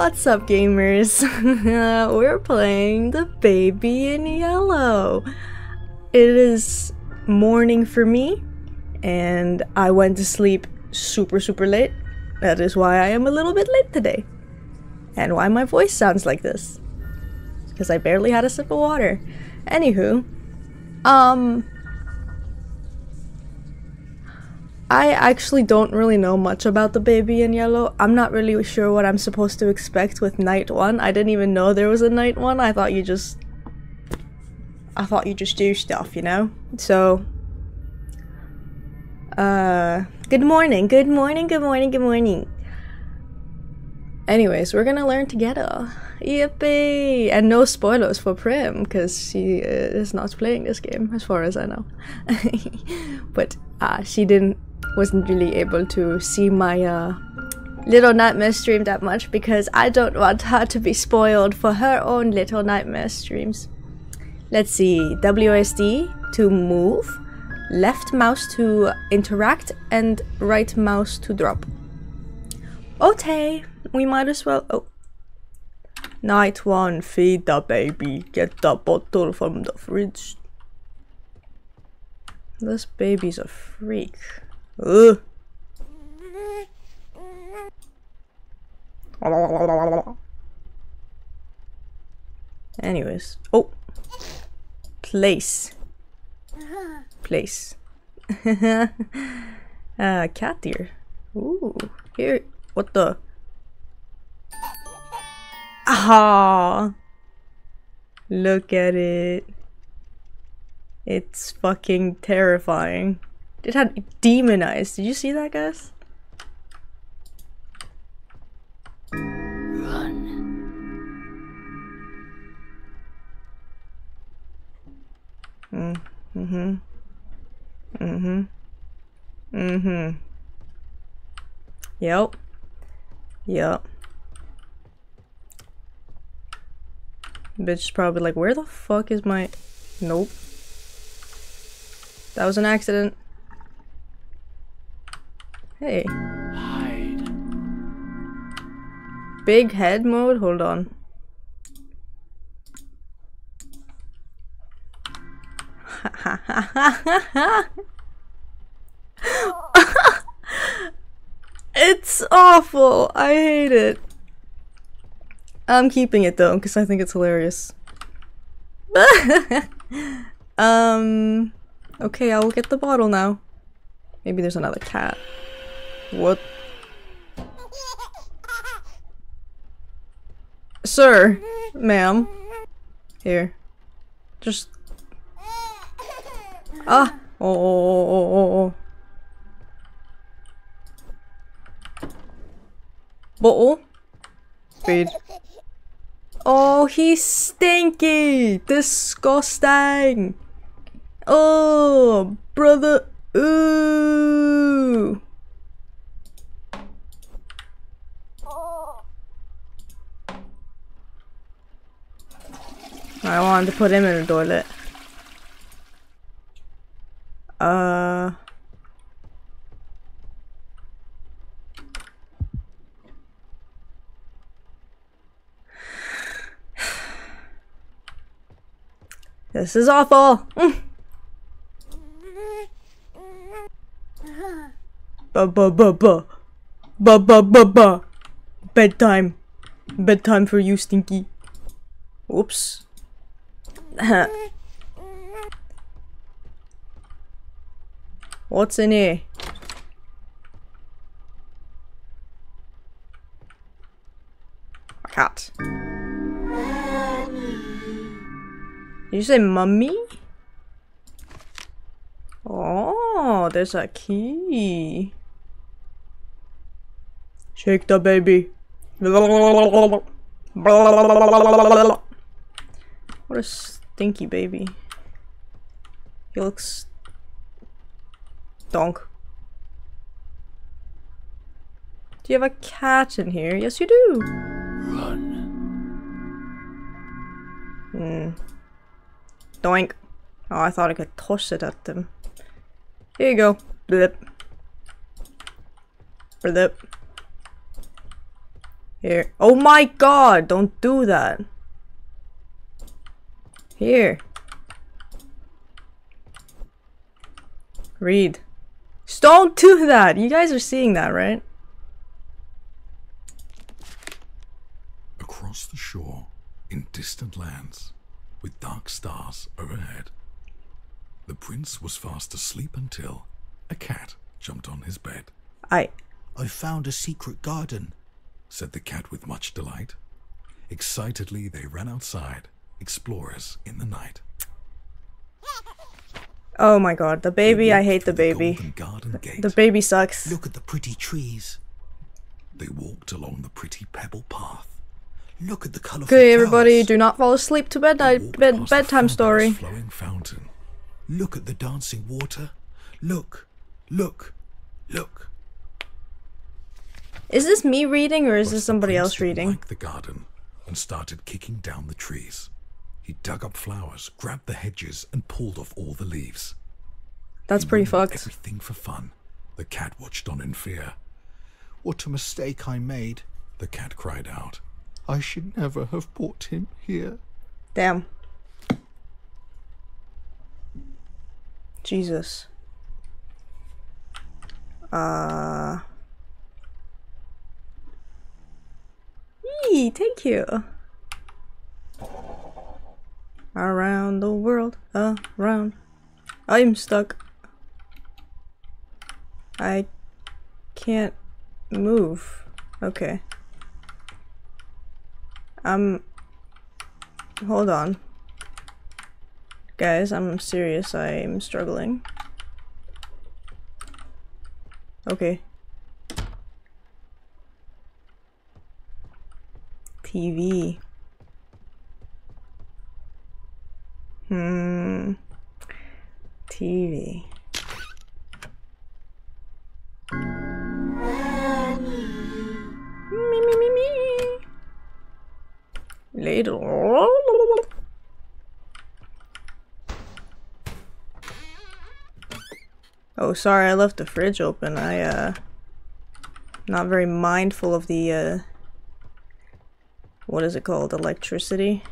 What's up, gamers? We're playing the baby in yellow. It is morning for me, and I went to sleep super late. That is why I am a little bit late today. And why my voice sounds like this. Because I barely had a sip of water. Anywho, I actually don't really know much about the baby in yellow. I'm not really sure what I'm supposed to expect with night 1. I didn't even know there was a night 1. I thought you just do stuff, you know? So good morning. Anyways, we're gonna learn together. Yippee! And no spoilers for Prim, because she is not playing this game, as far as I know. But she wasn't really able to see my little nightmare stream that much, because I don't want her to be spoiled for her own little nightmare streams. Let's see, WSD to move, left mouse to interact, and right mouse to drop. Okay, we might as well. Oh. Night 1, feed the baby, get the bottle from the fridge. This baby's a freak. Ugh. Anyways, oh, place. Cat ear. Ooh, here. What the? Ah, look at it. It's fucking terrifying. It had demon eyes. Did you see that, guys? Run. Yep. Bitch is probably like, where the fuck is my... Nope. That was an accident. Hey. Hide. Big head mode? Hold on. It's awful. I hate it. I'm keeping it though, because I think it's hilarious. Okay, I will get the bottle now. Maybe there's another cat. What? Sir, ma'am. Here. Just... Ah! Oh. Bottle. Feed. Oh, he's stinky! Disgusting! Oh, brother. Ooh. I wanted to put him in the toilet. This is awful. Bedtime. Bedtime for you, Stinky. Oops. What's in here? A cat. Did you say mummy? Oh, there's a key. Shake the baby. What a stinky baby. He looks... donk. Do you have a cat in here? Yes, you do. Run. Doink. Oh, I thought I could toss it at them. Here you go. Blip. Blip. Here. Oh my god! Don't do that. Here. Read. Just don't do that! You guys are seeing that, right? Across the shore, in distant lands, with dark stars overhead, the prince was fast asleep until a cat jumped on his bed. I found a secret garden, said the cat with much delight. Excitedly they ran outside, explorers in the night. Oh my god, the baby, I hate the baby. The baby sucks. Look at the pretty trees. They walked along the pretty pebble path. Look at the colourful Okay, everybody, flowers. do not fall asleep to bedtime story. Flowing fountain. Look at the dancing water. Look, look, look. Is this me reading or is this somebody else Didn't reading? like the garden and started kicking down the trees. He dug up flowers, grabbed the hedges, and pulled off all the leaves. That's pretty fucked. Everything for fun. The cat watched on in fear. What a mistake I made. The cat cried out. I should never have brought him here. Damn. Jesus. Yee, thank you. Around the world, around. I'm stuck. I can't move. Okay. Hold on. Guys, I'm serious. I'm struggling. Okay. TV. TV. Me. Later. Oh, sorry, I left the fridge open. Not very mindful of the, what is it called? Electricity?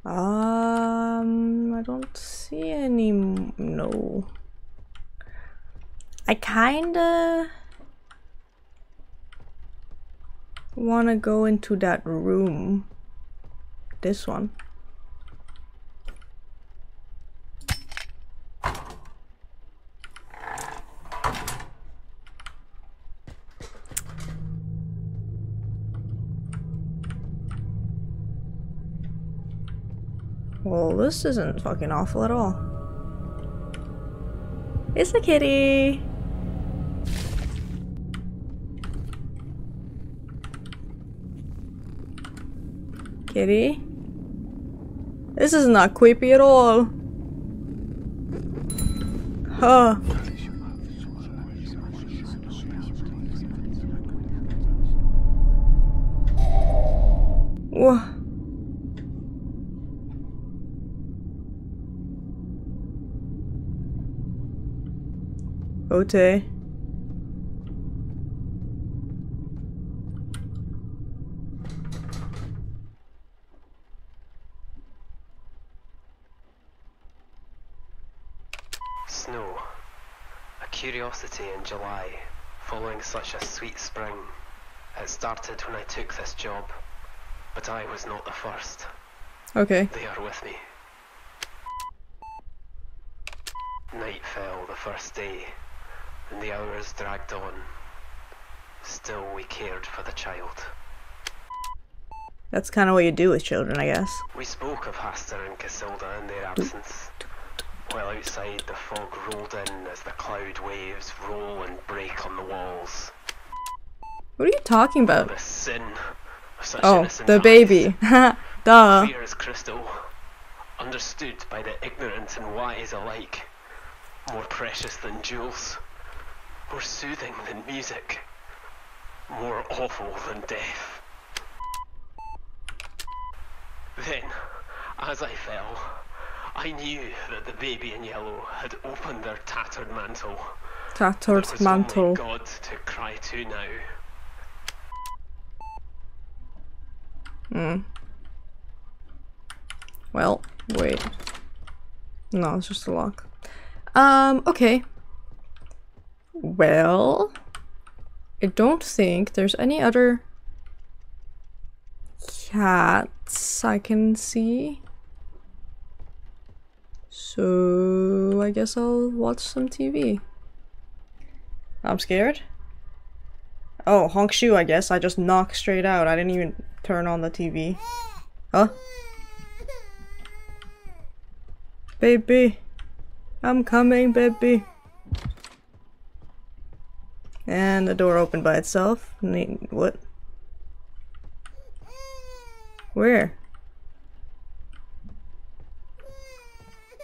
I don't see any, no. I kinda wanna go into that room. This one. Well, this isn't fucking awful at all. It's a kitty! Kitty? This is not creepy at all. Huh. Whoa. Okay. Snow. A curiosity in July, following such a sweet spring. It started when I took this job, but I was not the first. Okay. They are with me. Night fell the first day, and the hours dragged on. Still we cared for the child. That's kind of what you do with children, I guess. We spoke of Hastur and Casilda in their absence, while outside the fog rolled in as the cloud waves roll and break on the walls. What are you talking about? The sin of such Oh, innocent the eyes. baby. Duh. Clear as crystal, understood by the ignorant and wise alike. More precious than jewels, more soothing than music, more awful than death. Then, as I fell, I knew that the baby in yellow had opened their tattered mantle Tattered It was mantle. only God to cry to now. Well, wait. No, it's just a lock. Okay. Well, I don't think there's any other cats I can see. So I guess I'll watch some TV. I'm scared. Oh, honk shoe, I guess. I just knocked straight out. I didn't even turn on the TV. Huh? Baby. I'm coming, baby. And the door opened by itself. What? Where?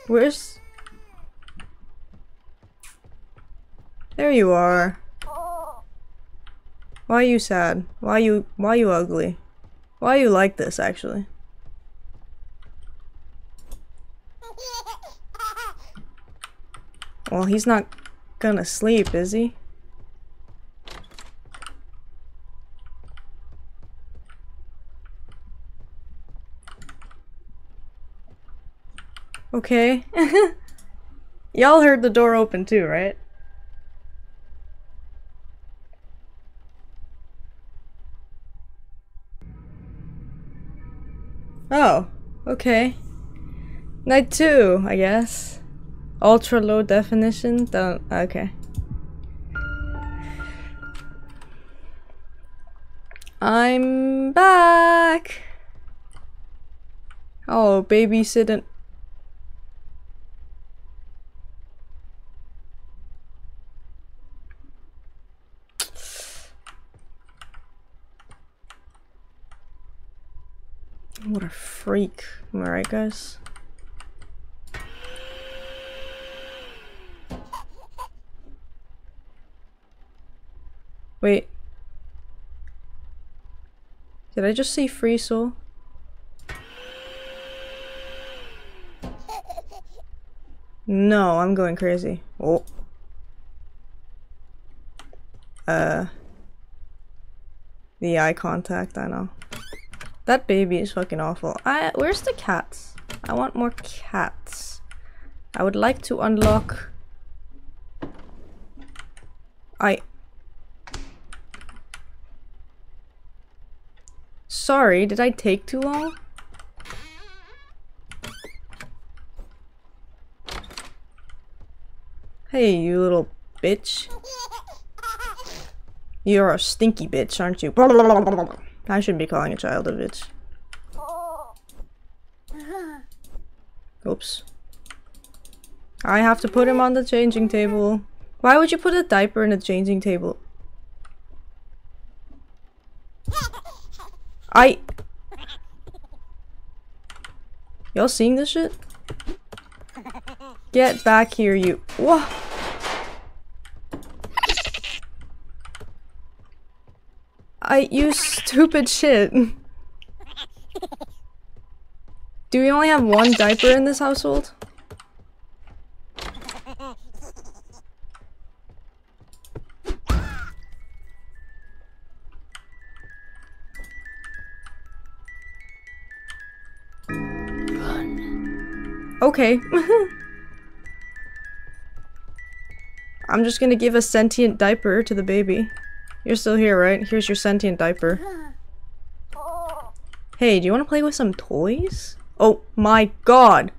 Where's... There you are. Why are you sad? Why are you ugly? Why are you like this, actually? Well, he's not gonna sleep, is he? Okay. Y'all heard the door open too, right? Oh, okay. Night 2, I guess. Ultra low definition? Don't. Okay. I'm back! Oh, babysitting. What a freak. Am I right, guys? Wait. Did I just see free soul? No, I'm going crazy. Oh. The eye contact, I know. That baby is fucking awful. Where's the cats? I want more cats. I would like to unlock... Sorry, did I take too long? Hey, you little bitch. You're a stinky bitch, aren't you? I shouldn't be calling a child a bitch. Oops. I have to put him on the changing table. Why would you put a diaper in a changing table? Y'all seeing this shit? Get back here, you. Whoa! You stupid shit. Do we only have one diaper in this household? Okay. I'm just gonna give a sentient diaper to the baby. You're still here, right? Here's your sentient diaper. Hey, do you want to play with some toys? Oh my god!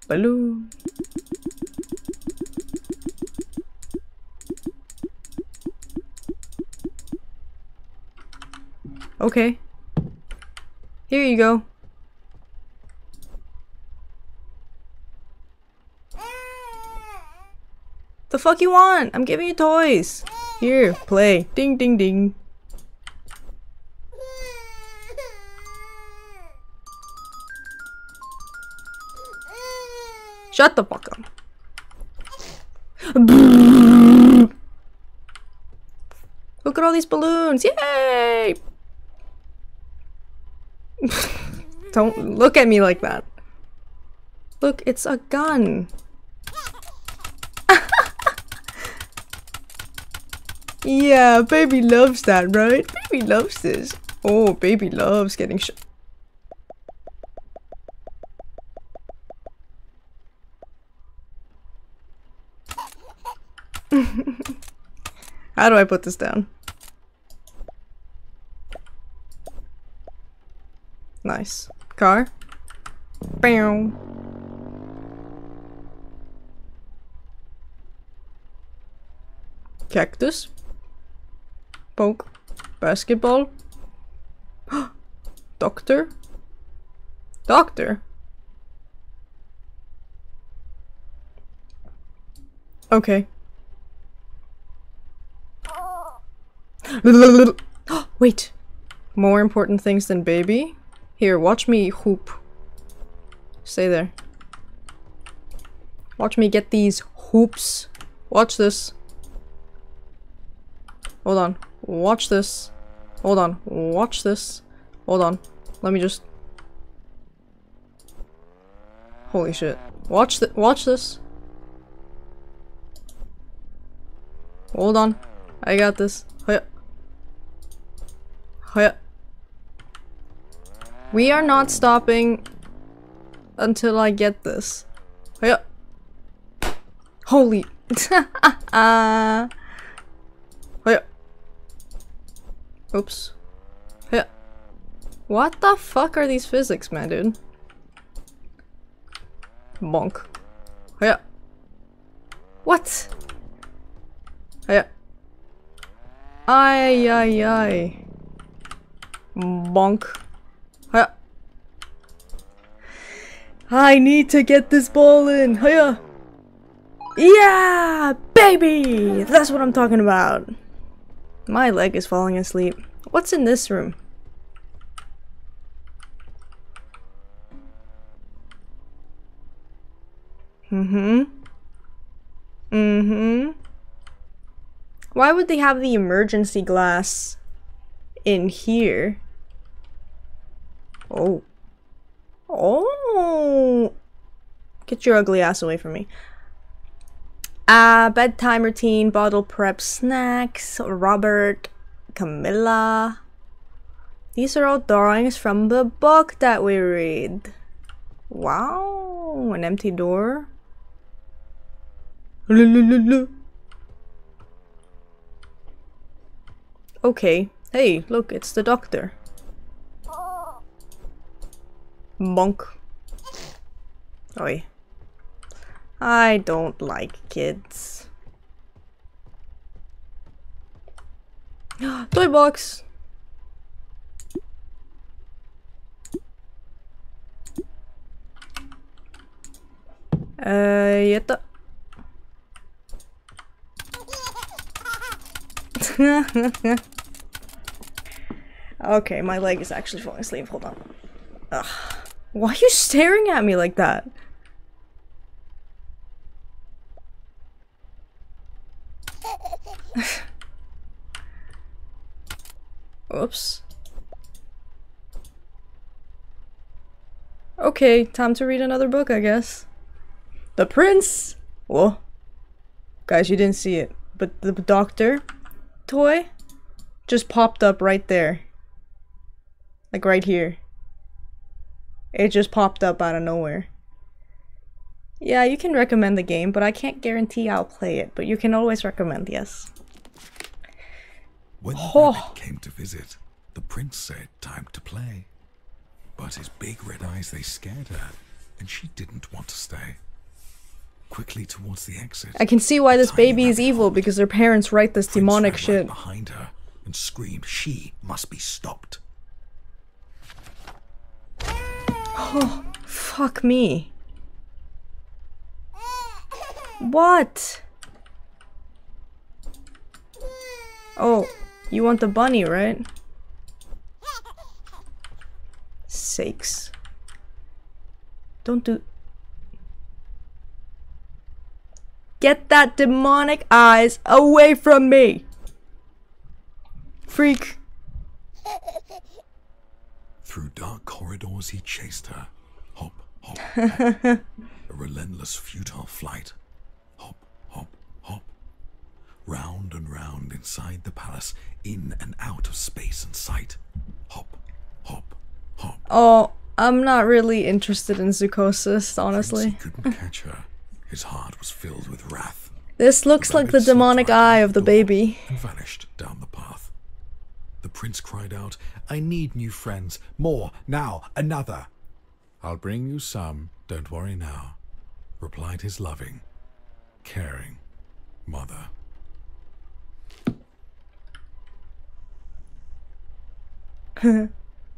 Balloon. Okay. Here you go. The fuck you want? I'm giving you toys. Here, play. Ding ding ding. Shut the fuck up. Look at all these balloons. Yay! Don't look at me like that. Look, it's a gun. Yeah, baby loves that, right? Baby loves this. Oh, baby loves getting shot. How do I put this down? Nice. Car. Bam. Cactus. Poke. Basketball. Doctor. Doctor. Okay. Wait. More important things than baby? Here, watch me hoop. Stay there. Watch me get these hoops. Watch this. Hold on. Watch this. Hold on. Watch this. Hold on. Let me just... Holy shit. Watch this. Hold on. I got this. Hiya. Hiya. We are not stopping until I get this. Hiya. Holy. Hiya. Oops. Hiya. What the fuck are these physics, man, dude? Bonk. Hiya. What? Hiya. Ay, ay, ay. Bonk. Hiya. I need to get this ball in. Hiya. Yeah, baby! That's what I'm talking about. My leg is falling asleep. What's in this room? Why would they have the emergency glass in here? Oh. Oh. Get your ugly ass away from me. Bedtime routine, bottle prep snacks, Robert, Camilla. These are all drawings from the book that we read. Wow, an empty door. Okay, hey, look, it's the doctor. Bonk. Oi. I don't like kids. Toy box! Yetta. Okay, my leg is actually falling asleep. Hold on. Ugh. Why are you staring at me like that? Oops. Okay, time to read another book, I guess. The Prince! Whoa. Guys, you didn't see it, but the doctor toy just popped up right there. Like right here. It just popped up out of nowhere. Yeah, you can recommend the game, but I can't guarantee I'll play it, but you can always recommend, yes. When the rabbit came to visit, the prince said time to play. But his big red eyes, they scared her, and she didn't want to stay. Quickly towards the exit. I can see why this baby is evil, because their parents write this demonic shit. Right behind her and screamed she must be stopped. Oh, fuck me. What? Oh, you want the bunny, right? Sakes. Don't do... Get that demonic eyes away from me! Freak. Through dark corridors he chased her. Hop, hop, hop. A relentless, futile flight. Hop, hop, hop. round and round inside the palace, in and out of space and sight. Hop, hop, hop. Oh, I'm not really interested in Zukosis, honestly. Prince couldn't catch her. His heart was filled with wrath. This looks like the rabbit slipped demonic right eye out of the door baby. and vanished down the path. The prince cried out, "I need new friends. More, now, another." "I'll bring you some, don't worry now," replied his loving, caring mother.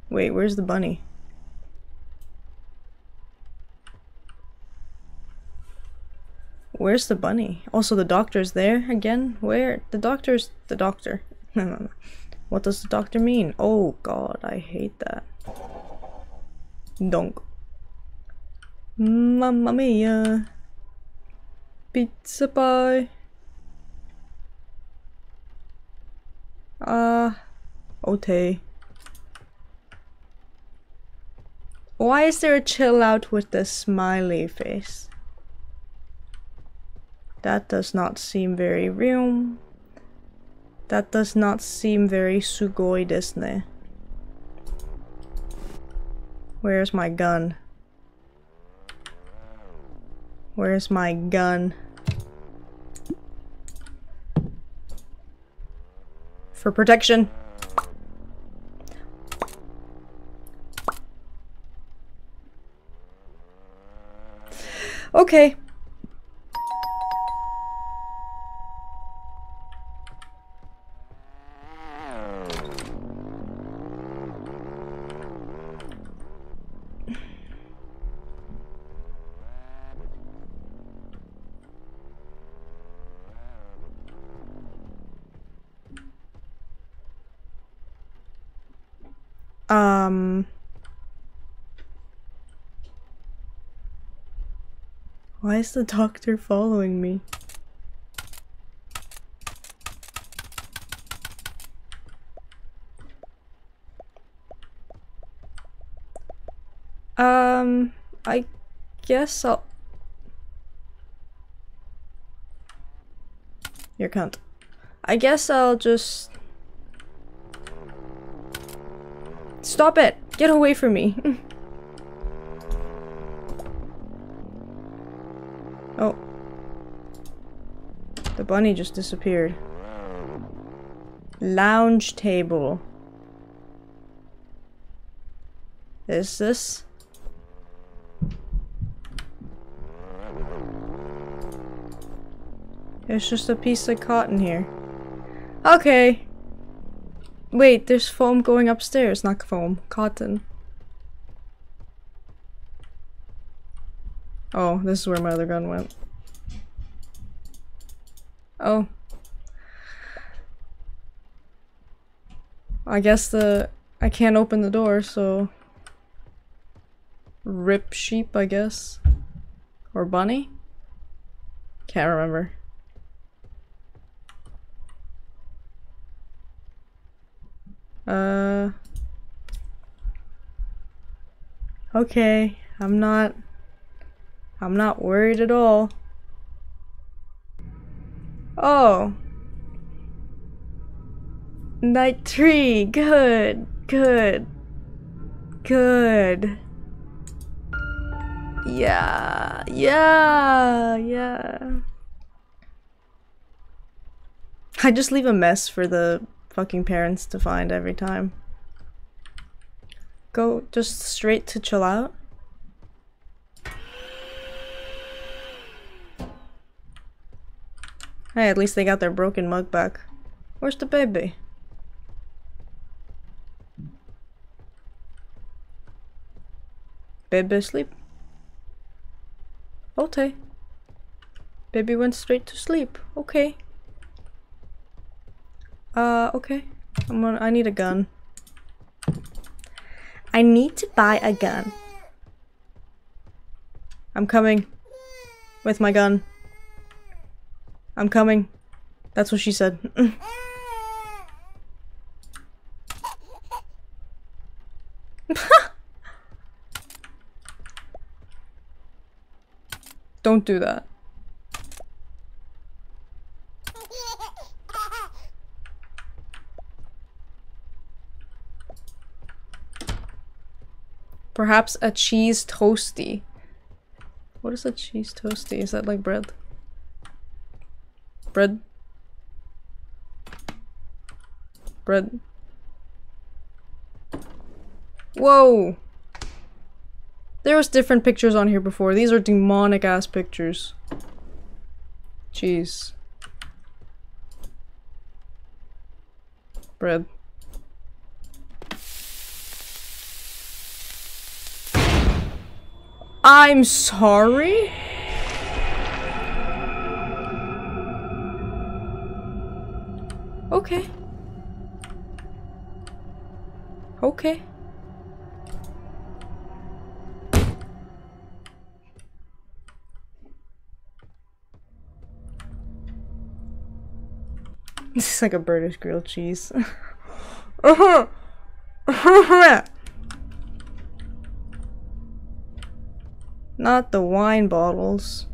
Wait, where's the bunny? Where's the bunny? Also, the doctor's there again? Where? The doctor's the doctor. What does the doctor mean? Oh god, I hate that. Donk. Mamma mia. Pizza pie. Okay. Why is there a chill out with the smiley face? That does not seem very real. That does not seem very sugoi desu. Where's my gun? Where's my gun? For protection. Okay. Why is the doctor following me? I guess I'll... You can't. I guess I'll just... Stop it! Get away from me! Oh. The bunny just disappeared. Lounge table. Is this? There's just a piece of cotton here. Okay. Wait, there's foam going upstairs. Not foam. Cotton. Oh, this is where my other gun went. Oh. I guess I can't open the door, so... Rip sheep, I guess. Or bunny? Can't remember. Okay, I'm not worried at all. Oh. Night 3, good, good, good. Yeah. I just leave a mess for the fucking parents to find every time. Go just straight to chill out. Hey, at least they got their broken mug back. Where's the baby? Baby asleep. Okay. Baby went straight to sleep. Okay. Okay. I need a gun. I need to buy a gun. I'm coming. With my gun. I'm coming. That's what she said. Don't do that. Perhaps a cheese toasty. What is a cheese toasty? Is that like bread? Bread? Bread? Whoa! There was different pictures on here before. These are demonic ass pictures. Jeez. Bread. I'm sorry? Okay. Okay. This is like a British grilled cheese. Not the wine bottles.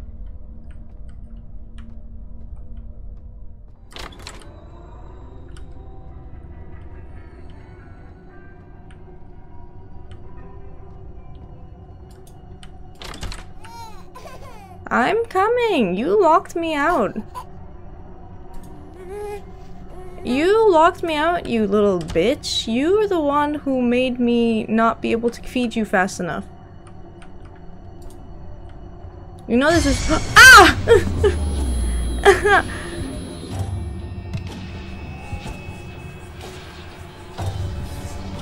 I'm coming! You locked me out. You locked me out, you little bitch. You're the one who made me not be able to feed you fast enough. You know this is- Ah!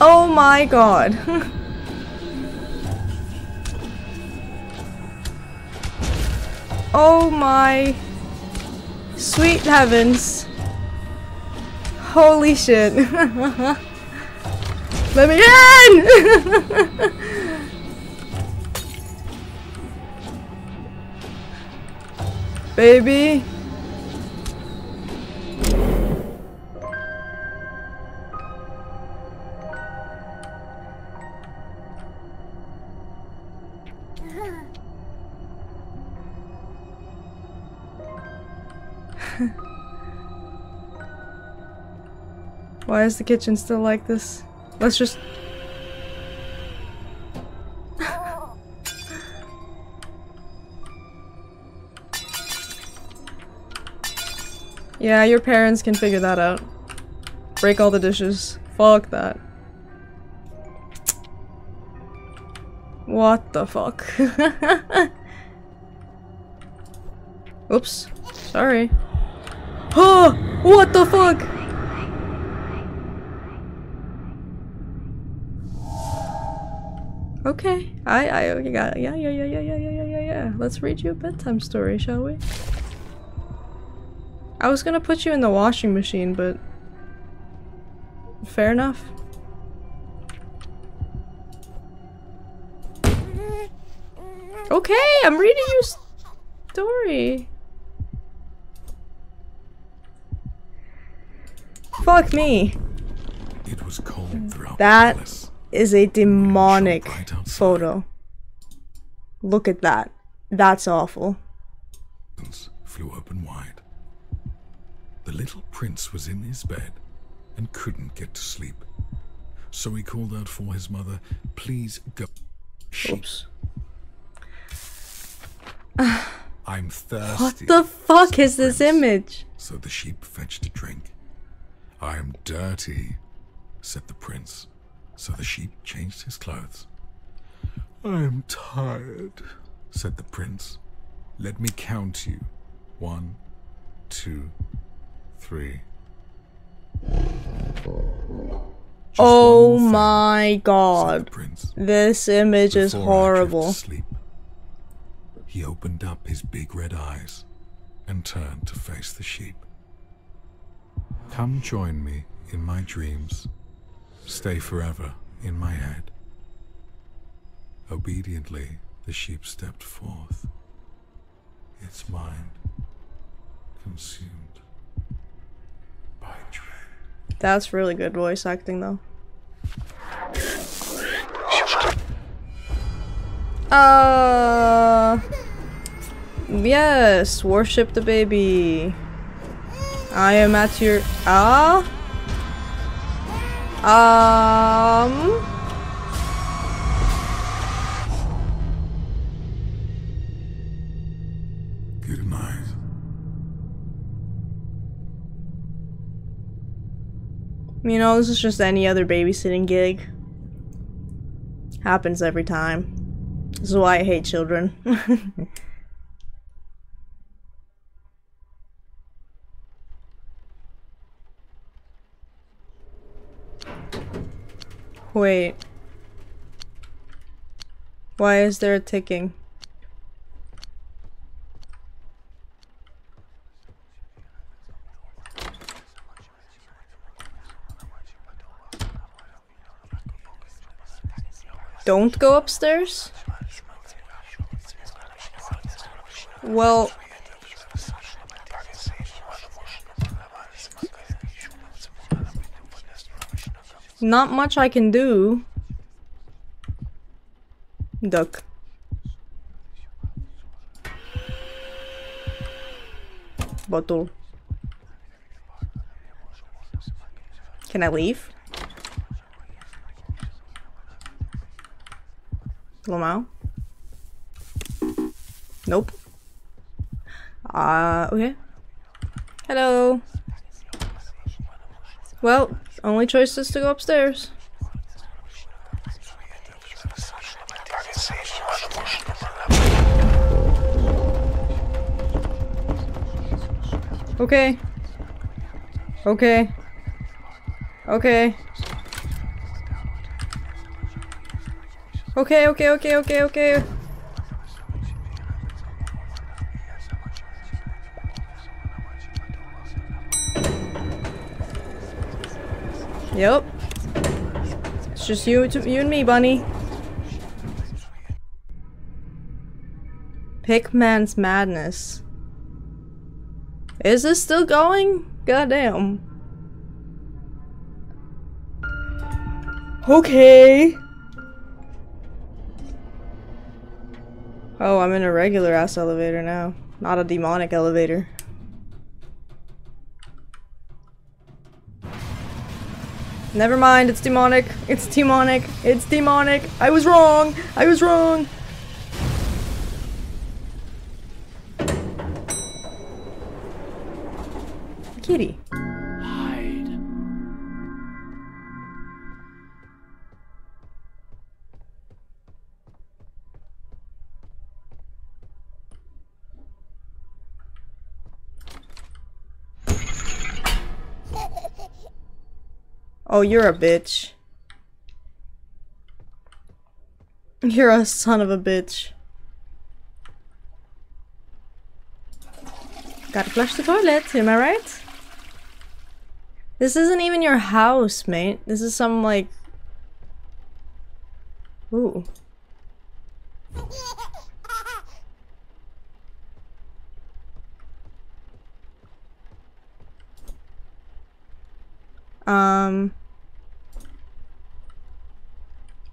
Oh my god. Oh my sweet heavens. Holy shit. Let me in! Baby. Why is the kitchen still like this? Let's just... Yeah, your parents can figure that out. Break all the dishes. Fuck that. What the fuck? Oops. Sorry. Oh! What the fuck? Okay. I got it. Yeah. Let's read you a bedtime story, shall we? I was gonna put you in the washing machine, but fair enough. Okay, I'm reading your story. Fuck me. It was cold throughout That the palace. Is a demonic Right outside. photo. Look at that. That's awful. Flew open wide. The little prince was in his bed and couldn't get to sleep. So he called out for his mother, "Please go." Oops. I'm thirsty. What the fuck said is the this prince. image? So the sheep fetched a drink. "I'm dirty," said the prince. So the sheep changed his clothes. "I'm tired," said the prince. "Let me count you. 1, 2, 3. Just Oh one thing, my said god. the prince. This image is Before I drift horrible. to sleep. He opened up his big red eyes and turned to face the sheep. "Come join me in my dreams. Stay forever in my head." Obediently, the sheep stepped forth, its mind consumed by dread. That's really good voice acting though. Yes, worship the baby. I am at your You know, this is just any other babysitting gig. Happens every time. This is why I hate children. Wait. Why is there a ticking? Don't go upstairs? Well... Not much I can do. Duck. Bottle. Can I leave? Lamau? Nope. Okay. Hello. Well, only choice is to go upstairs. Okay. Okay. Okay. Okay. Yep. It's just you and me, bunny. Pickman's Madness. Is this still going? Goddamn. Okay. Oh, I'm in a regular ass elevator now. Not a demonic elevator. Never mind, it's demonic. It's demonic. It's demonic. I was wrong. I was wrong. Kitty. Hide. Oh, you're a bitch. You're a son of a bitch. Gotta flush the toilet, am I right? This isn't even your house, mate. This is some, like... Ooh.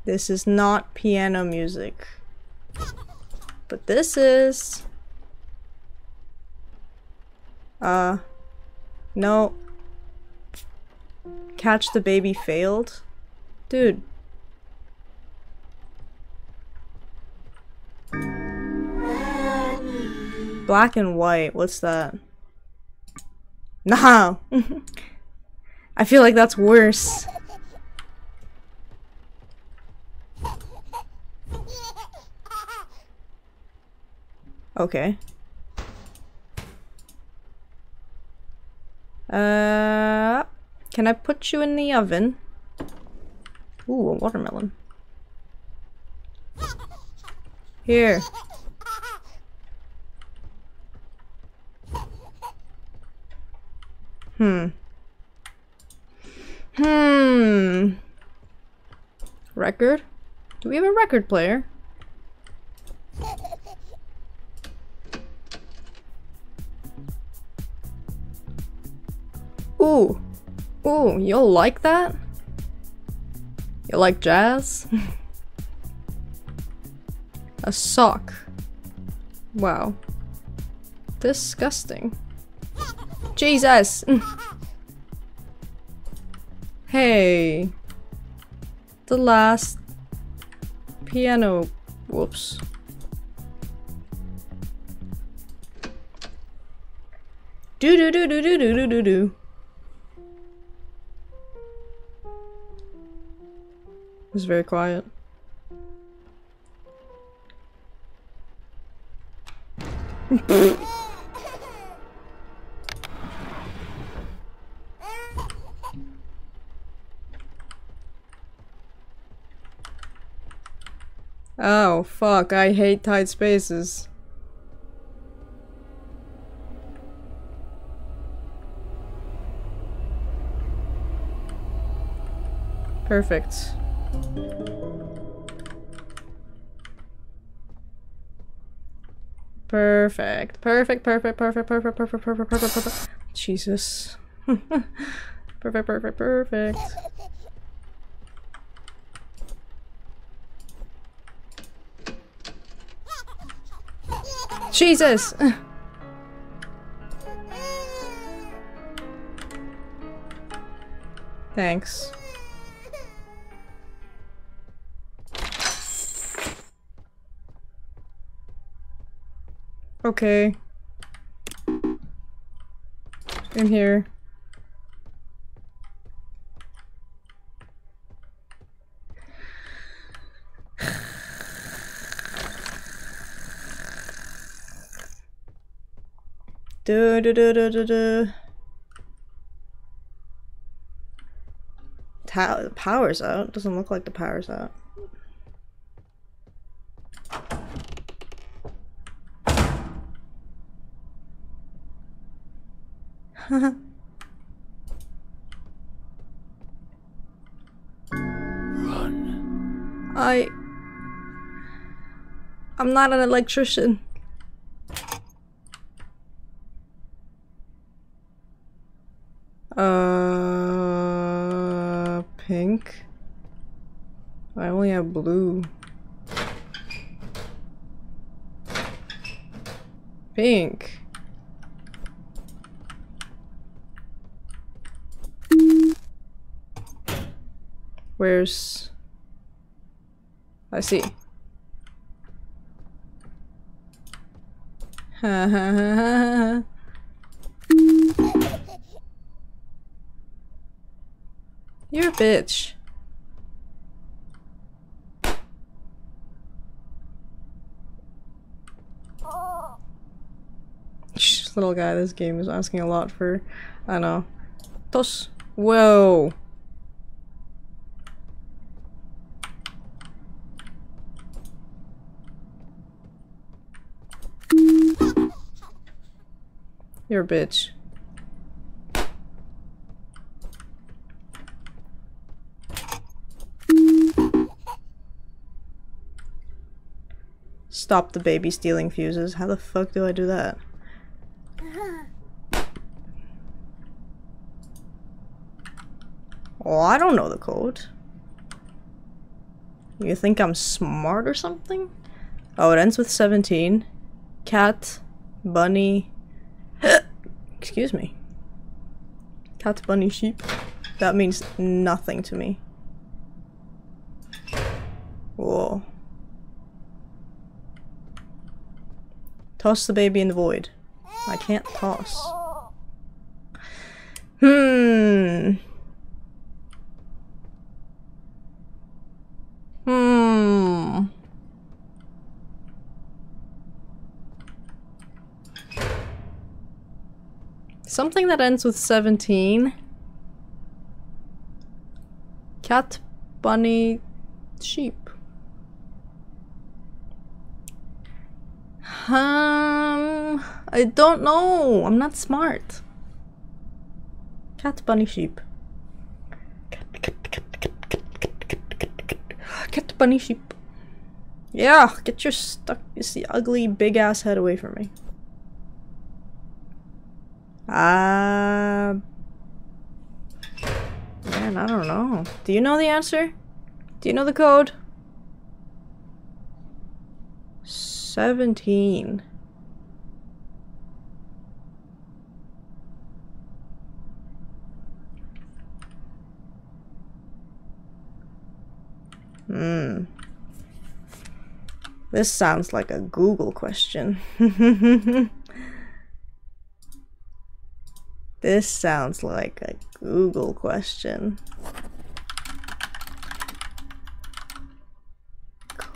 This is not piano music. But this is... No. Catch the baby failed? Dude. Black and white, what's that? Nah! I feel like that's worse. Okay. Can I put you in the oven? Ooh, a watermelon. Here. Record? Do we have a record player? Ooh. Ooh, you'll like that? You like jazz? A sock. Wow. Disgusting. Jesus! Hey. The last piano. Whoops. Do do do do do do do do do. It's very quiet. Oh, fuck, I hate tight spaces. Perfect. Perfect. Perfect, perfect, perfect, perfect, perfect, perfect, perfect, perfect. Jesus. Perfect, perfect, perfect. Jesus! Thanks. Okay. In here. Do do do do do do. The power's out. Doesn't look like the power's out. Run. I'm not an electrician. Pink. I only have blue. Pink. Where's... I see. Ha ha ha ha. You're a bitch. Shh, little guy, this game is asking a lot for... I don't know. Toss. Whoa. You're a bitch. Stop the baby stealing fuses. How the fuck do I do that? Oh, I don't know the code. You think I'm smart or something? Oh, it ends with 17. Cat, bunny... Excuse me. Cat, bunny, sheep. That means nothing to me. Whoa. Toss the baby in the void. I can't toss. Something that ends with 17. Cat, bunny, sheep. I don't know. I'm not smart. Cat, bunny, sheep. Cat, bunny, sheep. Yeah, get your ugly big ass head away from me. Man, I don't know. Do you know the answer? Do you know the code? 17. This sounds like a Google question. This sounds like a Google question.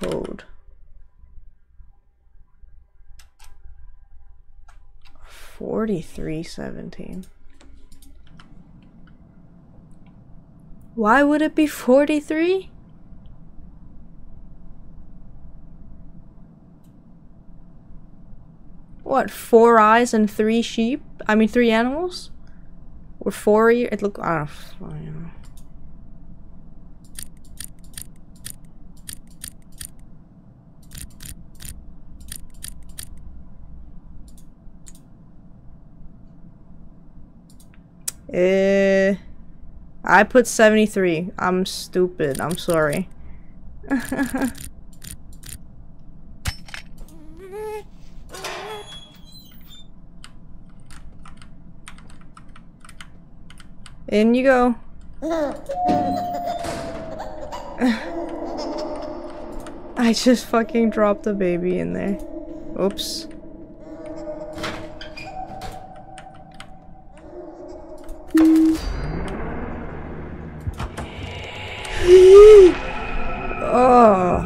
code. 4317. Why would it be 43? What, 4 eyes and 3 sheep? I mean 3 animals? Or 4 ears? It look, I don't know. I put 73. I'm stupid. I'm sorry. In you go. I just fucking dropped the baby in there. Oops. Oh.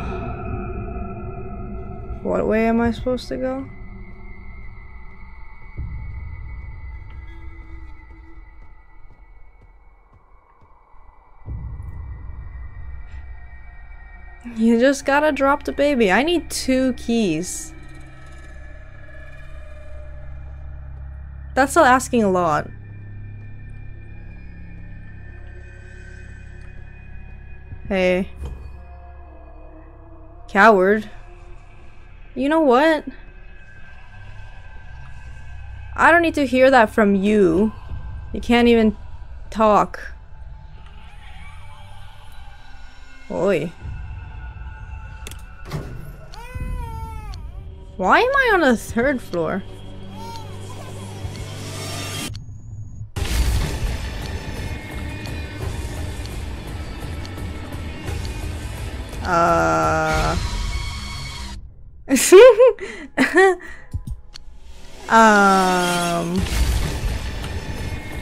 What way am I supposed to go? You just gotta drop the baby. I need 2 keys. That's still asking a lot. Hey. Coward. You know what? I don't need to hear that from you. You can't even talk. Oi. Why am I on the 3rd floor?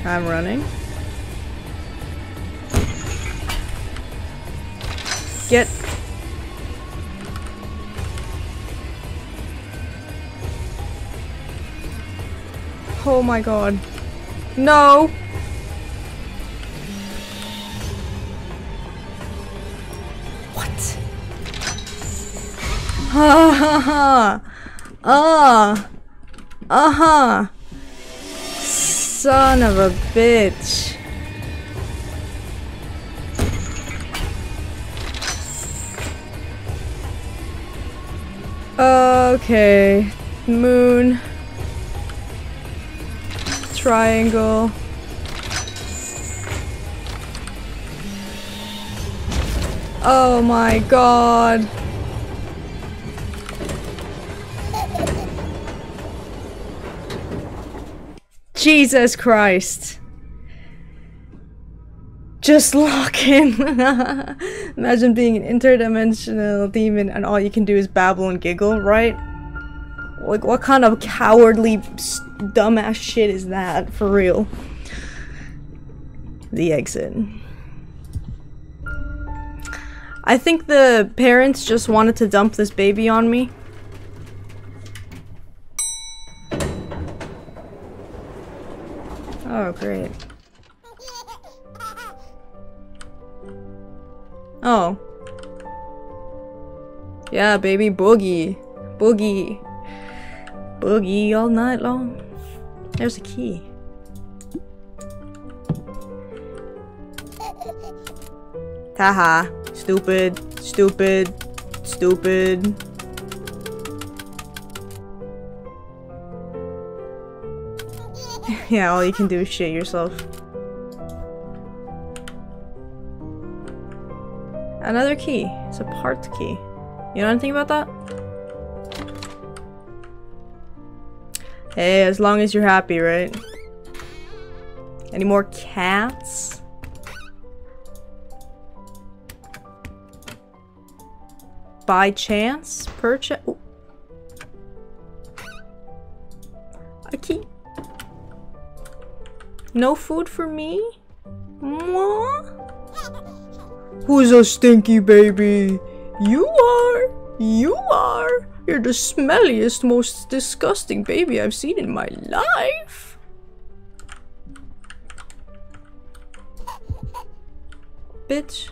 I'm running. Get. Oh my god. No! What? Ha ha ha! Son of a bitch. Okay. Moon. Triangle. Oh my god. Jesus Christ. Just lock him. Imagine being an interdimensional demon and all you can do is babble and giggle, right? Like, what kind of cowardly, dumbass shit is that? For real. The exit. I think the parents just wanted to dump this baby on me. Oh, great. Oh. Yeah, baby, boogie. Boogie. Boogie all night long. There's a key. Taha. Stupid. Stupid. Stupid. Yeah, all you can do is shit yourself. Another key. It's a part key. You know anything about that? Hey, as long as you're happy, right? Any more cats? By chance? Purchase? A key. No food for me? Mwah? Who's a stinky baby? You are! You are! You're the smelliest, most disgusting baby I've seen in my life! Bitch.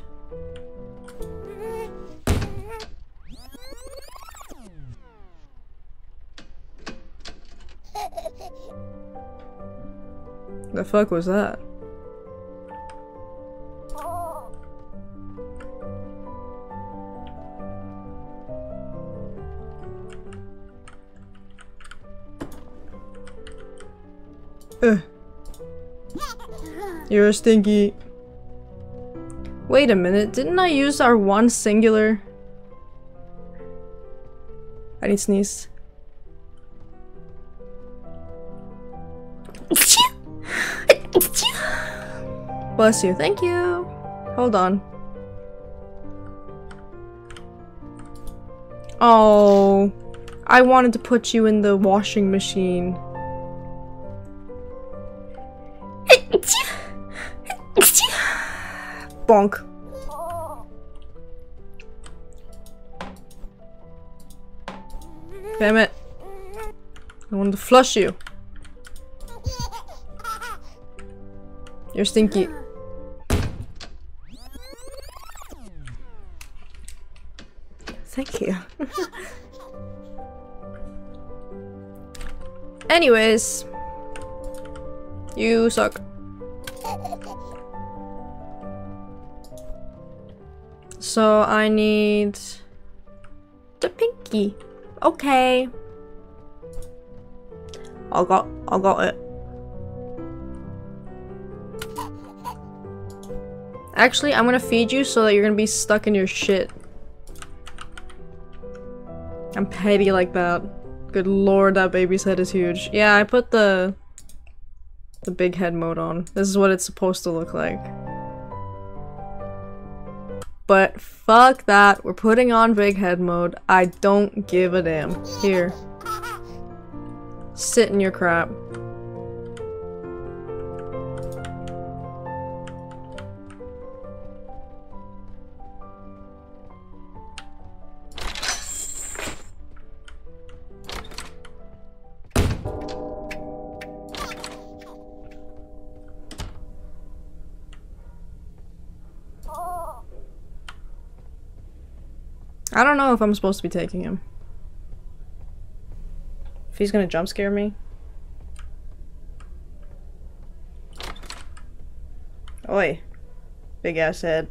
The fuck was that? You're a stinky. Wait a minute, didn't I use our one singular? I need to sneeze. Bless you, thank you. Hold on. Oh, I wanted to put you in the washing machine. Bonk. Damn it. I wanted to flush you. You're stinky. Thank you. Anyways. You suck. So I need the pinky. Okay. I got it. Actually, I'm gonna feed you so that you're gonna be stuck in your shit. I'm petty like that. Good lord, that baby's head is huge. Yeah, I put the big head mode on. This is what it's supposed to look like. But fuck that, we're putting on big head mode. I don't give a damn. Here. Sit in your crap. I don't know if I'm supposed to be taking him. If he's gonna jump scare me. Oi. Big ass head.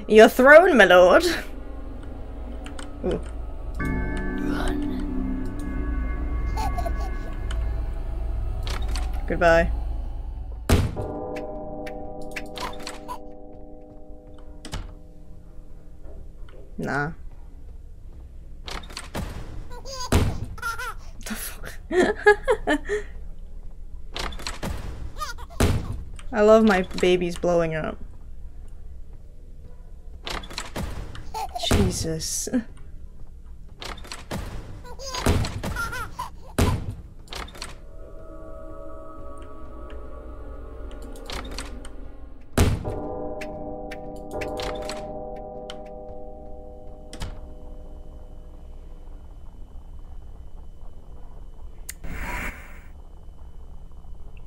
You're thrown, my lord. Ooh. Goodbye. Nah. What the fuck? I love my babies blowing up. Jesus.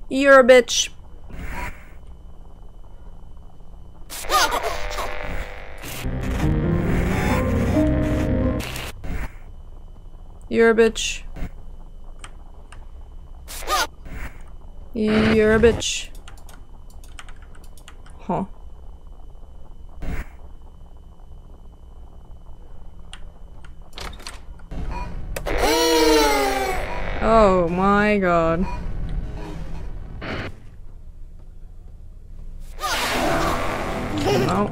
You're a bitch. You're a bitch. You're a bitch. Huh. Oh my god. No.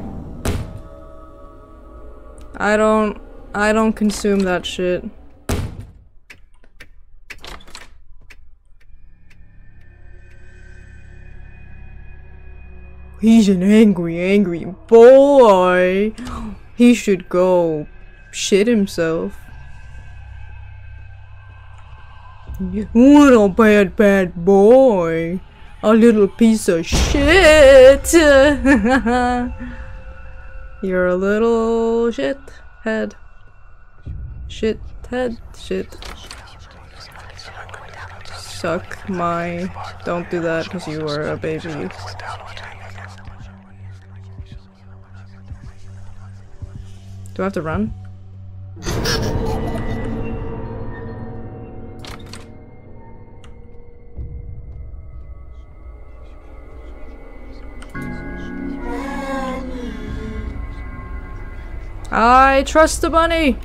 I don't consume that shit. He's an angry boy. He should go shit himself. What a bad boy. A little piece of shit. You're a little shit head. Shit head. Shit. Suck my... Don't do that because you are a baby. Do I have to run? I trust the bunny.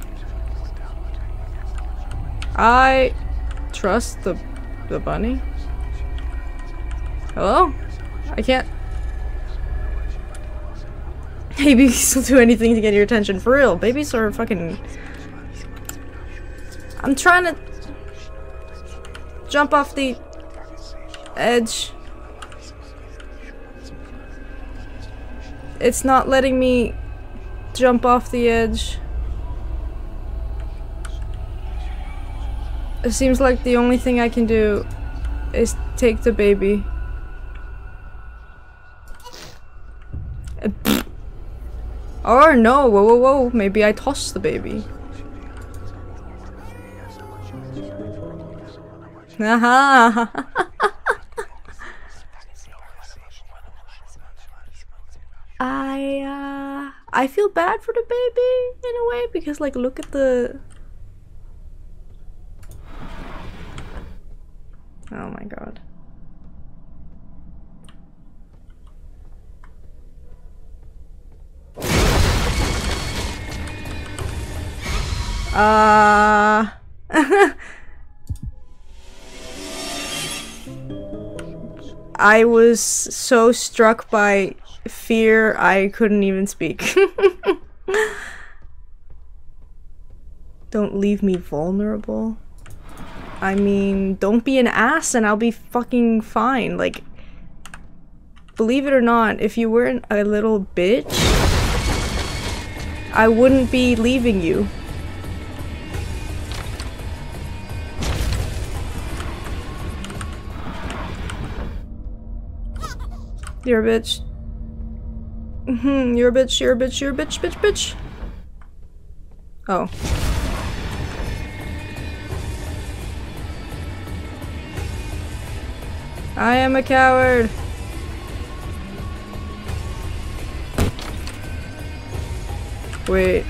I trust the bunny. Hello? I can't. Babies will do anything to get your attention. For real, babies are fucking... I'm trying to jump off the edge. It's not letting me jump off the edge. It seems like the only thing I can do is take the baby. Or no, whoa, maybe I toss the baby. Haha. I feel bad for the baby in a way because, like, look at the... Oh my god. I was so struck by fear I couldn't even speak. Don't leave me vulnerable. I mean, don't be an ass and I'll be fucking fine. Like, believe it or not, if you weren't a little bitch, I wouldn't be leaving you. You're a bitch. You're a bitch, you're a bitch, you're a bitch, bitch. Oh. I am a coward. Wait.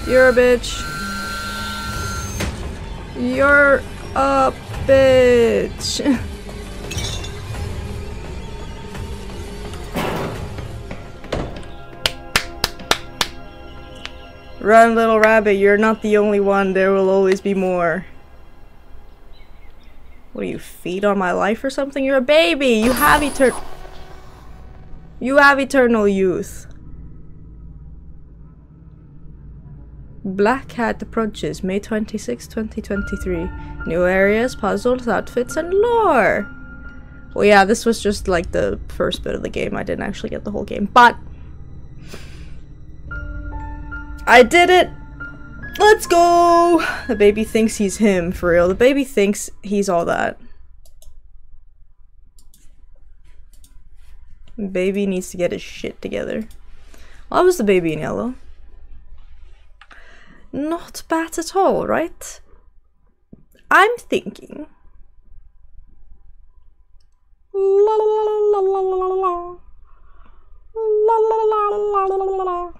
You're a bitch. You're a bitch. Run, little rabbit, you're not the only one. There will always be more. What do you feed on my life or something? You're a baby. You have eternal youth. Black Hat approaches May 26, 2023. New areas, puzzles, outfits, and lore. Well, yeah, this was just like the first bit of the game. I didn't actually get the whole game, but I did it. Let's go! The baby thinks he's him, for real. The baby thinks he's all that. Baby needs to get his shit together. Why was the baby in yellow? Not bad at all, right? I'm thinking... La la la la la la la. La la la la la la la.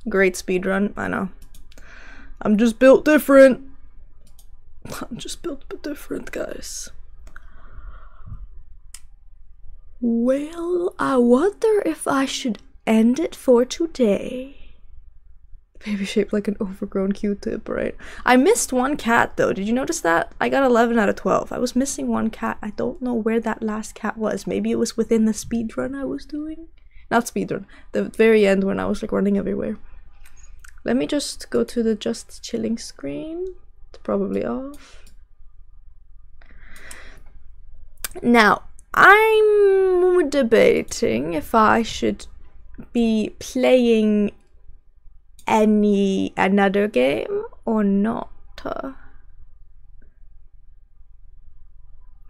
Great speedrun, I know. I'm just built different. I'm just built a bit different, guys. Well, I wonder if I should end it for today. Baby shaped like an overgrown Q-tip, right? I missed one cat though. Did you notice that? I got 11 out of 12. I was missing one cat. I don't know where that last cat was. Maybe it was within the speedrun I was doing. Not speedrun. The very end when I was like running everywhere. Let me just go to the just chilling screen. It's probably off. Now, I'm debating if I should be playing another game or not? I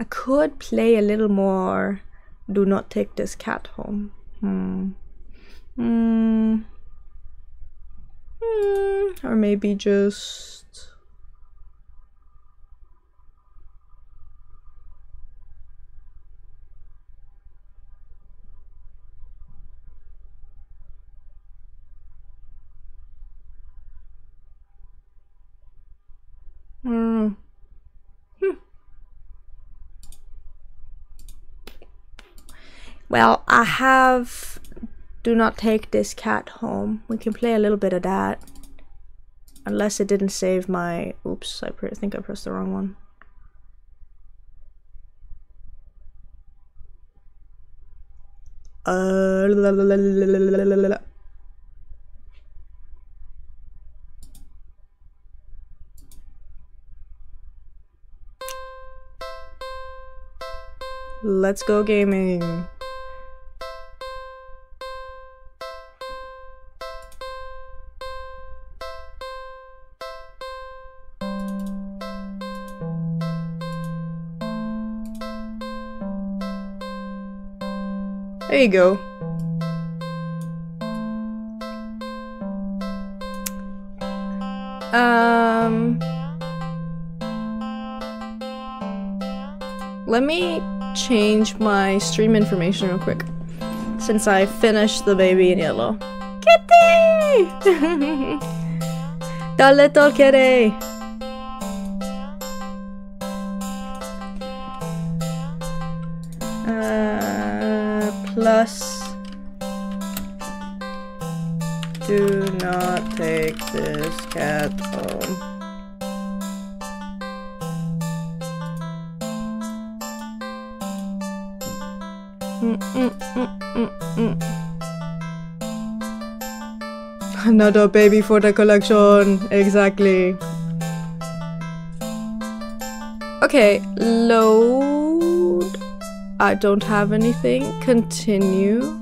could play a little more do not take this cat home. Or maybe just Well, I have do not take this cat home. We can play a little bit of that. Unless it didn't save my... Oops, I think I pressed the wrong one. Let's go gaming. There you go. Let me change my stream information real quick, since I finished the baby in yellow. Kitty! The little kitty! Plus, do not take this cat home. Another baby for the collection. Exactly. Okay, load. I don't have anything. Continue.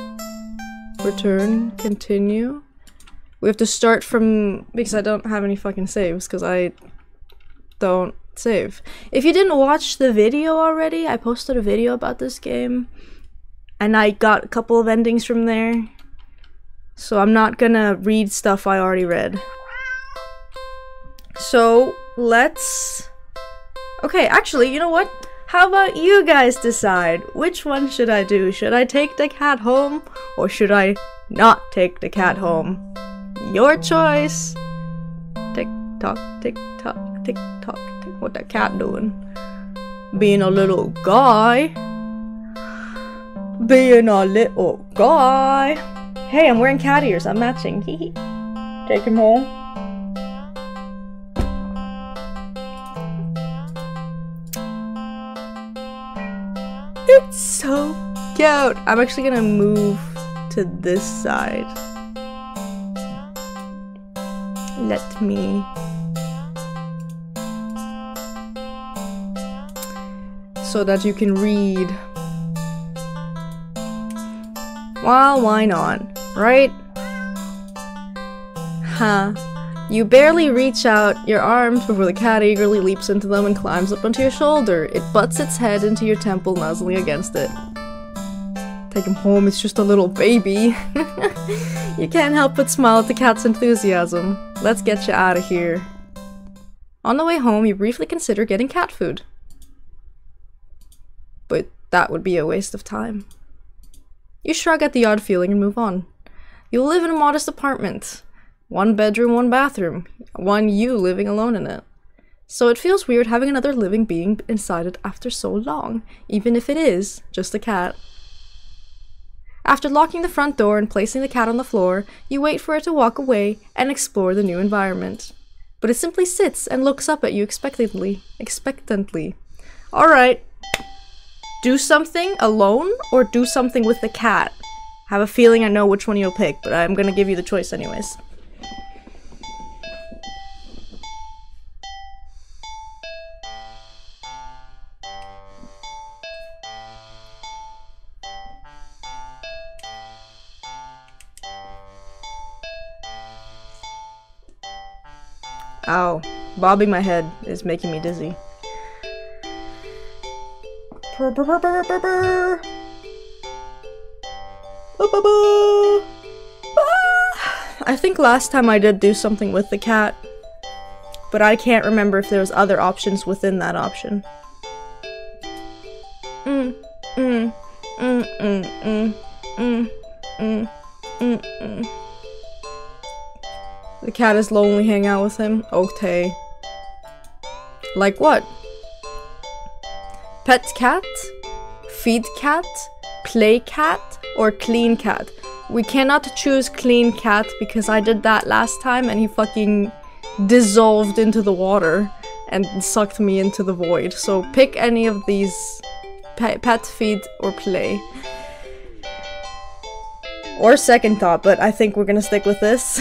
Return. Continue. We have to start from... because I don't have any fucking saves, because I don't save. If you didn't watch the video already, I posted a video about this game. And I got a couple of endings from there. So I'm not gonna read stuff I already read. So, let's... Okay, actually, you know what? How about you guys decide? Which one should I do? Should I take the cat home? Or should I not take the cat home? Your choice! Tick tock, tick tock, tick tock, tick. What the cat doing? Being a little guy. Being a little guy. Hey, I'm wearing cat ears. I'm matching. Hee. Take him home. It's so cute. I'm actually gonna move to this side. Let me. So that you can read. Well, why not? Right? Huh. You barely reach out your arms before the cat eagerly leaps into them and climbs up onto your shoulder. It butts its head into your temple, nuzzling against it. Take him home, it's just a little baby. You can't help but smile at the cat's enthusiasm. Let's get you out of here. On the way home, you briefly consider getting cat food. But that would be a waste of time. You shrug at the odd feeling and move on. You live in a modest apartment. 1 bedroom, 1 bathroom. You living alone in it. So it feels weird having another living being inside it after so long, even if it is just a cat. After locking the front door and placing the cat on the floor, you wait for it to walk away and explore the new environment. But it simply sits and looks up at you expectantly. Alright. Do something alone or do something with the cat? I have a feeling I know which one you'll pick, but I'm gonna give you the choice anyways. Ow. Bobbing my head is making me dizzy. I think last time I did do something with the cat, but I can't remember if there was other options within that option. The cat is lonely, hang out with him? Okay. Like what? Pet cat? Feed cat? Play cat? Or clean cat? We cannot choose clean cat because I did that last time and he fucking dissolved into the water and sucked me into the void. So pick any of these. Pet, feed, or play. Or second thought, but I think we're gonna stick with this.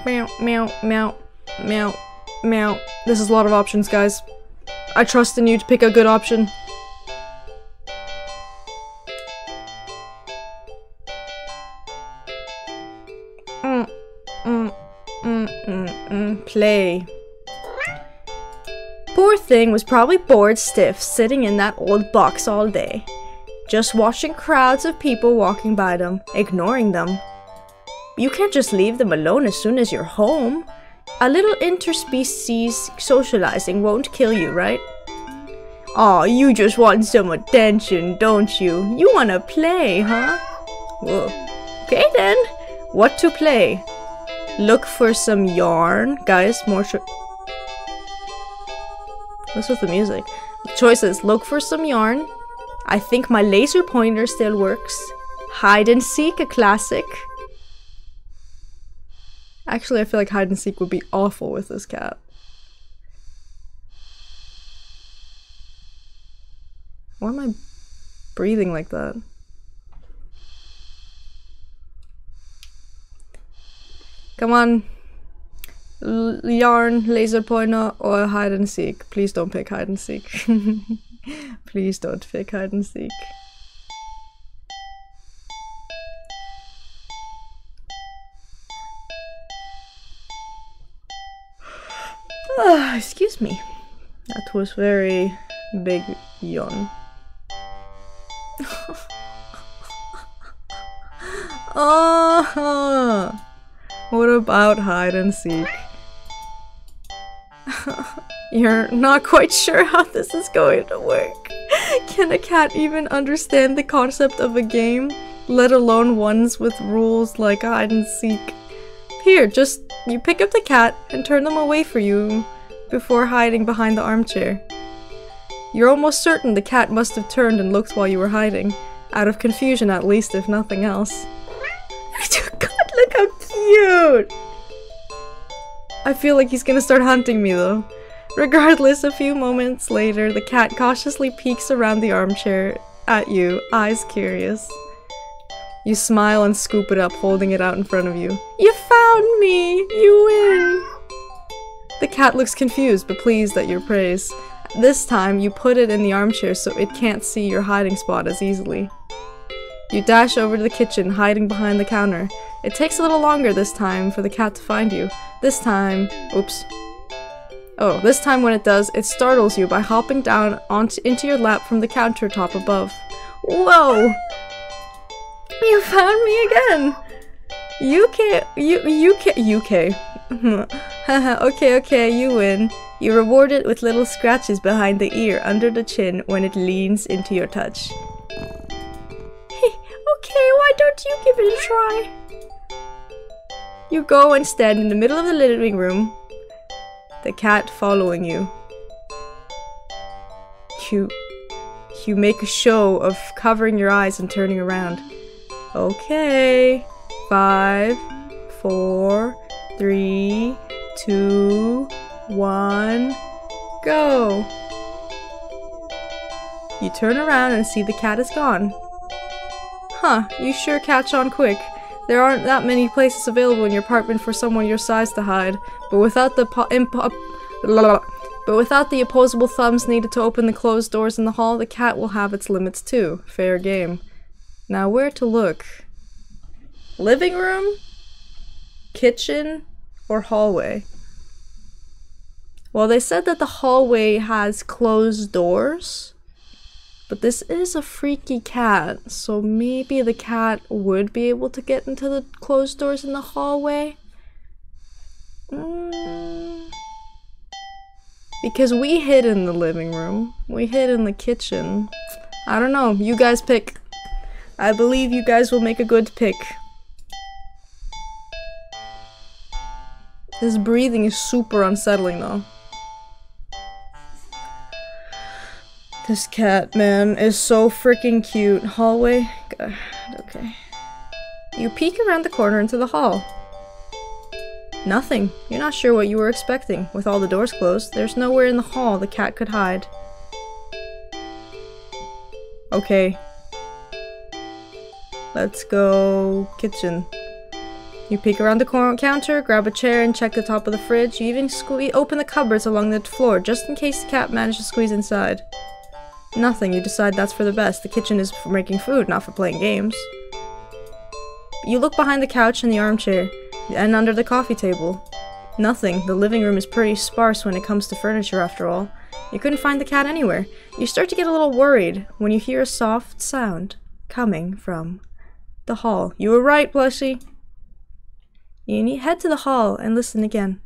Meow, meow, meow, meow, meow. This is a lot of options, guys. I trust in you to pick a good option. Play. Poor thing was probably bored stiff, sitting in that old box all day. Just watching crowds of people walking by them, ignoring them. You can't just leave them alone as soon as you're home. A little interspecies socializing won't kill you, right? Aw, you just want some attention, don't you? You wanna play, huh? Whoa. Okay then. What to play? Look for some yarn. Guys, more what's with the music? Choices. Look for some yarn. I think my laser pointer still works. Hide and seek, a classic. Actually, I feel like hide and seek would be awful with this cat. Why am I breathing like that? Come on. Yarn, laser pointer, or hide and seek. Please don't pick hide and seek. Please don't pick hide and seek. Excuse me. That was very big yawn. Oh, what about hide and seek? You're not quite sure how this is going to work. Can a cat even understand the concept of a game, let alone ones with rules like hide and seek? Here, just you pick up the cat and turn them away from you before hiding behind the armchair. You're almost certain the cat must have turned and looked while you were hiding. Out of confusion at least, if nothing else. God, look how cute! I feel like he's gonna start hunting me though. Regardless, a few moments later, the cat cautiously peeks around the armchair at you, eyes curious. You smile and scoop it up, holding it out in front of you. You found me! You win! The cat looks confused, but pleased at your praise. This time, you put it in the armchair so it can't see your hiding spot as easily. You dash over to the kitchen, hiding behind the counter. It takes a little longer this time for the cat to find you. This time... oops. Oh, this time when it does, it startles you by hopping down into your lap from the countertop above. Whoa! You found me again! Okay, you win. You reward it with little scratches behind the ear, under the chin, when it leans into your touch. Hey, okay, why don't you give it a try? You go and stand in the middle of the living room, the cat following you. You make a show of covering your eyes and turning around. Okay. 5, 4, 3, 2, 1, go! You turn around and see the cat is gone. Huh, you sure catch on quick. There aren't that many places available in your apartment for someone your size to hide, but without the opposable thumbs needed to open the closed doors in the hall, the cat will have its limits too. Fair game. Now where to look? Living room? Kitchen? Or hallway? Well, they said that the hallway has closed doors. But this is a freaky cat, so maybe the cat would be able to get into the closed doors in the hallway? Because we hid in the living room. We hid in the kitchen. I don't know. You guys pick. I believe you guys will make a good pick. His breathing is super unsettling though. This cat, man, is so freaking cute. Hallway? God, okay. You peek around the corner into the hall. Nothing. You're not sure what you were expecting. With all the doors closed, there's nowhere in the hall the cat could hide. Okay. Let's go kitchen. You peek around the counter, grab a chair, and check the top of the fridge. You even open the cupboards along the floor, just in case the cat managed to squeeze inside. Nothing. You decide that's for the best. The kitchen is for making food, not for playing games. You look behind the couch and the armchair, and under the coffee table. Nothing. The living room is pretty sparse when it comes to furniture, after all. You couldn't find the cat anywhere. You start to get a little worried when you hear a soft sound coming from the hall. You were right, Plushie. You head to the hall and listen again.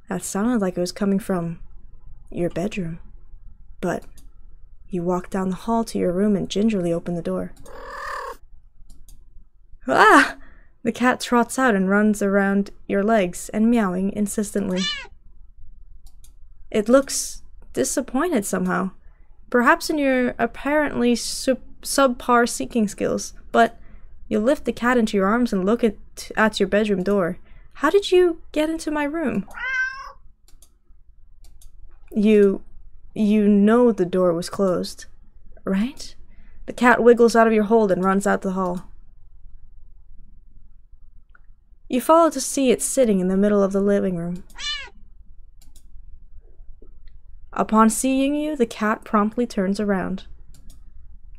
That sounded like it was coming from your bedroom. But you walk down the hall to your room and gingerly open the door. Ah! The cat trots out and runs around your legs and meowing insistently. It looks disappointed somehow. Perhaps in your apparently subpar seeking skills, but you lift the cat into your arms and look at your bedroom door. How did you get into my room? You know the door was closed, right? The cat wiggles out of your hold and runs out the hall. You follow to see it sitting in the middle of the living room. Upon seeing you, the cat promptly turns around.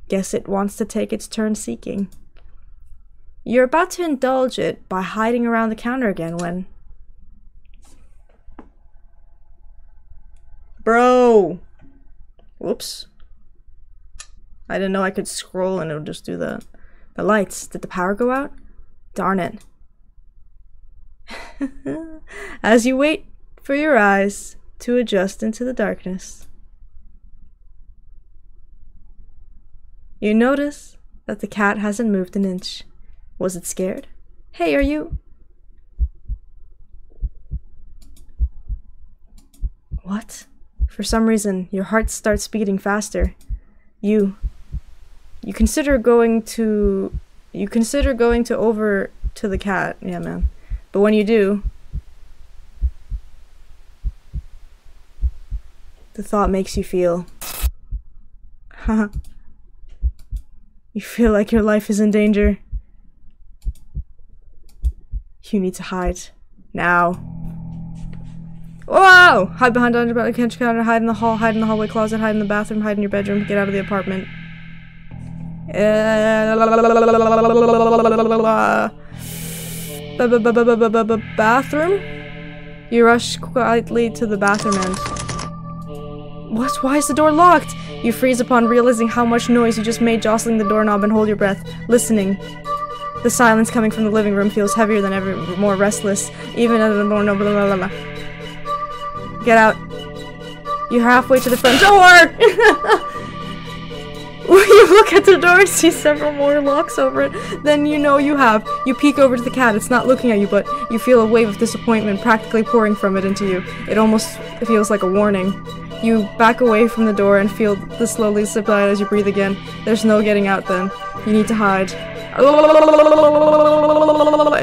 Guess it wants to take its turn seeking. You're about to indulge it by hiding around the counter again when... Bro! Whoops. I didn't know I could scroll and it would just do that. The lights. Did the power go out? Darn it. As you wait for your eyes to adjust into the darkness, you notice that the cat hasn't moved an inch. Was it scared? Hey, are you... What? For some reason, your heart starts beating faster. You consider going over to the cat. Yeah, man. But when you do, the thought makes you feel... Haha. You feel like your life is in danger. You need to hide. Now. Whoa! Hide behind the kitchen counter, hide in the hall, hide in the hallway closet, hide in the bathroom, hide in your bedroom, get out of the apartment. Bathroom? You rush quietly to the bathroom end. What? Why is the door locked? You freeze upon realizing how much noise you just made jostling the doorknob and hold your breath, listening. The silence coming from the living room feels heavier than ever, more restless, even as the doorknob. Get out. You're halfway to the front door! You look at the door and see several more locks over it. Then you know you have. You peek over to the cat. It's not looking at you, but you feel a wave of disappointment practically pouring from it into you. It almost feels like a warning. You back away from the door and feel the slowly subside as you breathe again. There's no getting out then. You need to hide.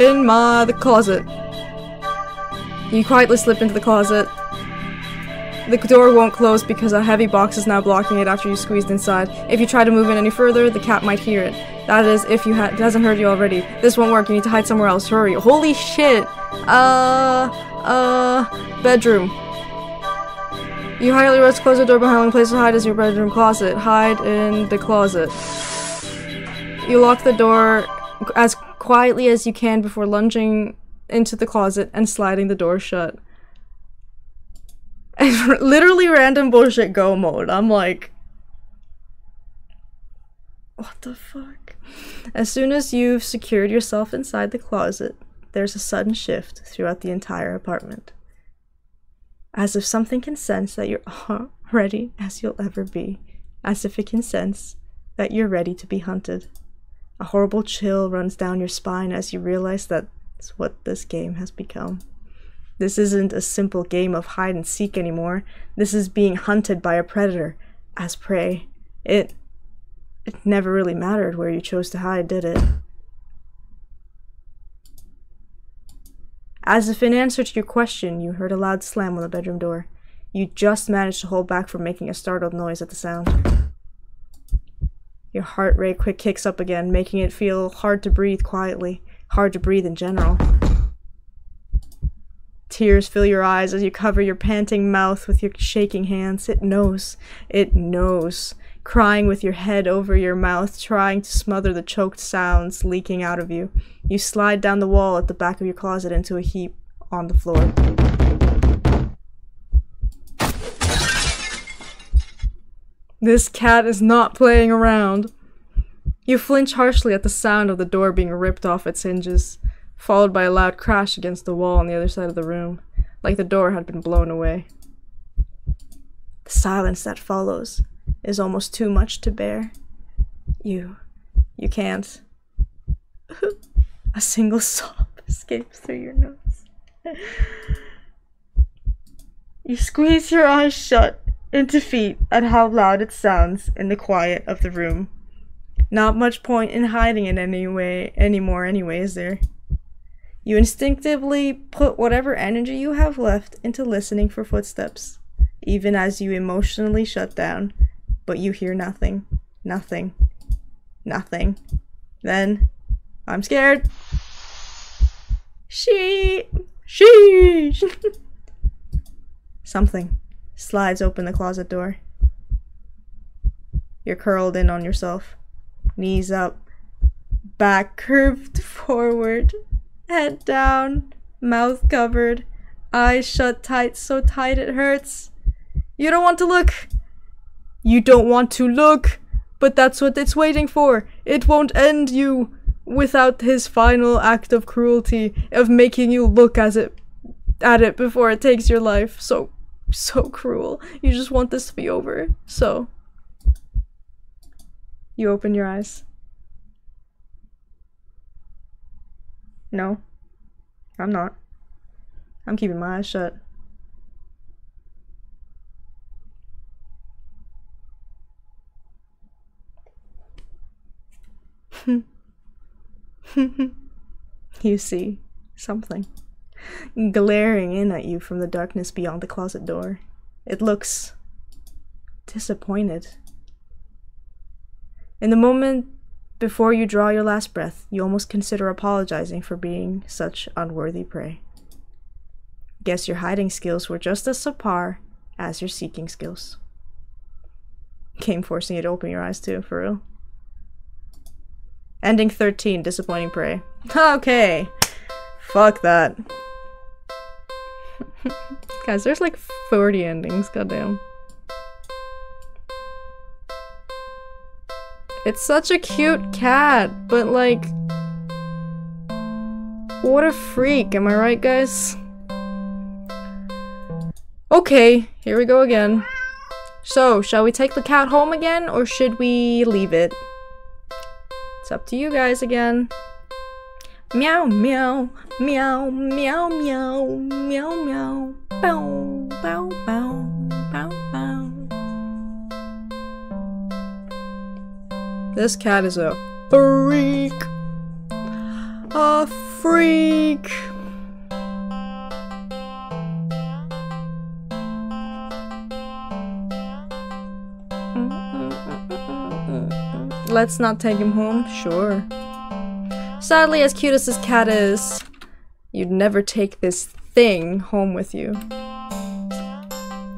In the closet. You quietly slip into the closet. The door won't close because a heavy box is now blocking it after you squeezed inside. If you try to move in any further, the cat might hear it. That is, if it hasn't heard you already. This won't work, you need to hide somewhere else. Hurry. Holy shit! Bedroom. You highly rush to close the door behind a place to hide as your bedroom closet. Hide in the closet. You lock the door as quietly as you can before lunging into the closet and sliding the door shut. And literally random bullshit go mode. I'm like, what the fuck? As soon as you've secured yourself inside the closet, there's a sudden shift throughout the entire apartment. As if something can sense that you're ready as you'll ever be. As if it can sense that you're ready to be hunted. A horrible chill runs down your spine as you realize that's what this game has become. This isn't a simple game of hide and seek anymore. This is being hunted by a predator as prey. It never really mattered where you chose to hide, did it? As if in answer to your question, you heard a loud slam on the bedroom door. You just managed to hold back from making a startled noise at the sound. Your heart rate quick kicks up again, making it feel hard to breathe quietly. Hard to breathe in general. Tears fill your eyes as you cover your panting mouth with your shaking hands. It knows. It knows. Crying with your head over your mouth, trying to smother the choked sounds leaking out of you. You slide down the wall at the back of your closet into a heap on the floor. This cat is not playing around. You flinch harshly at the sound of the door being ripped off its hinges, followed by a loud crash against the wall on the other side of the room, like the door had been blown away. The silence that follows is almost too much to bear. You can't. A single sob escapes through your nose. You squeeze your eyes shut in defeat at how loud it sounds in the quiet of the room. Not much point in hiding it anymore anyway, is there? You instinctively put whatever energy you have left into listening for footsteps, even as you emotionally shut down, but you hear nothing. Nothing. Nothing. Then, I'm scared. Sheesh. Something slides open the closet door. You're curled in on yourself. Knees up. Back curved forward. Head down. Mouth covered. Eyes shut tight, so tight it hurts. You don't want to look. You don't want to look. But that's what it's waiting for. It won't end you without his final act of cruelty, of making you look at it before it takes your life. So cruel. You just want this to be over. So you open your eyes. No, I'm not. I'm keeping my eyes shut. You see something glaring in at you from the darkness beyond the closet door. It looks disappointed. In the moment before you draw your last breath, you almost consider apologizing for being such unworthy prey. Guess your hiding skills were just as subpar as your seeking skills. Game forcing you to open your eyes too, for real. Ending 13, disappointing prey. Okay. Fuck that. Guys, there's like 40 endings, goddamn. It's such a cute cat, but like, what a freak, am I right, guys? Okay, here we go again. So, shall we take the cat home again, or should we leave it? It's up to you guys again. Meow, meow, meow, meow, meow, meow, meow, bow, bow, bow, bow, bow. This cat is a freak. A freak. Let's not take him home, sure. Sadly, as cute as this cat is, you'd never take this thing home with you.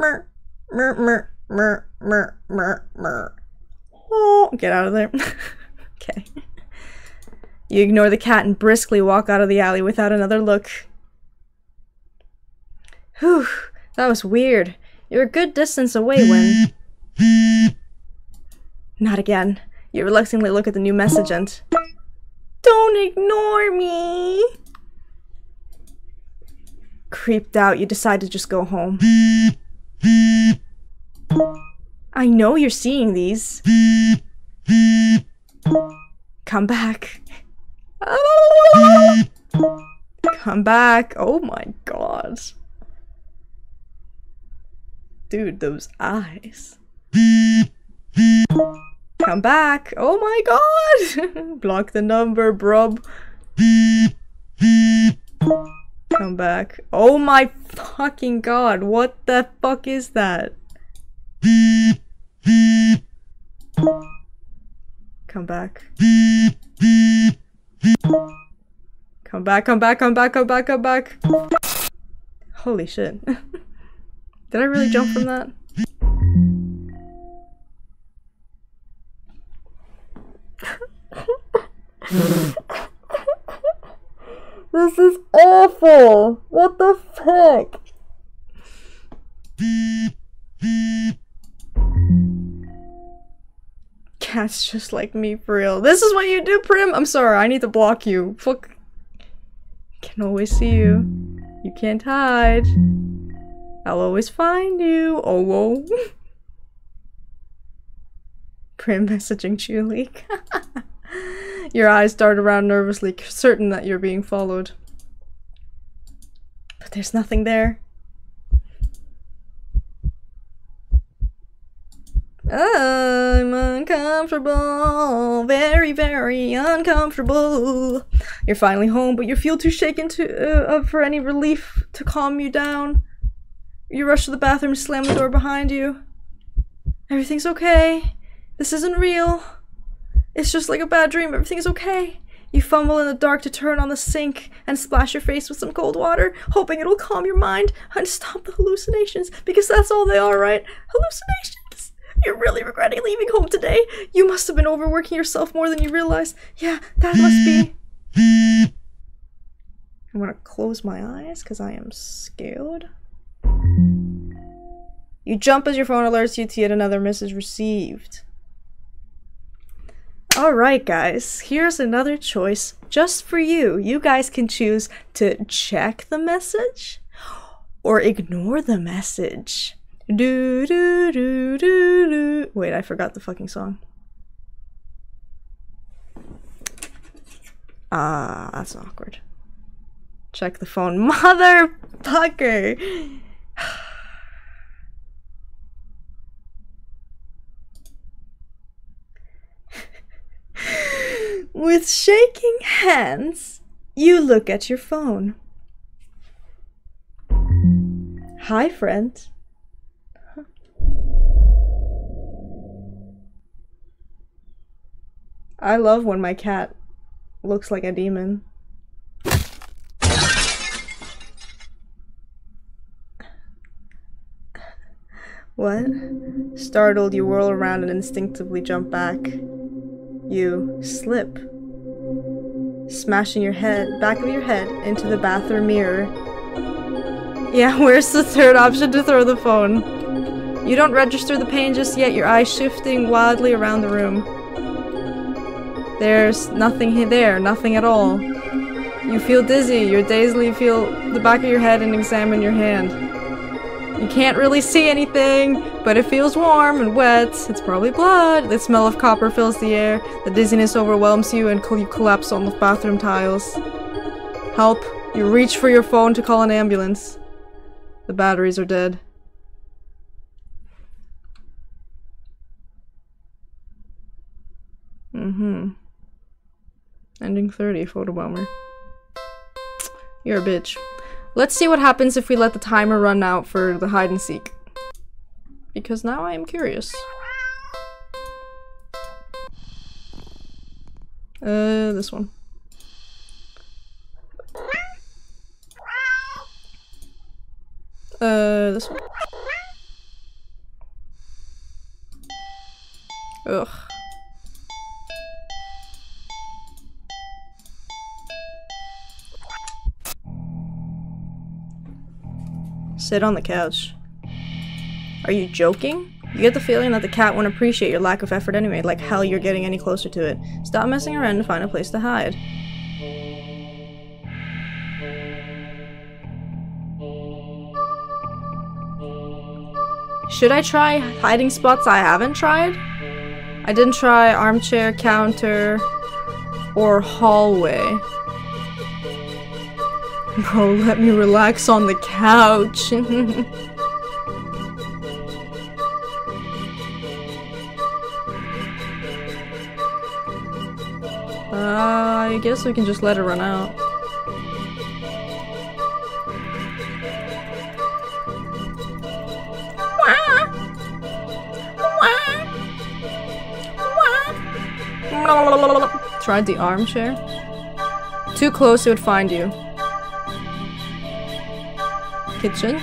mer, mer, mer, mer, mer, mer, mer. Oh, get out of there. Okay. You ignore the cat and briskly walk out of the alley without another look. Whew, that was weird. You're a good distance away when... Not again. You reluctantly look at the new message and... Don't ignore me! Creeped out, you decide to just go home. I know you're seeing these. Come back. Come back. Oh my god. Dude, those eyes. Come back. Oh my god. Block the number, brub. Come back. Oh my fucking god. What the fuck is that? Come back. Come back, come back, come back, come back, come back. Holy shit. Did I really jump from that? This is awful! What the fuck? Cat's just like me for real. This is what you do, Prim? I'm sorry, I need to block you. Fuck. Can always see you. You can't hide. I'll always find you. Oh, whoa. Prim messaging Julie. Your eyes dart around nervously, certain that you're being followed. But there's nothing there. I'm uncomfortable, very, very uncomfortable. You're finally home, but you feel too shaken to for any relief to calm you down. You rush to the bathroom, slam the door behind you. Everything's okay. This isn't real. It's just like a bad dream. Everything's okay. You fumble in the dark to turn on the sink and splash your face with some cold water, hoping it'll calm your mind and stop the hallucinations, because that's all they are, right? Hallucinations. You're really regretting leaving home today. You must have been overworking yourself more than you realized. Yeah, that must be. I'm gonna close my eyes because I am scared. You jump as your phone alerts you to yet another message received. Alright guys, here's another choice just for you. You guys can choose to check the message or ignore the message. Do do do do do. Wait, I forgot the fucking song. Ah, that's awkward. Check the phone. Motherfucker! With shaking hands, you look at your phone. Hi, friend. I love when my cat looks like a demon. What? Startled, you whirl around and instinctively jump back. You slip, smashing your back of your head into the bathroom mirror. Yeah, where's the third option to throw the phone? You don't register the pain just yet, your eyes shifting wildly around the room. There's nothing there, nothing at all. You feel dizzy, you dazedly feel the back of your head and examine your hand. You can't really see anything, but it feels warm and wet. It's probably blood. The smell of copper fills the air. The dizziness overwhelms you and you collapse on the bathroom tiles. Help. You reach for your phone to call an ambulance. The batteries are dead. Ending 30, photobomber. You're a bitch. Let's see what happens if we let the timer run out for the hide and seek. Because now I am curious. This one. This one. Ugh. Sit on the couch. Are you joking? You get the feeling that the cat won't appreciate your lack of effort anyway, like hell you're getting any closer to it. Stop messing around and find a place to hide. Should I try hiding spots I haven't tried? I didn't try armchair, counter, or hallway. Bro, let me relax on the couch. I guess we can just let it run out. Tried the armchair. Too close, it would find you. Kitchen.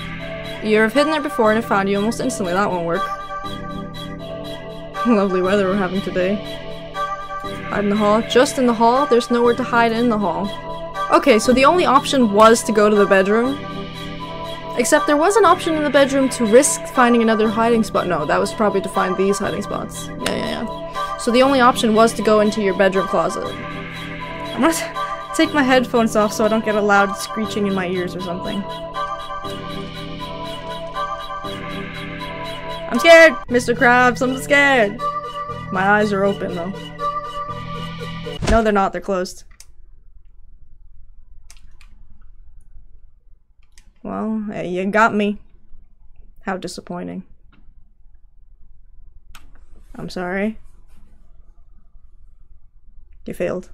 You've hidden there before and it found you almost instantly. That won't work. Lovely weather we're having today. Hide in the hall. Just in the hall? There's nowhere to hide in the hall. Okay, so the only option was to go to the bedroom. Except there was an option in the bedroom to risk finding another hiding spot. No, that was probably to find these hiding spots. Yeah. So the only option was to go into your bedroom closet. I'm gonna take my headphones off so I don't get a loud screeching in my ears or something. I'm scared, Mr. Krabs, I'm scared. My eyes are open though. No, they're not, they're closed. Well, you got me. How disappointing. I'm sorry. You failed.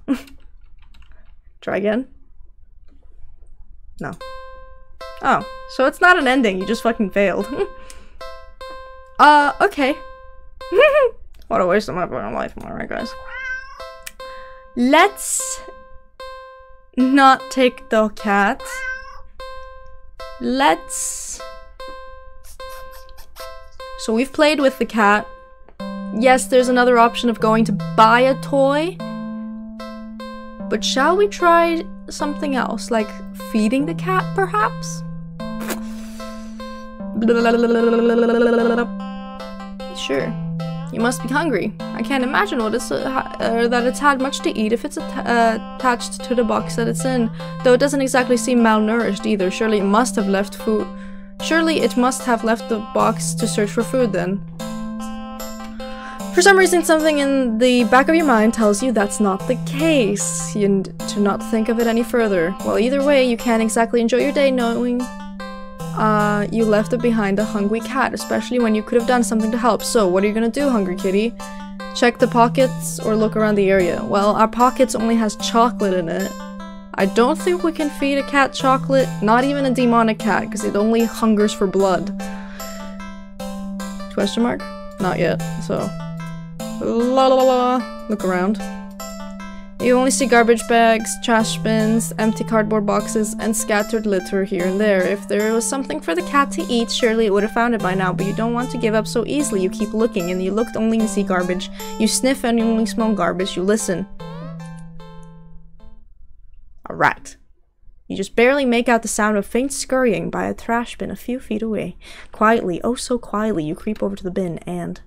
Try again? No. Oh, so it's not an ending, you just fucking failed. Okay. What a waste of my fucking life, am I right, guys? Let's not take the cat. Let's... So we've played with the cat. Yes, there's another option of going to buy a toy. But shall we try something else? Like feeding the cat, perhaps? Sure. You must be hungry. I can't imagine what it's that it's had much to eat if it's attached to the box that it's in. Though it doesn't exactly seem malnourished either. Surely it must have left food. Surely it must have left the box to search for food then. For some reason, something in the back of your mind tells you that's not the case. You to not think of it any further. Well, either way, you can't exactly enjoy your day knowing you left behind a hungry cat, especially when you could have done something to help. So, what are you gonna do, hungry kitty? Check the pockets or look around the area? Well, our pockets only has chocolate in it. I don't think we can feed a cat chocolate, not even a demonic cat, because it only hungers for blood. Question mark? Not yet, so... La la la. Look around. You only see garbage bags, trash bins, empty cardboard boxes, and scattered litter here and there. If there was something for the cat to eat, surely it would have found it by now, but you don't want to give up so easily. You keep looking, and you look only and see garbage. You sniff and you only smell garbage. You listen. Alright. You just barely make out the sound of faint scurrying by a trash bin a few feet away. Quietly, oh so quietly, you creep over to the bin and...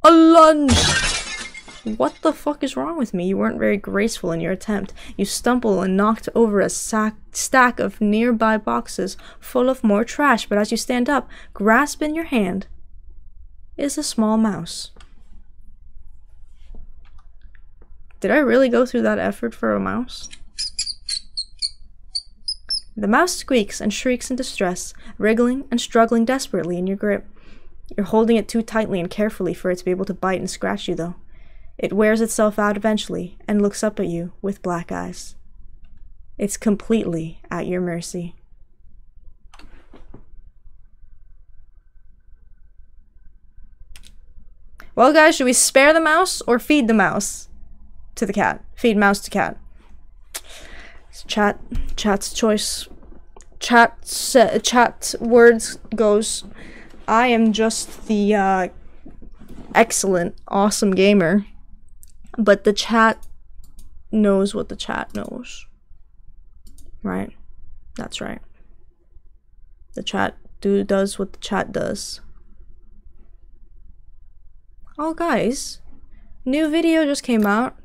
a lunge! What the fuck is wrong with me? You weren't very graceful in your attempt. You stumble and knocked over a stack of nearby boxes full of more trash, but as you stand up, grasp in your hand is a small mouse. Did I really go through that effort for a mouse? The mouse squeaks and shrieks in distress, wriggling and struggling desperately in your grip. You're holding it too tightly and carefully for it to be able to bite and scratch you, though. It wears itself out eventually and looks up at you with black eyes. It's completely at your mercy. Well, guys, should we spare the mouse or feed the mouse to the cat? Feed mouse to cat. Chat's choice. Chat words goes. I am just the excellent, awesome gamer. But the chat knows what the chat knows. Right? That's right. The chat does what the chat does. Oh guys, new video just came out.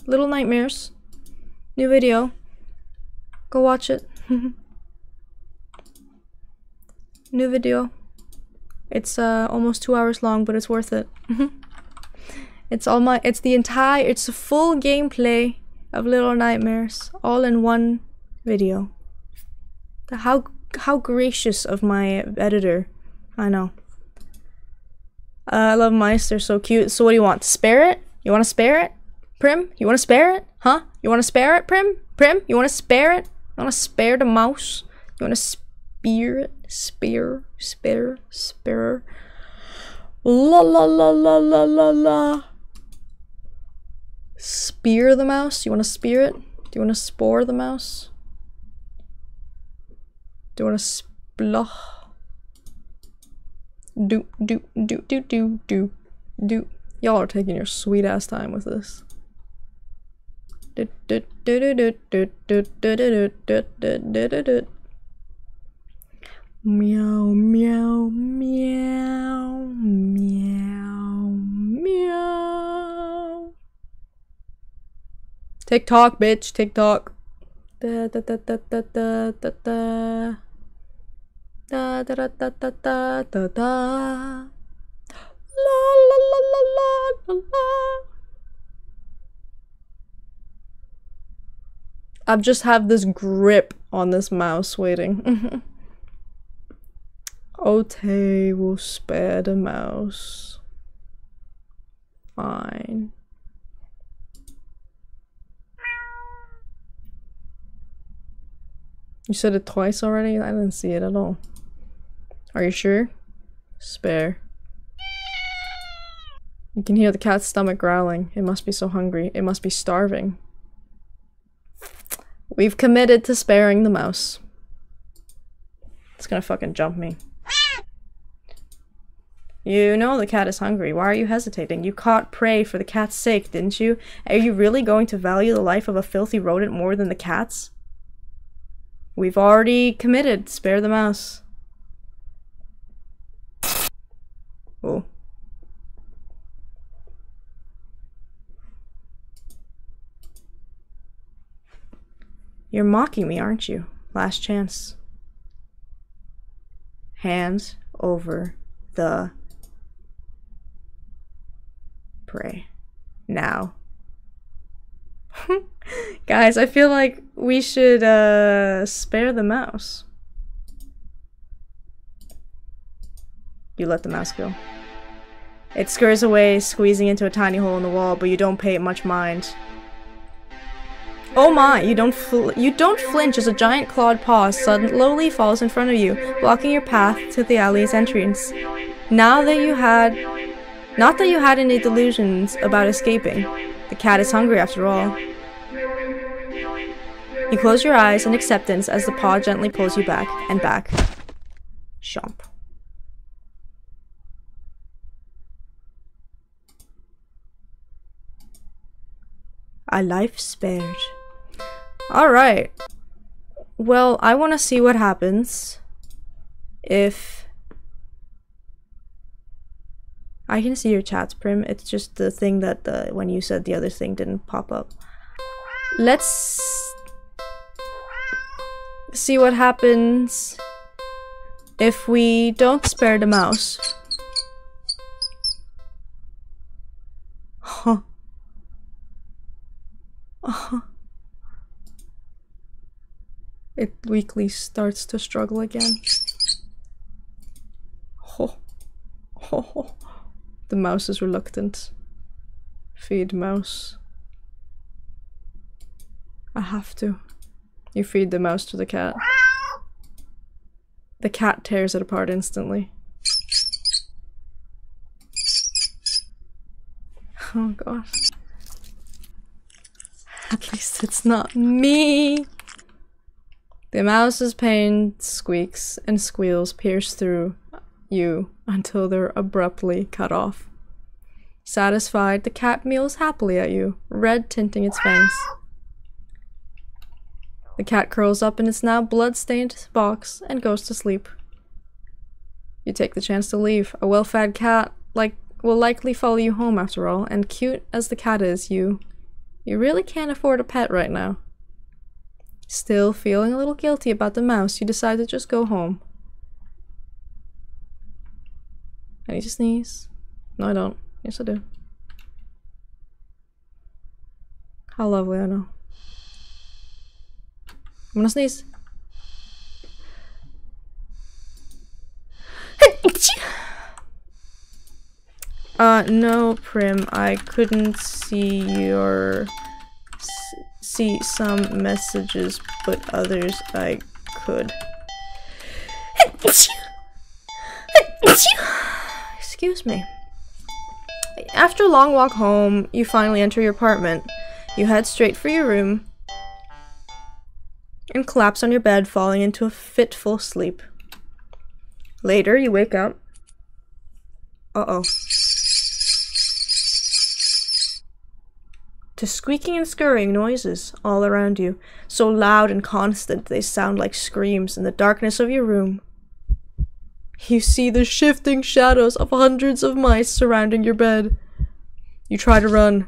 Little Nightmares. New video. Go watch it. New video. It's almost 2 hours long, but it's worth it. It's the full gameplay of Little Nightmares all in one video. How gracious of my editor. I know. I love mice, they're so cute. So what do you want? Spare it? You want to spare it? Prim? You want to spare it? Huh? You want to spare it, Prim? Prim? You want to spare it? You want to spare the mouse? You want to spear it? Spare. La la la la la la la. Spear the mouse? You want to spear it? Do you want to spore the mouse? Do you want to sploh? Do. Y'all are taking your sweet ass time with this. Meow, meow, meow, meow, meow. TikTok, bitch, TikTok. Da da da da da da da da. Da da da da da da da da. La la la la la la. I just have this grip on this mouse waiting. Ote will spare the mouse. Fine. You said it twice already? I didn't see it at all. Are you sure? Spare. You can hear the cat's stomach growling. It must be so hungry. It must be starving. We've committed to sparing the mouse. It's gonna fucking jump me. You know the cat is hungry. Why are you hesitating? You caught prey for the cat's sake, didn't you? Are you really going to value the life of a filthy rodent more than the cat's? We've already committed. Spare the mouse. Oh. You're mocking me, aren't you? Last chance. Hands over the prey. Now. Guys, I feel like we should spare the mouse. You let the mouse go. It scurries away, squeezing into a tiny hole in the wall, but you don't pay it much mind. Oh my, you don't flinch as a giant clawed paw slowly falls in front of you, blocking your path to the alley's entrance. Not that you had any delusions about escaping. The cat is hungry after all. You close your eyes in acceptance as the paw gently pulls you back and back. Chomp. A life spared. Alright. Well, I want to see what happens if... I can see your chats, Prim. It's just the thing that when you said the other thing didn't pop up. Let's see what happens if we don't spare the mouse. Huh. It weakly starts to struggle again. Oh. Oh. The mouse is reluctant. Feed mouse. I have to. You feed the mouse to the cat. The cat tears it apart instantly. Oh god. At least it's not me. The mouse's pain squeaks and squeals pierce through you until they're abruptly cut off. Satisfied, the cat meows happily at you, red tinting its fangs. The cat curls up in its now blood-stained box and goes to sleep. You take the chance to leave. A well-fed cat will likely follow you home after all, and cute as the cat is, you really can't afford a pet right now. Still feeling a little guilty about the mouse, you decide to just go home. I need to sneeze. No, I don't. Yes, I do. How lovely, I know. I'm gonna sneeze. No, Prim, I couldn't see see some messages, but others I could. Excuse me. After a long walk home, you finally enter your apartment. You head straight for your room and collapse on your bed, falling into a fitful sleep. Later, you wake up. Uh-oh. To squeaking and scurrying noises all around you, so loud and constant they sound like screams in the darkness of your room. You see the shifting shadows of hundreds of mice surrounding your bed. You try to run.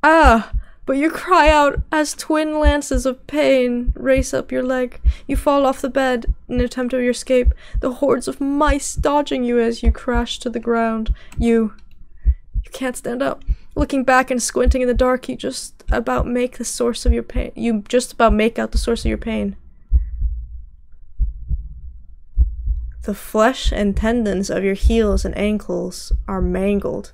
Ah! But you cry out as twin lances of pain race up your leg. You fall off the bed in an attempt to escape, the hordes of mice dodging you as you crash to the ground. You can't stand up. Looking back and squinting in the dark, you just about make the source of your pain. You just about make out the source of your pain. The flesh and tendons of your heels and ankles are mangled,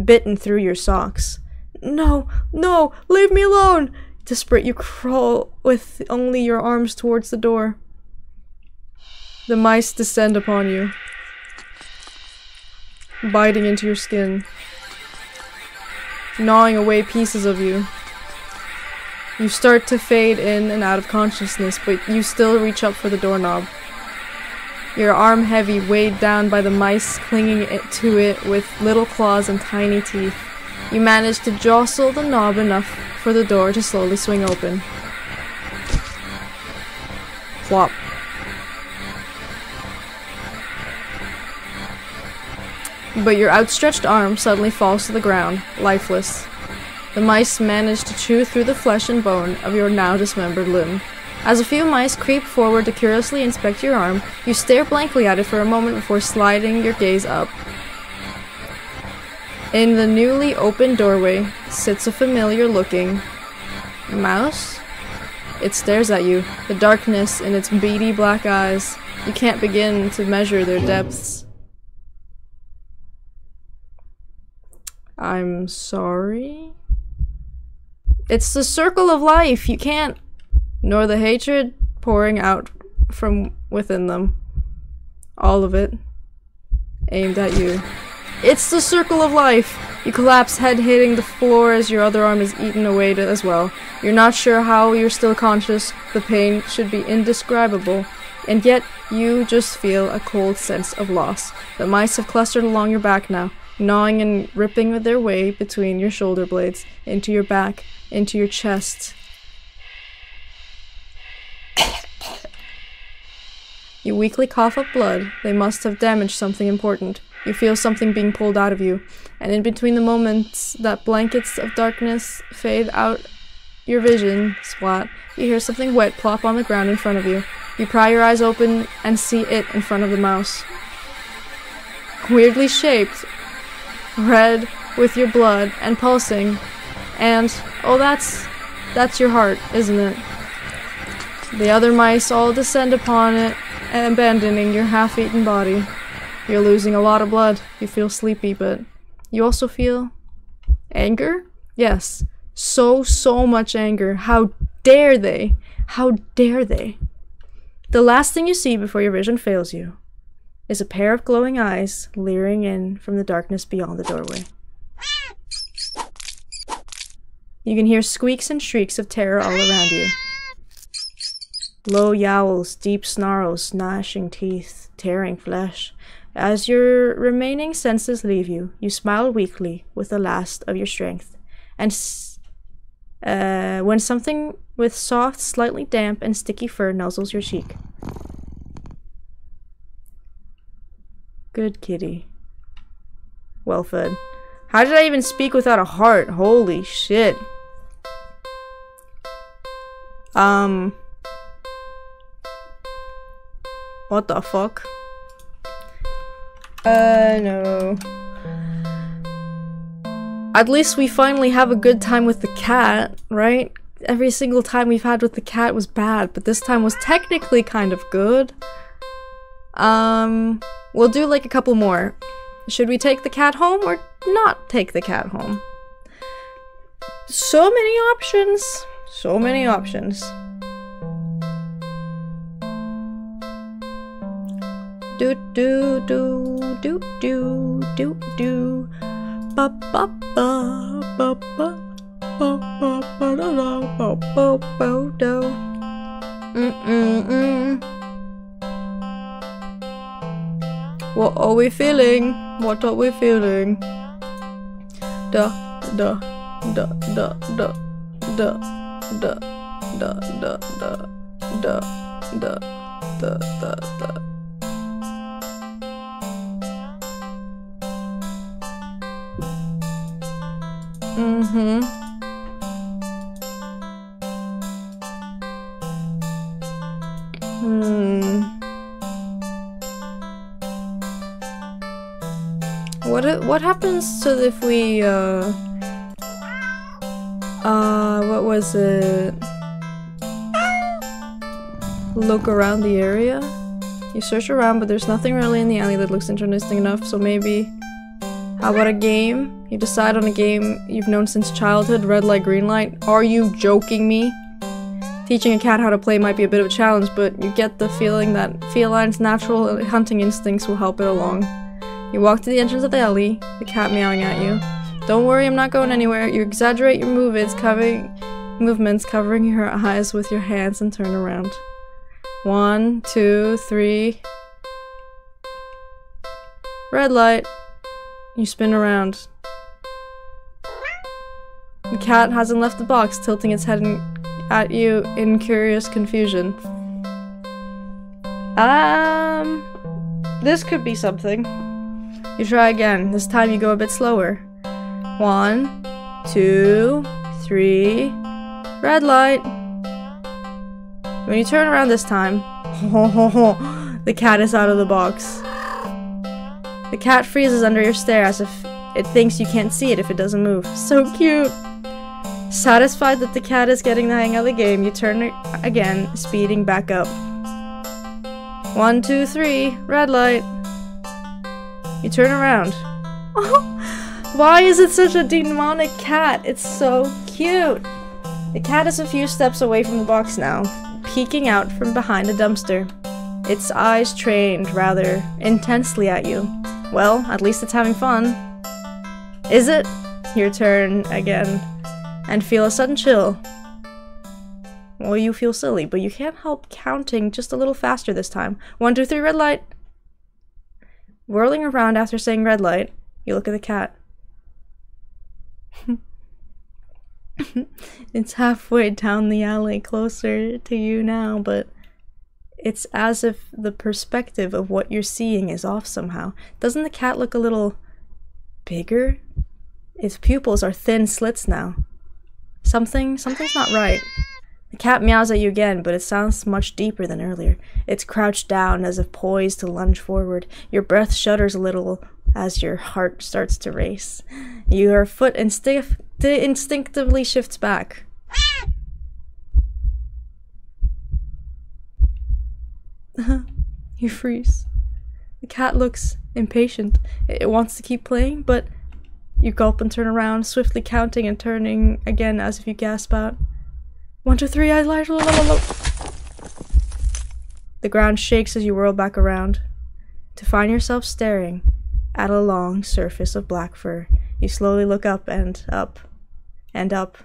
bitten through your socks. No, no, leave me alone! Desperate, you crawl with only your arms towards the door. The mice descend upon you, biting into your skin, gnawing away pieces of you. You start to fade in and out of consciousness, but you still reach up for the doorknob. Your arm heavy, weighed down by the mice clinging to it with little claws and tiny teeth. You manage to jostle the knob enough for the door to slowly swing open. Plop. But your outstretched arm suddenly falls to the ground, lifeless. The mice manage to chew through the flesh and bone of your now dismembered limb. As a few mice creep forward to curiously inspect your arm, you stare blankly at it for a moment before sliding your gaze up. In the newly opened doorway sits a familiar-looking mouse. It stares at you, the darkness in its beady black eyes. You can't begin to measure their depths. I'm sorry? It's the circle of life, you can't... Nor the hatred pouring out from within them. All of it. Aimed at you. It's the circle of life! You collapse, head hitting the floor as your other arm is eaten away as well. You're not sure how you're still conscious. The pain should be indescribable. And yet, you just feel a cold sense of loss. The mice have clustered along your back now, gnawing and ripping their way between your shoulder blades, into your back, into your chest. You weakly cough up blood. They must have damaged something important. You feel something being pulled out of you, and in between the moments that blankets of darkness fade out your vision, splat, you hear something wet plop on the ground in front of you. You pry your eyes open and see it in front of the mouse. Weirdly shaped, red with your blood and pulsing, and, oh that's your heart, isn't it? The other mice all descend upon it, abandoning your half-eaten body. You're losing a lot of blood. You feel sleepy, but you also feel anger? Yes. So much anger. How dare they? How dare they? The last thing you see before your vision fails you is a pair of glowing eyes leering in from the darkness beyond the doorway. You can hear squeaks and shrieks of terror all around you. Low yowls, deep snarls, gnashing teeth, tearing flesh. As your remaining senses leave you, you smile weakly with the last of your strength. And when something with soft, slightly damp and sticky fur nuzzles your cheek. Good kitty. Well fed. How did I even speak without a heart? Holy shit. What the fuck? No. At least we finally have a good time with the cat, right? Every single time we've had with the cat was bad, but this time was technically kind of good. We'll do like a couple more. Should we take the cat home or not take the cat home? So many options. So many options. Do do do do do do do ba ba ba ba ba ba ba ba da ba ba do. What are we feeling? What are we feeling? Da da da da da da da da da da da da da da da. What happens to if we what was it? Look around the area? You search around, but there's nothing really in the alley that looks interesting enough, so maybe... How about a game? You decide on a game you've known since childhood, red light, green light. Are you joking me? Teaching a cat how to play might be a bit of a challenge, but you get the feeling that feline's natural hunting instincts will help it along. You walk to the entrance of the alley, the cat meowing at you. Don't worry, I'm not going anywhere. You exaggerate your movements, covering your eyes with your hands and turn around. 1, 2, 3. Red light. You spin around. The cat hasn't left the box, tilting its head at you in curious confusion. This could be something. You try again. This time you go a bit slower. 1, 2, 3. Red light. When you turn around this time, the cat is out of the box. The cat freezes under your stare as if it thinks you can't see it if it doesn't move. So cute! Satisfied that the cat is getting the hang of the game, you turn again, speeding back up. 1, 2, 3. Red light. You turn around. Oh, why is it such a demonic cat? It's so cute! The cat is a few steps away from the box now, peeking out from behind a dumpster. Its eyes trained rather intensely at you. Well, at least it's having fun. Is it? Your turn again. And feel a sudden chill. Well, you feel silly, but you can't help counting just a little faster this time. 1, 2, 3, red light! Whirling around after saying red light, you look at the cat. It's halfway down the alley, closer to you now, but it's as if the perspective of what you're seeing is off somehow. Doesn't the cat look a little bigger? Its pupils are thin slits now. Something's not right. The cat meows at you again, but it sounds much deeper than earlier. It's crouched down as if poised to lunge forward. Your breath shudders a little as your heart starts to race. Your foot instinctively shifts back. You freeze. The cat looks impatient. It wants to keep playing, but you gulp and turn around, swiftly counting and turning again as if you gasp out. 1, 2, 3, I lie. The ground shakes as you whirl back around, to find yourself staring at a long surface of black fur. You slowly look up and up and up.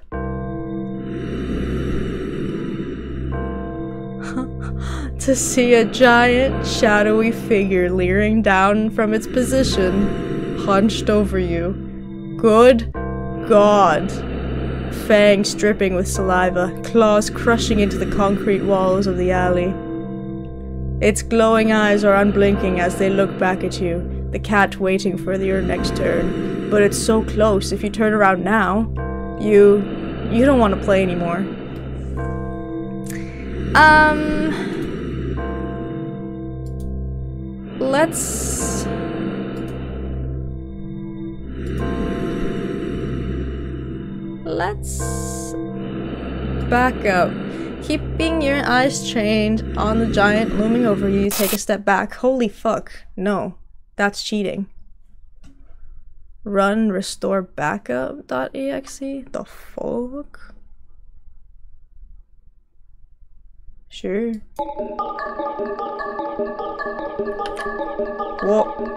Huh? to see a giant, shadowy figure leering down from its position, hunched over you. Good God. Fangs dripping with saliva, claws crushing into the concrete walls of the alley. Its glowing eyes are unblinking as they look back at you, the cat waiting for your next turn. But it's so close, if you turn around now, you don't want to play anymore. Let's back up. Keeping your eyes trained on the giant looming over you, take a step back. Holy fuck. No. That's cheating. Run restore backup.exe? The fuck? Sure. Whoa.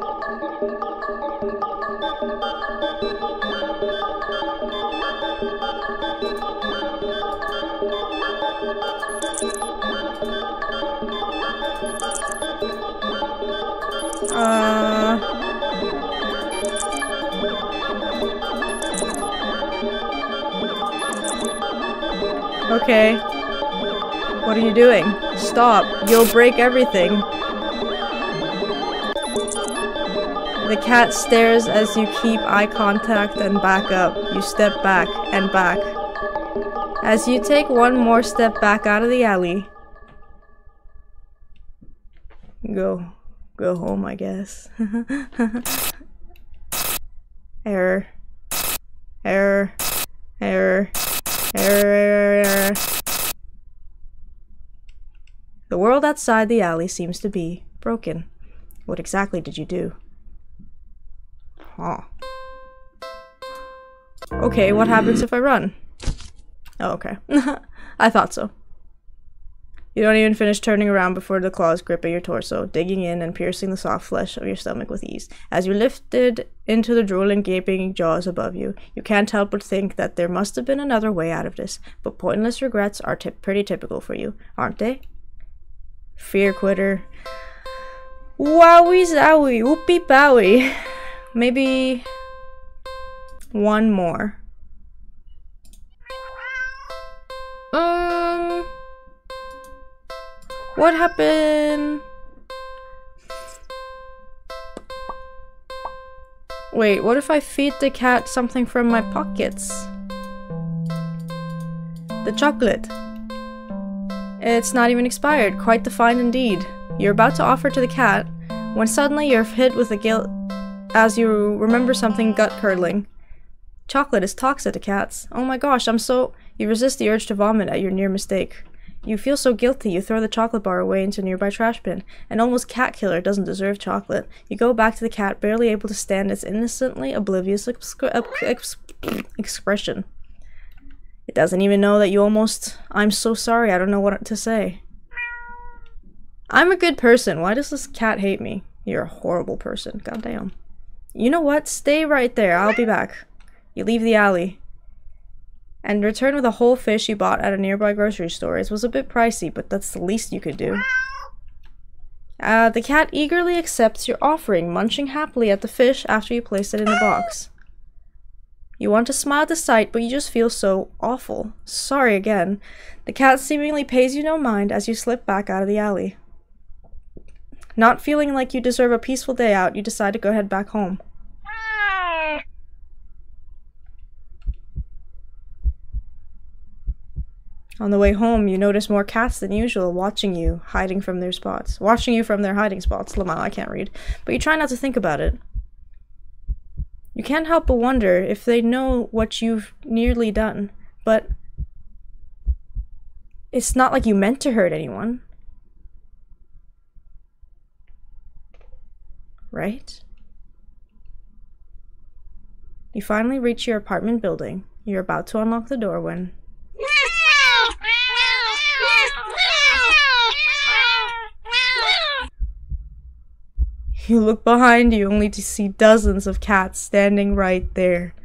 Okay. What are you doing? Stop. You'll break everything. The cat stares as you keep eye contact and back up. You step back and back. As you take one more step back out of the alley. Go home, I guess. Error. Error. Error. Error. The world outside the alley seems to be broken. What exactly did you do? Huh. Okay, what happens if I run? Oh, okay. I thought so. You don't even finish turning around before the claws grip at your torso, digging in and piercing the soft flesh of your stomach with ease. As you're lifted into the drooling, gaping jaws above you, you can't help but think that there must have been another way out of this, but pointless regrets are pretty typical for you, aren't they? Fear quitter. Wowie zowie, whoopie bowie. Maybe one more. What happened? Wait, what if I feed the cat something from my pockets? The chocolate. It's not even expired, quite the find indeed. You're about to offer to the cat, when suddenly you're hit with a guilt as you remember something gut-curdling. Chocolate is toxic to cats. Oh my gosh, You resist the urge to vomit at your near mistake. You feel so guilty, you throw the chocolate bar away into a nearby trash bin. An almost cat killer doesn't deserve chocolate. You go back to the cat, barely able to stand its innocently oblivious expression. It doesn't even know that you almost... I'm so sorry, I don't know what to say. I'm a good person. Why does this cat hate me? You're a horrible person. Goddamn. You know what? Stay right there. I'll be back. You leave the alley and return with a whole fish you bought at a nearby grocery store. It was a bit pricey, but that's the least you could do. The cat eagerly accepts your offering, munching happily at the fish after you place it in the box. You want to smile at the sight, but you just feel so awful. Sorry again. The cat seemingly pays you no mind as you slip back out of the alley. Not feeling like you deserve a peaceful day out, you decide to go head back home. On the way home, you notice more cats than usual watching you, hiding from their spots. Watching you from their hiding spots. Lamau, I can't read. But you try not to think about it. You can't help but wonder if they know what you've nearly done. But it's not like you meant to hurt anyone. Right? You finally reach your apartment building. You're about to unlock the door when... You look behind you only to see dozens of cats standing right there,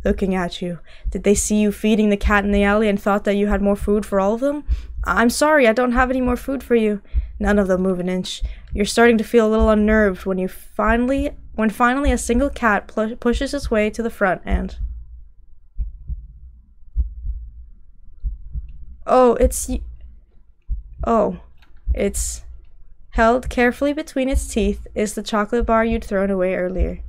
looking at you. Did they see you feeding the cat in the alley and thought that you had more food for all of them? I'm sorry, I don't have any more food for you. None of them move an inch. You're starting to feel a little unnerved when finally a single cat pushes its way to the front and... it's held carefully between its teeth is the chocolate bar you'd thrown away earlier.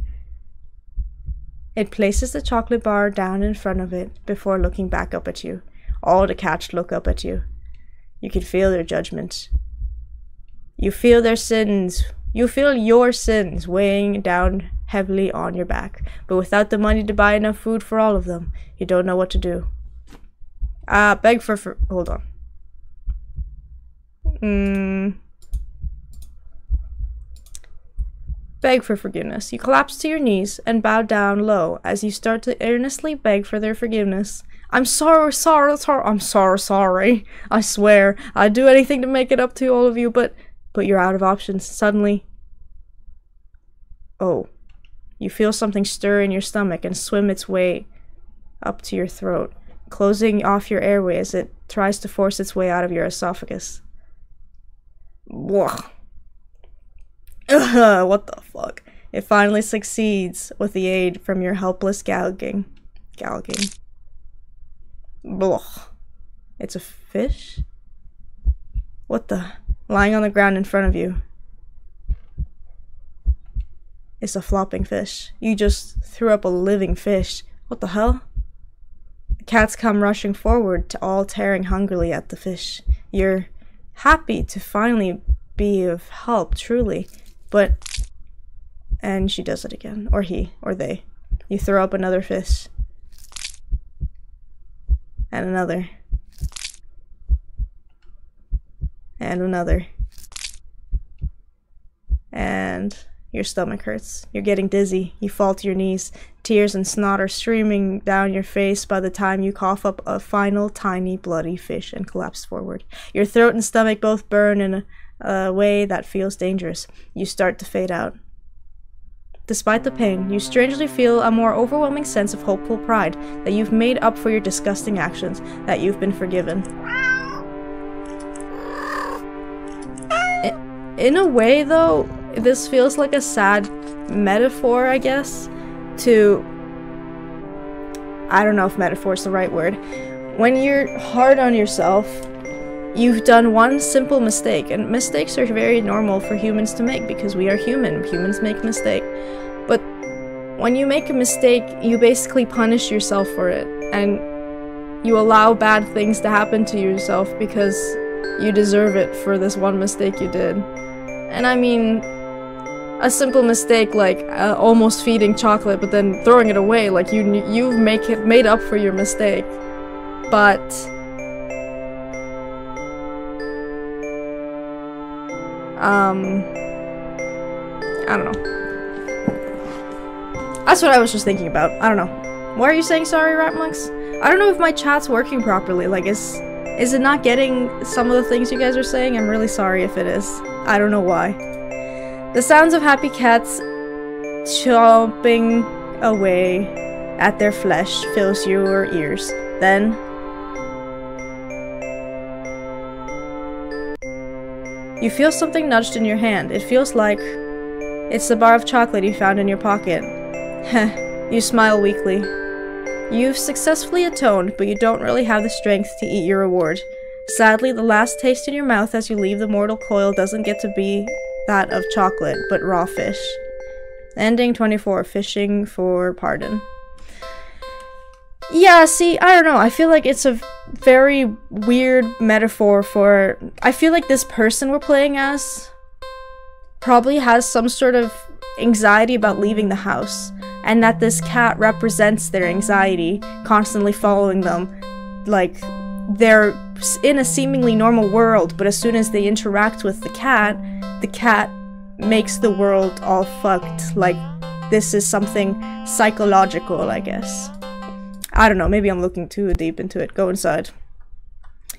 It places the chocolate bar down in front of it before looking back up at you. All the cats look up at you. You can feel their judgment. You feel their sins. You feel your sins weighing down heavily on your back. But without the money to buy enough food for all of them, you don't know what to do. Beg for hold on. Beg for forgiveness. You collapse to your knees and bow down low as you start to earnestly beg for their forgiveness. I'm sorry. I'm sorry. I swear. I'd do anything to make it up to all of you, but you're out of options. Suddenly. You feel something stir in your stomach and swim its way up to your throat, closing off your airway as it tries to force its way out of your esophagus. Ugh. What the fuck? It finally succeeds with the aid from your helpless gouging. Blah. It's a fish? What the? Lying on the ground in front of you. It's a flopping fish. You just threw up a living fish. What the hell? The cats come rushing forward, all tearing hungrily at the fish. You're happy to finally be of help, truly. And she does it again. Or he. Or they. You throw up another fish. And another. And another. And your stomach hurts. You're getting dizzy. You fall to your knees. Tears and snot are streaming down your face by the time you cough up a final tiny bloody fish and collapse forward. Your throat and stomach both burn in a way that feels dangerous. You start to fade out. Despite the pain, you strangely feel a more overwhelming sense of hopeful pride that you've made up for your disgusting actions, that you've been forgiven. In a way, though, this feels like a sad metaphor, I guess, to... I don't know if metaphor is the right word. When you're hard on yourself, you've done one simple mistake, and mistakes are very normal for humans to make because we are human. Humans make mistakes. But when you make a mistake, you basically punish yourself for it, and you allow bad things to happen to yourself because you deserve it for this one mistake you did. And I mean, a simple mistake like almost feeding chocolate but then throwing it away, like you've made up for your mistake. But I don't know. That's what I was just thinking about. I don't know. Why are you saying sorry, Ratmonks? I don't know if my chat's working properly. Like, is it not getting some of the things you guys are saying? I'm really sorry if it is. I don't know why. The sounds of happy cats chomping away at their flesh fills your ears. Then you feel something nudged in your hand. It feels like it's the bar of chocolate you found in your pocket. Heh. You smile weakly. You've successfully atoned, but you don't really have the strength to eat your reward. Sadly, the last taste in your mouth as you leave the mortal coil doesn't get to be that of chocolate, but raw fish. Ending 24, fishing for pardon. Yeah, see, I don't know, I feel like it's a very weird metaphor for... I feel like this person we're playing as probably has some sort of anxiety about leaving the house, and that this cat represents their anxiety, constantly following them. Like, they're in a seemingly normal world, but as soon as they interact with the cat makes the world all fucked. Like, this is something psychological, I guess. I don't know, maybe I'm looking too deep into it. Go inside.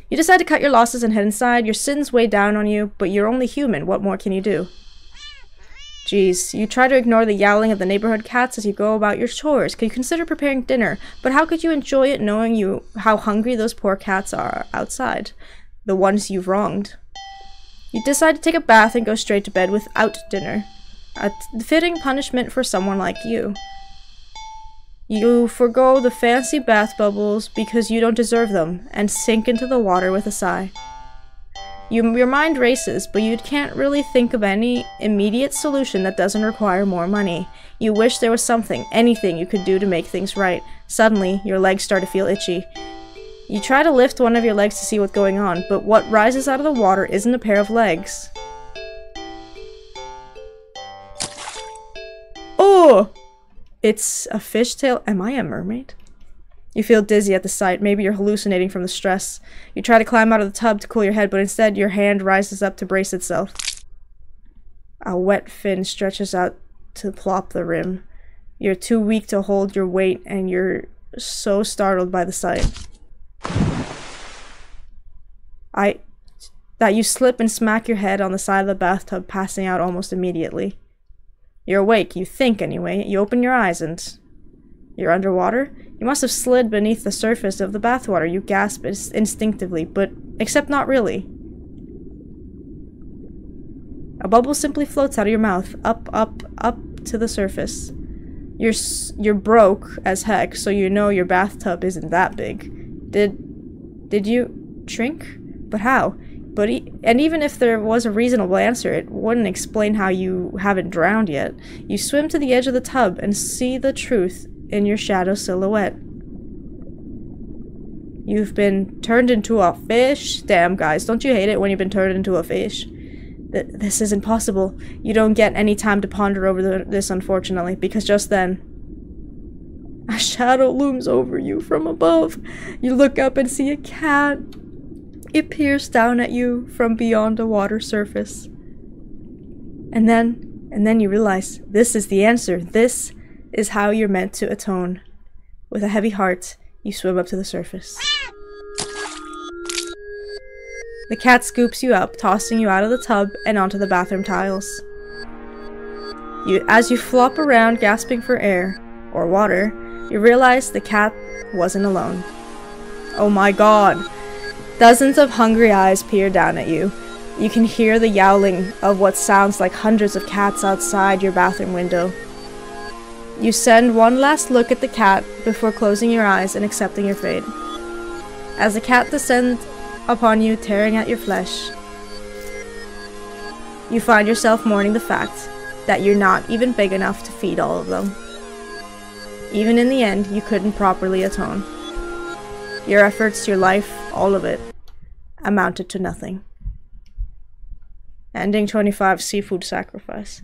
You decide to cut your losses and head inside. Your sins weigh down on you, but you're only human. What more can you do? Jeez, you try to ignore the yowling of the neighborhood cats as you go about your chores. Could you consider preparing dinner? But how could you enjoy it knowing how hungry those poor cats are outside? The ones you've wronged. You decide to take a bath and go straight to bed without dinner. A fitting punishment for someone like you. You forgo the fancy bath bubbles because you don't deserve them, and sink into the water with a sigh. Your mind races, but you can't really think of any immediate solution that doesn't require more money. You wish there was something, anything you could do to make things right. Suddenly, your legs start to feel itchy. You try to lift one of your legs to see what's going on, but what rises out of the water isn't a pair of legs. Oh! It's a fishtail. Am I a mermaid? You feel dizzy at the sight. Maybe you're hallucinating from the stress. You try to climb out of the tub to cool your head, but instead your hand rises up to brace itself. A wet fin stretches out to plop the rim. You're too weak to hold your weight, and you're so startled by the sight. That you slip and smack your head on the side of the bathtub, passing out almost immediately. You're awake, you think anyway. You open your eyes and... You're underwater? You must have slid beneath the surface of the bathwater. You gasp instinctively, but except not really. A bubble simply floats out of your mouth, up, up, up to the surface. You're broke as heck, so you know your bathtub isn't that big. Did you shrink? But how? And even if there was a reasonable answer, it wouldn't explain how you haven't drowned yet. You swim to the edge of the tub and see the truth in your shadow silhouette. You've been turned into a fish? Damn, guys, don't you hate it when you've been turned into a fish? This isn't possible. You don't get any time to ponder over this, unfortunately, because just then, a shadow looms over you from above. You look up and see a cat. It peers down at you from beyond the water surface. And then you realize this is the answer. This is how you're meant to atone. With a heavy heart, you swim up to the surface. The cat scoops you up, tossing you out of the tub and onto the bathroom tiles. As you flop around, gasping for air, or water, you realize the cat wasn't alone. Oh my god! Dozens of hungry eyes peer down at you. You can hear the yowling of what sounds like hundreds of cats outside your bathroom window. You send one last look at the cat before closing your eyes and accepting your fate. As the cat descends upon you, tearing at your flesh, you find yourself mourning the fact that you're not even big enough to feed all of them. Even in the end, you couldn't properly atone. Your efforts, your life, all of it, amounted to nothing. Ending 25, seafood sacrifice.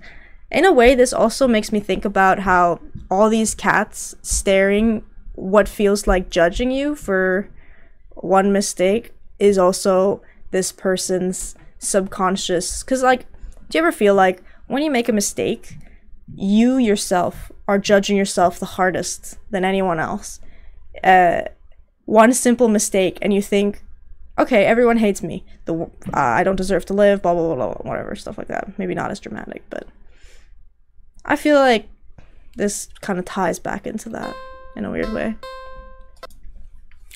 In a way, this also makes me think about how all these cats staring what feels like judging you for one mistake is also this person's subconscious. Because, like, do you ever feel like when you make a mistake, you yourself are judging yourself the hardest than anyone else? One simple mistake and you think, okay, everyone hates me. I don't deserve to live, blah, blah, blah, blah, whatever, stuff like that. Maybe not as dramatic, but I feel like this kind of ties back into that in a weird way.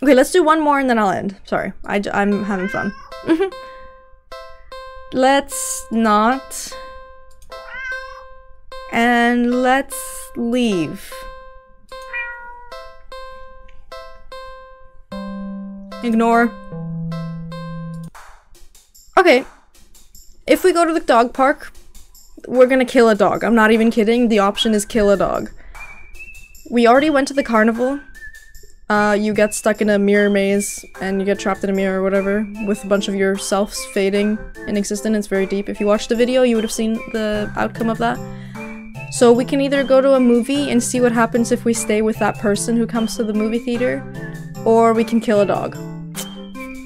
Okay, let's do one more and then I'll end. Sorry, I'm having fun. Let's not. And let's leave. Ignore. Okay. If we go to the dog park, we're gonna kill a dog. I'm not even kidding. The option is kill a dog. We already went to the carnival. You get stuck in a mirror maze and you get trapped in a mirror or whatever with a bunch of yourselves fading in existence. It's very deep. If you watched the video, you would have seen the outcome of that. So we can either go to a movie and see what happens if we stay with that person who comes to the movie theater, or we can kill a dog.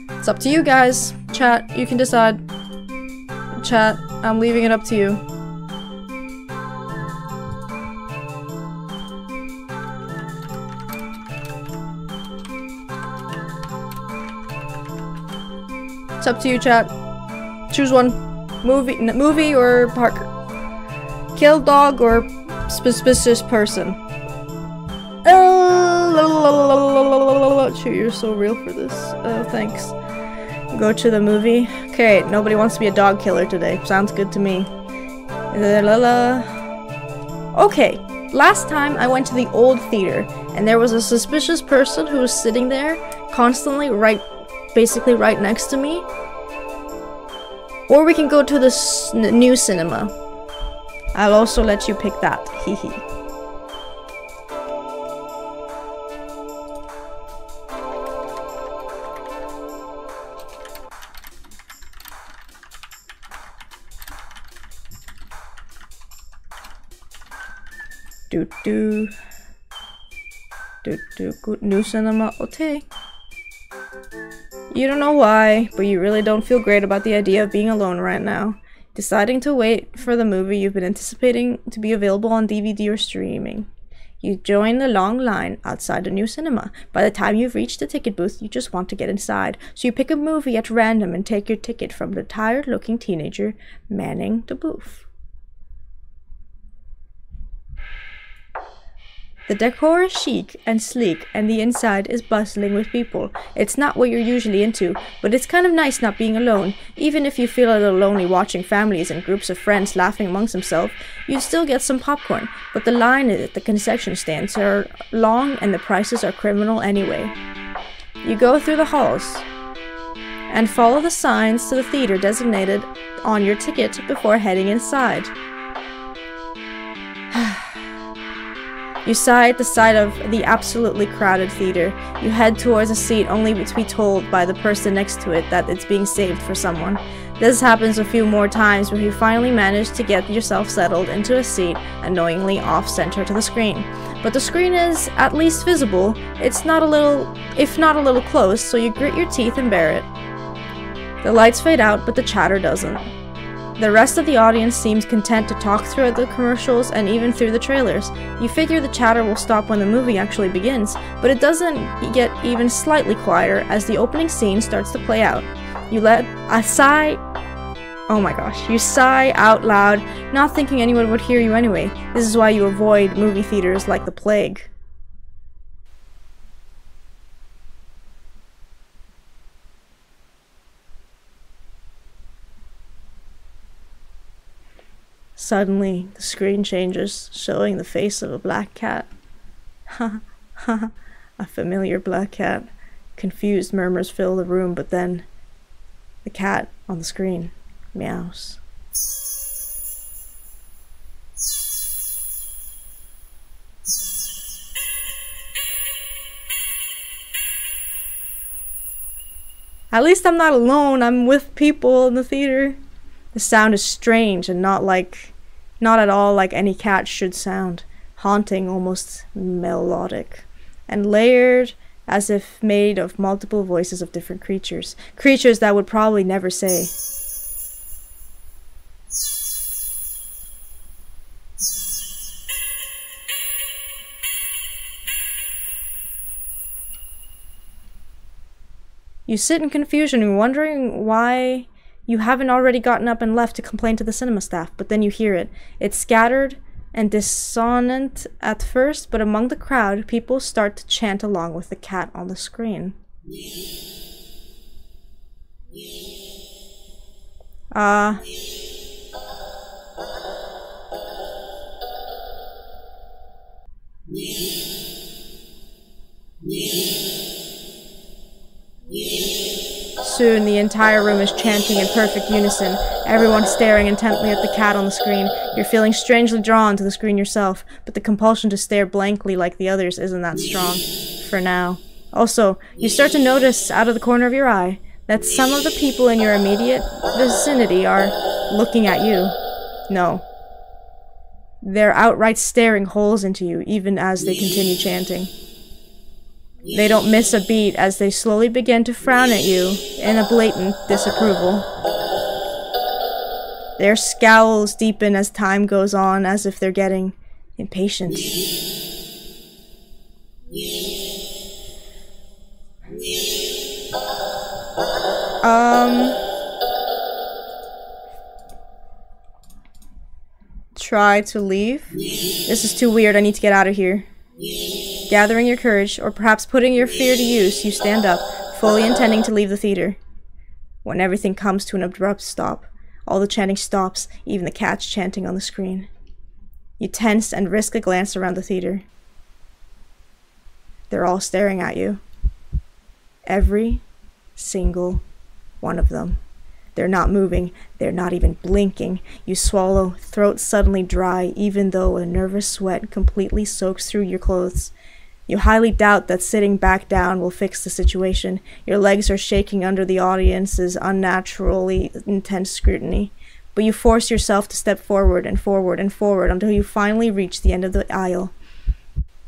It's up to you guys. Chat, you can decide. Chat, I'm leaving it up to you. It's up to you, chat. Choose one. Movie or park. Kill dog or suspicious person. Chew, you're so real for this. Thanks. Go to the movie. Okay, nobody wants to be a dog killer today. Sounds good to me. Okay, last time I went to the old theater, and there was a suspicious person who was sitting there constantly basically right next to me. Or we can go to the new cinema. I'll also let you pick that. Hehe. Good new cinema. Okay. You don't know why, but you really don't feel great about the idea of being alone right now. Deciding to wait for the movie you've been anticipating to be available on DVD or streaming. You join the long line outside the new cinema. By the time you've reached the ticket booth, you just want to get inside. So you pick a movie at random and take your ticket from the tired-looking teenager manning the booth. The decor is chic and sleek, and the inside is bustling with people. It's not what you're usually into, but it's kind of nice not being alone. Even if you feel a little lonely watching families and groups of friends laughing amongst themselves, you still get some popcorn. But the line at the concession stands are long and the prices are criminal anyway. You go through the halls and follow the signs to the theater designated on your ticket before heading inside. You sigh at the sight of the absolutely crowded theater. You head towards a seat only to be told by the person next to it that it's being saved for someone. This happens a few more times where you finally manage to get yourself settled into a seat annoyingly off-center to the screen. But the screen is at least visible. It's not a little, if not a little close, so you grit your teeth and bear it. The lights fade out, but the chatter doesn't. The rest of the audience seems content to talk through the commercials and even through the trailers. You figure the chatter will stop when the movie actually begins, but it doesn't get even slightly quieter as the opening scene starts to play out. You let a sigh. Oh my gosh, you sigh out loud, not thinking anyone would hear you anyway. This is why you avoid movie theaters like the plague. Suddenly, the screen changes, showing the face of a black cat. Ha ha, a familiar black cat. Confused murmurs fill the room, but then the cat on the screen meows. At least I'm not alone, I'm with people in the theater. The sound is strange and not at all like any cat should sound. Haunting, almost melodic. And layered as if made of multiple voices of different creatures. Creatures that would probably never say. You sit in confusion, wondering why you haven't already gotten up and left to complain to the cinema staff, but then you hear it. It's scattered and dissonant at first, but among the crowd, people start to chant along with the cat on the screen. Soon, the entire room is chanting in perfect unison, everyone staring intently at the cat on the screen. You're feeling strangely drawn to the screen yourself, but the compulsion to stare blankly like the others isn't that strong. For now. Also, you start to notice out of the corner of your eye that some of the people in your immediate vicinity are looking at you. No. They're outright staring holes into you, even as they continue chanting. They don't miss a beat as they slowly begin to frown at you in a blatant disapproval. Their scowls deepen as time goes on, as if they're getting impatient. Try to leave? This is too weird, I need to get out of here. Gathering your courage, or perhaps putting your fear to use, you stand up, fully intending to leave the theater. when everything comes to an abrupt stop. All the chanting stops, even the cats chanting on the screen. You tense and risk a glance around the theater. They're all staring at you. Every single one of them. They're not moving. They're not even blinking. You swallow, throat suddenly dry, even though a nervous sweat completely soaks through your clothes. You highly doubt that sitting back down will fix the situation. Your legs are shaking under the audience's unnaturally intense scrutiny. But you force yourself to step forward and forward and forward until you finally reach the end of the aisle.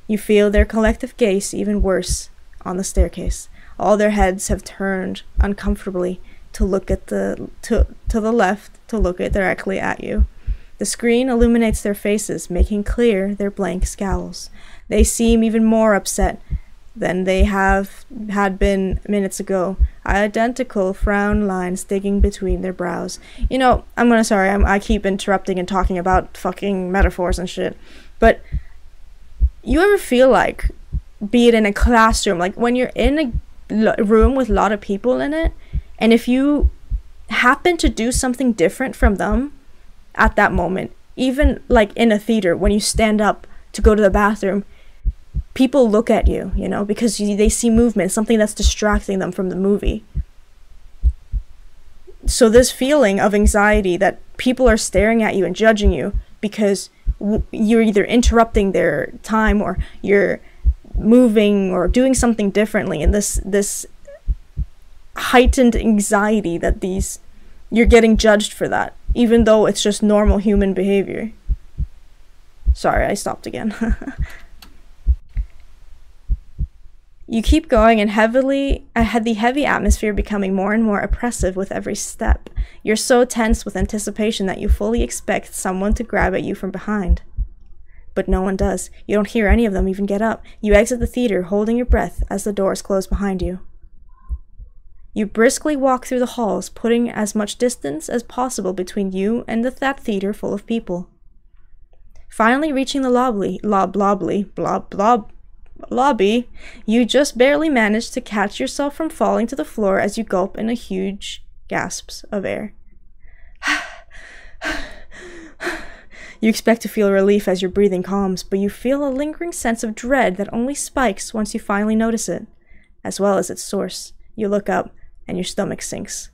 You feel their collective gaze even worse on the staircase. All their heads have turned uncomfortably to look at to the left, to look directly at you. The screen illuminates their faces, making clear their blank scowls. They seem even more upset than they had been minutes ago. Identical frown lines digging between their brows. You know, I keep interrupting and talking about fucking metaphors and shit, but you ever feel like, be it in a classroom, like when you're in a room with a lot of people in it, and if you happen to do something different from them at that moment, even like in a theater, when you stand up to go to the bathroom, people look at you, you know, because they see movement, something that's distracting them from the movie. So this feeling of anxiety that people are staring at you and judging you because you're either interrupting their time or you're moving or doing something differently, and this heightened anxiety that you're getting judged for that, even though it's just normal human behavior. Sorry, I stopped again. You keep going, and the heavy atmosphere becoming more and more oppressive with every step. You're so tense with anticipation that you fully expect someone to grab at you from behind. But no one does. You don't hear any of them even get up. You exit the theater, holding your breath as the doors close behind you. You briskly walk through the halls, putting as much distance as possible between you and that theater full of people. Finally reaching the lobby, you just barely manage to catch yourself from falling to the floor as you gulp in a huge gasps of air. You expect to feel relief as your breathing calms, but you feel a lingering sense of dread that only spikes once you finally notice it, as well as its source. You look up, and your stomach sinks.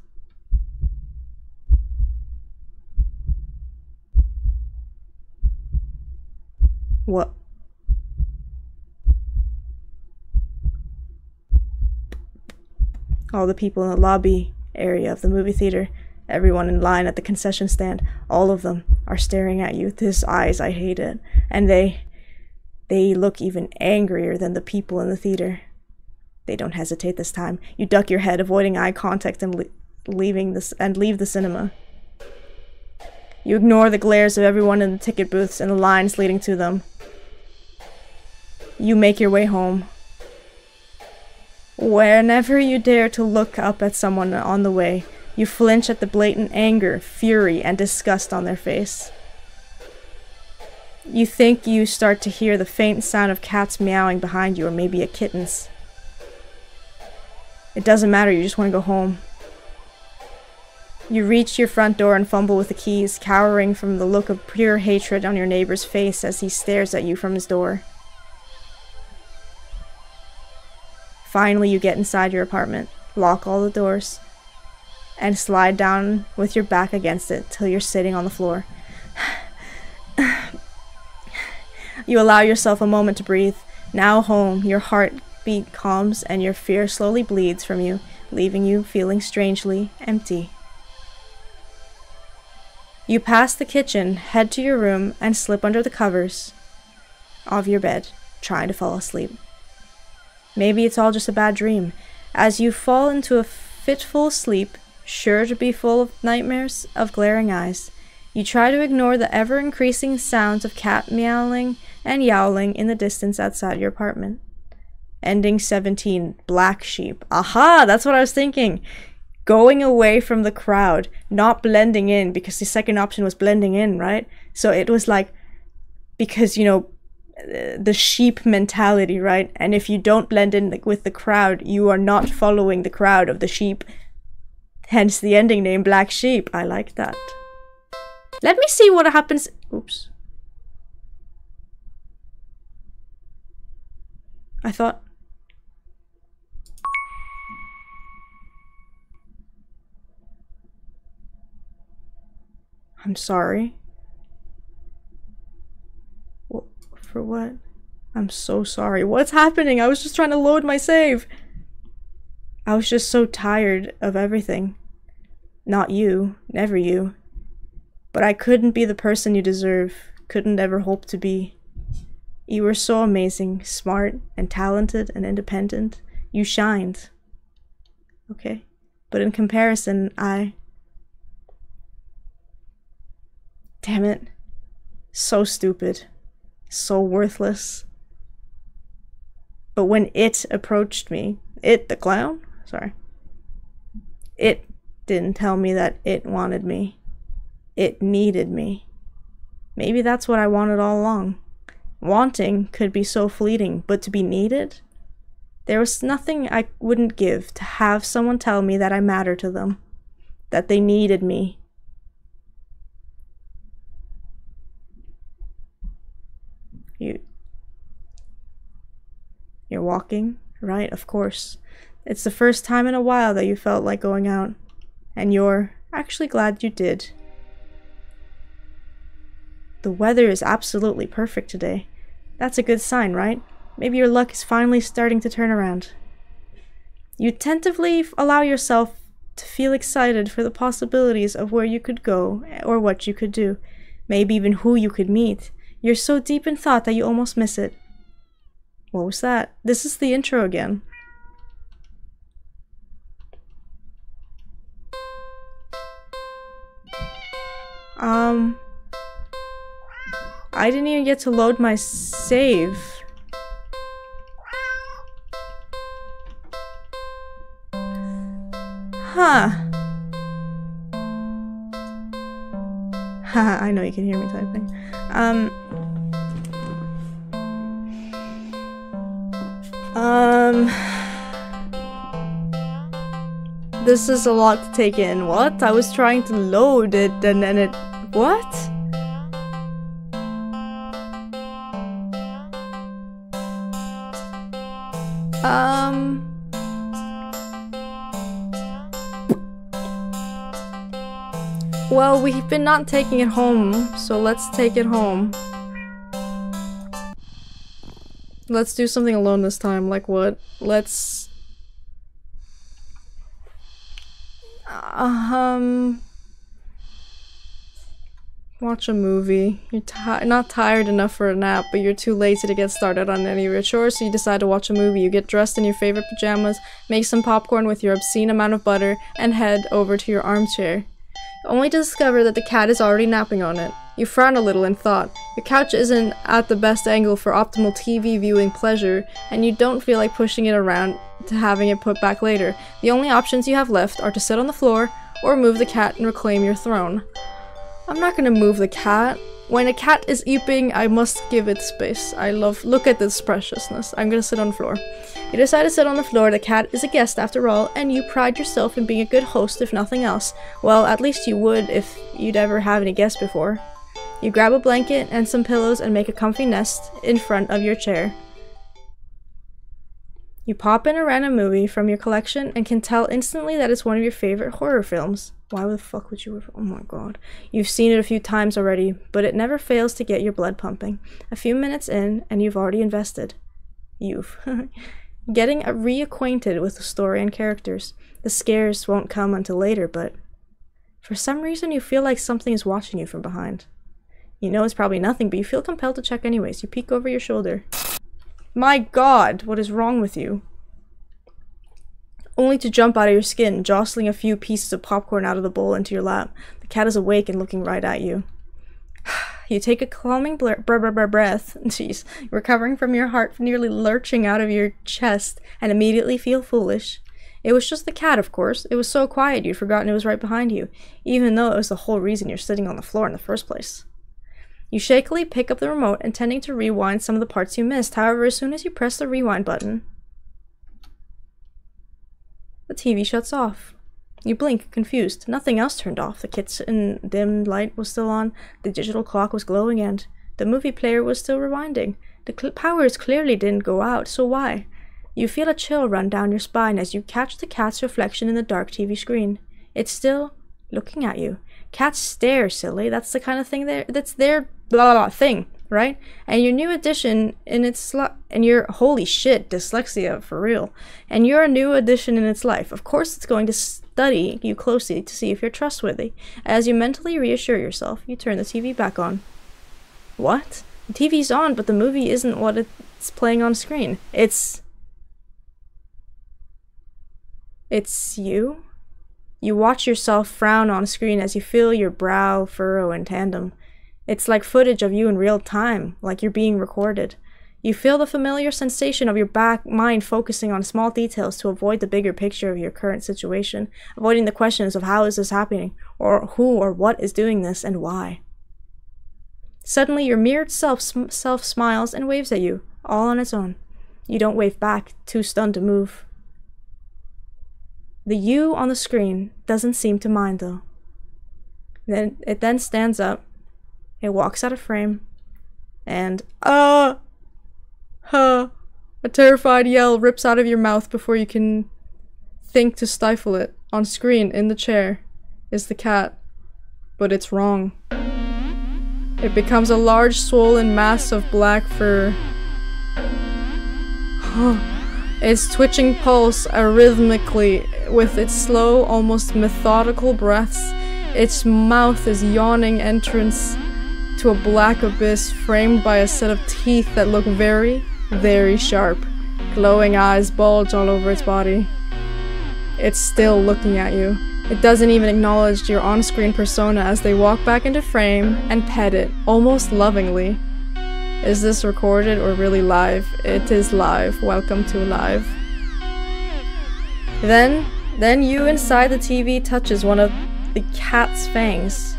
What? All the people in the lobby area of the movie theater, everyone in line at the concession stand, all of them are staring at you with these eyes I hated, and they look even angrier than the people in the theater. They don't hesitate this time. You duck your head, avoiding eye contact, and leave the cinema. You ignore the glares of everyone in the ticket booths and the lines leading to them. You make your way home. Whenever you dare to look up at someone on the way, you flinch at the blatant anger, fury, and disgust on their face. You think you start to hear the faint sound of cats meowing behind you, or maybe a kitten's. It doesn't matter, you just want to go home. You reach your front door and fumble with the keys, cowering from the look of pure hatred on your neighbor's face as he stares at you from his door. Finally, you get inside your apartment, lock all the doors, and slide down with your back against it till you're sitting on the floor. You allow yourself a moment to breathe. Now home, your heartbeat calms and your fear slowly bleeds from you, leaving you feeling strangely empty. You pass the kitchen, head to your room, and slip under the covers of your bed, trying to fall asleep. Maybe it's all just a bad dream. As you fall into a fitful sleep, sure to be full of nightmares of glaring eyes, you try to ignore the ever-increasing sounds of cat meowing and yowling in the distance outside your apartment. Ending 17, Black Sheep. Aha! That's what I was thinking! Going away from the crowd, not blending in, because the second option was blending in, right? So it was like, because, you know, the sheep mentality, right? And if you don't blend in with the crowd, you are not following the crowd of the sheep. Hence the ending name Black Sheep. I like that. Let me see what happens. Oops. I thought... I'm sorry. For what? I'm so sorry. What's happening? I was just trying to load my save. I was just so tired of everything. Not you. Never you. But I couldn't be the person you deserve. Couldn't ever hope to be. You were so amazing, smart, and talented, and independent. You shined. Okay. But in comparison, damn it. So stupid. So worthless. But when it approached me, it, the clown? Sorry. It didn't tell me that it wanted me. It needed me. Maybe that's what I wanted all along. Wanting could be so fleeting, but to be needed? There was nothing I wouldn't give to have someone tell me that I mattered to them. That they needed me. You're walking, right? Of course. It's the first time in a while that you felt like going out. And you're actually glad you did. The weather is absolutely perfect today. That's a good sign, right? Maybe your luck is finally starting to turn around. You tentatively allow yourself to feel excited for the possibilities of where you could go or what you could do. Maybe even who you could meet. You're so deep in thought that you almost miss it. What was that? This is the intro again. I didn't even get to load my save. Huh. Haha, I know you can hear me typing. This is a lot to take in. What? I was trying to load it and then it... What? Well, we've been not taking it home, so let's take it home. Let's do something alone this time. Like what? Let's... watch a movie. You're not tired enough for a nap, but you're too lazy to get started on any of your chores, so you decide to watch a movie. You get dressed in your favorite pajamas, make some popcorn with your obscene amount of butter, and head over to your armchair. Only to discover that the cat is already napping on it. You frown a little in thought. Your couch isn't at the best angle for optimal TV viewing pleasure, and you don't feel like pushing it around to having it put back later. The only options you have left are to sit on the floor, or move the cat and reclaim your throne. I'm not gonna move the cat. When a cat is eeping, I must give it space. Look at this preciousness. I'm gonna sit on the floor. You decide to sit on the floor. The cat is a guest after all, and you pride yourself in being a good host if nothing else. Well, at least you would if you'd ever have any guests before. You grab a blanket and some pillows and make a comfy nest in front of your chair. You pop in a random movie from your collection and can tell instantly that it's one of your favorite horror films. Why the fuck would you? Oh my god. You've seen it a few times already, but it never fails to get your blood pumping. A few minutes in, and you've already invested. Getting reacquainted with the story and characters. The scares won't come until later, but for some reason you feel like something is watching you from behind. You know it's probably nothing, but you feel compelled to check anyways. You peek over your shoulder. My god, what is wrong with you? Only to jump out of your skin, jostling a few pieces of popcorn out of the bowl into your lap. The cat is awake and looking right at you. You take a calming breath, jeez, recovering from your heart nearly lurching out of your chest, and immediately feel foolish. It was just the cat, of course. It was so quiet you'd forgotten it was right behind you, even though it was the whole reason you're sitting on the floor in the first place. You shakily pick up the remote, intending to rewind some of the parts you missed. However, as soon as you press the rewind button, the TV shuts off. You blink, confused. Nothing else turned off. The kitchen dim light was still on, the digital clock was glowing, and the movie player was still rewinding. The powers clearly didn't go out, so why? You feel a chill run down your spine as you catch the cat's reflection in the dark TV screen. It's still looking at you. Cats stare, silly. That's the kind of thing that's their blah blah thing, right? And your new addition in its and your holy shit, dyslexia for real. And you're a new addition in its life. Of course it's going to study you closely to see if you're trustworthy. As you mentally reassure yourself, you turn the TV back on. What? The TV's on, but the movie isn't what it's playing on screen. It's you? You watch yourself frown on screen as you feel your brow furrow in tandem. It's like footage of you in real time, like you're being recorded. You feel the familiar sensation of your mind focusing on small details to avoid the bigger picture of your current situation, avoiding the questions of how is this happening, or who or what is doing this, and why. Suddenly, your mirrored self smiles and waves at you, all on its own. You don't wave back, too stunned to move. The you on the screen doesn't seem to mind, though. It then stands up, it walks out of frame, and a terrified yell rips out of your mouth before you can think to stifle it. On screen, in the chair, is the cat, but it's wrong. It becomes a large swollen mass of black fur. Its twitching pulse arrhythmically with its slow, almost methodical breaths. Its mouth is yawning entrance to a black abyss framed by a set of teeth that look very, very sharp. Glowing eyes bulge all over its body. It's still looking at you. It doesn't even acknowledge your on-screen persona as they walk back into frame and pet it, almost lovingly. Is this recorded or really live? It is live. Welcome to live. Then you inside the TV touches one of the cat's fangs.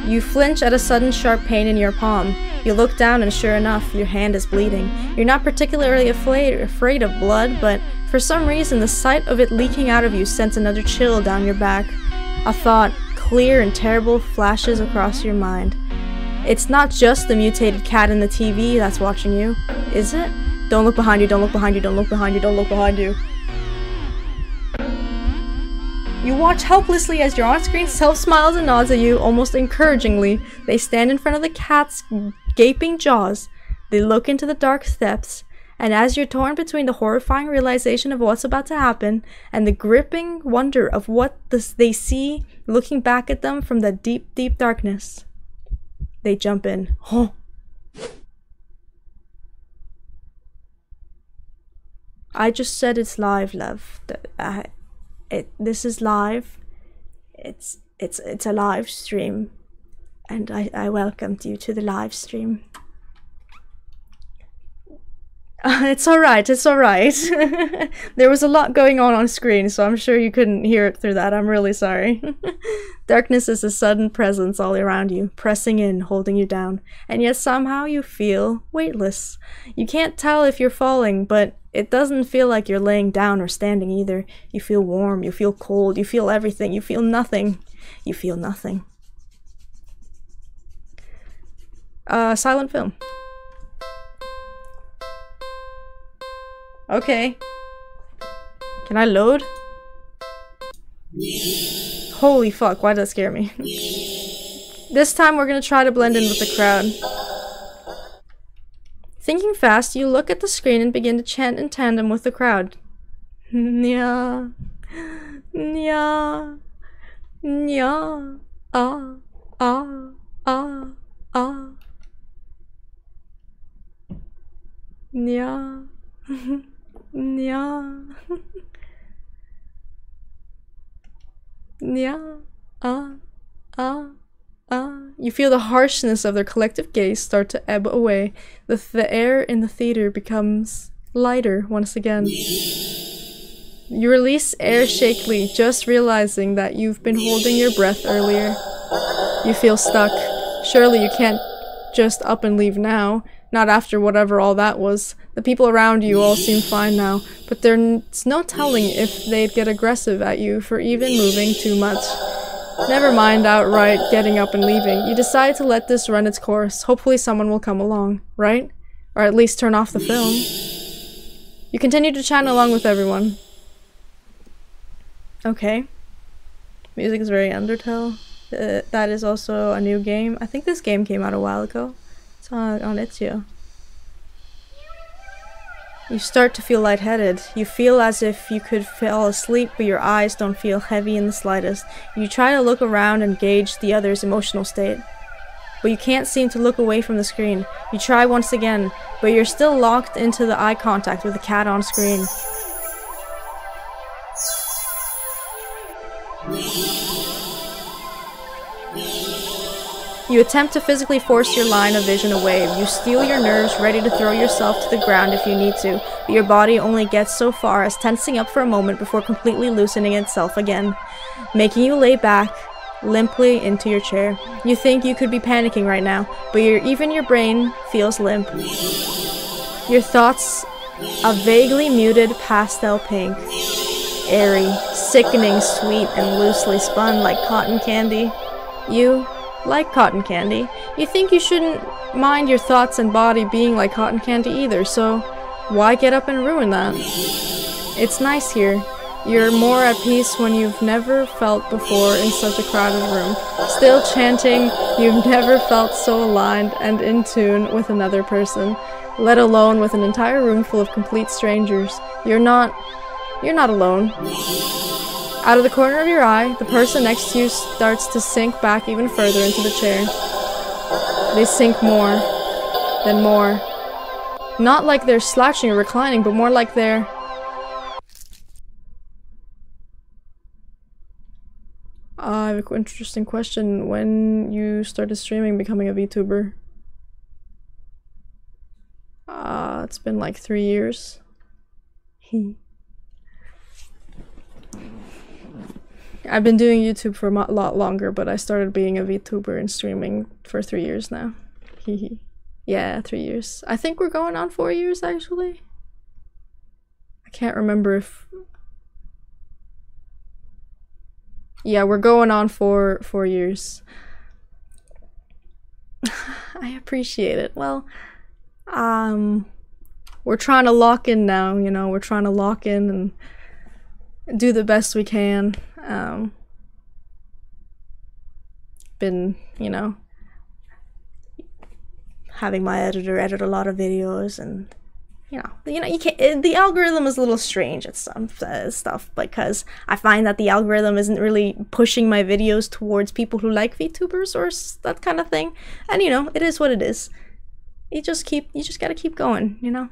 You flinch at a sudden sharp pain in your palm. You look down and sure enough, your hand is bleeding. You're not particularly afraid of blood, but for some reason the sight of it leaking out of you sends another chill down your back. A thought, clear and terrible, flashes across your mind. It's not just the mutated cat in the TV that's watching you, is it? Don't look behind you, don't look behind you, don't look behind you, don't look behind you. You watch helplessly as your on-screen self smiles and nods at you, almost encouragingly. They stand in front of the cat's gaping jaws. They look into the dark depths, and as you're torn between the horrifying realization of what's about to happen and the gripping wonder of what they see looking back at them from the deep, deep darkness, they jump in. Oh. I just said it's live, love. This is live. It's a live stream, and I welcomed you to the live stream. It's alright, it's alright. There was a lot going on screen, so I'm sure you couldn't hear it through that. I'm really sorry. Darkness is a sudden presence all around you, pressing in, holding you down, and yet somehow you feel weightless. You can't tell if you're falling, but it doesn't feel like you're laying down or standing either. You feel warm, you feel cold, you feel everything, you feel nothing. You feel nothing. Silent film. Okay. Can I load? Holy fuck, why did that scare me? This time we're gonna try to blend in with the crowd. Thinking fast, you look at the screen and begin to chant in tandem with the crowd. Nya, nya, nya, ah, ah, ah, ah. Nya, nya, nya, ah, ah. You feel the harshness of their collective gaze start to ebb away. The air in the theater becomes lighter once again. You release air shakily, just realizing that you've been holding your breath earlier. You feel stuck. Surely you can't just up and leave now. Not after whatever all that was. The people around you all seem fine now, but there's no telling if they'd get aggressive at you for even moving too much. Never mind outright getting up and leaving. You decide to let this run its course. Hopefully someone will come along, right? Or at least turn off the film. You continue to chant along with everyone. Okay. Music is very Undertale. That is also a new game. I think this game came out a while ago. It's on Itch.io. You start to feel lightheaded. You feel as if you could fall asleep, but your eyes don't feel heavy in the slightest. You try to look around and gauge the other's emotional state, but you can't seem to look away from the screen. You try once again, but you're still locked into the eye contact with the cat on screen. You attempt to physically force your line of vision away. You steel your nerves, ready to throw yourself to the ground if you need to, but your body only gets so far as tensing up for a moment before completely loosening itself again, making you lay back limply into your chair. You think you could be panicking right now, but even your brain feels limp. Your thoughts, a vaguely muted pastel pink, airy, sickening sweet and loosely spun like cotton candy. You like cotton candy. You think you shouldn't mind your thoughts and body being like cotton candy either, so why get up and ruin that? It's nice here. You're more at peace when you've never felt before in such a crowded room. Still chanting, you've never felt so aligned and in tune with another person, let alone with an entire room full of complete strangers. You're not alone. Out of the corner of your eye, the person next to you starts to sink back even further into the chair. They sink more, then more. Not like they're slouching or reclining, but more like they're... I have an interesting question. When you started streaming, becoming a VTuber? It's been like 3 years. I've been doing YouTube for a lot longer, but I started being a VTuber and streaming for 3 years now. Yeah, 3 years. I think we're going on 4 years, actually. I can't remember if... Yeah, we're going on for 4 years. I appreciate it. Well, we're trying to lock in now, you know, we're trying to lock in and do the best we can. Been, you know, having my editor edit a lot of videos, and you can't. The algorithm is a little strange at some stuff, because I find that the algorithm isn't really pushing my videos towards people who like VTubers or that kind of thing. And you know, it is what it is. You just gotta keep going, you know.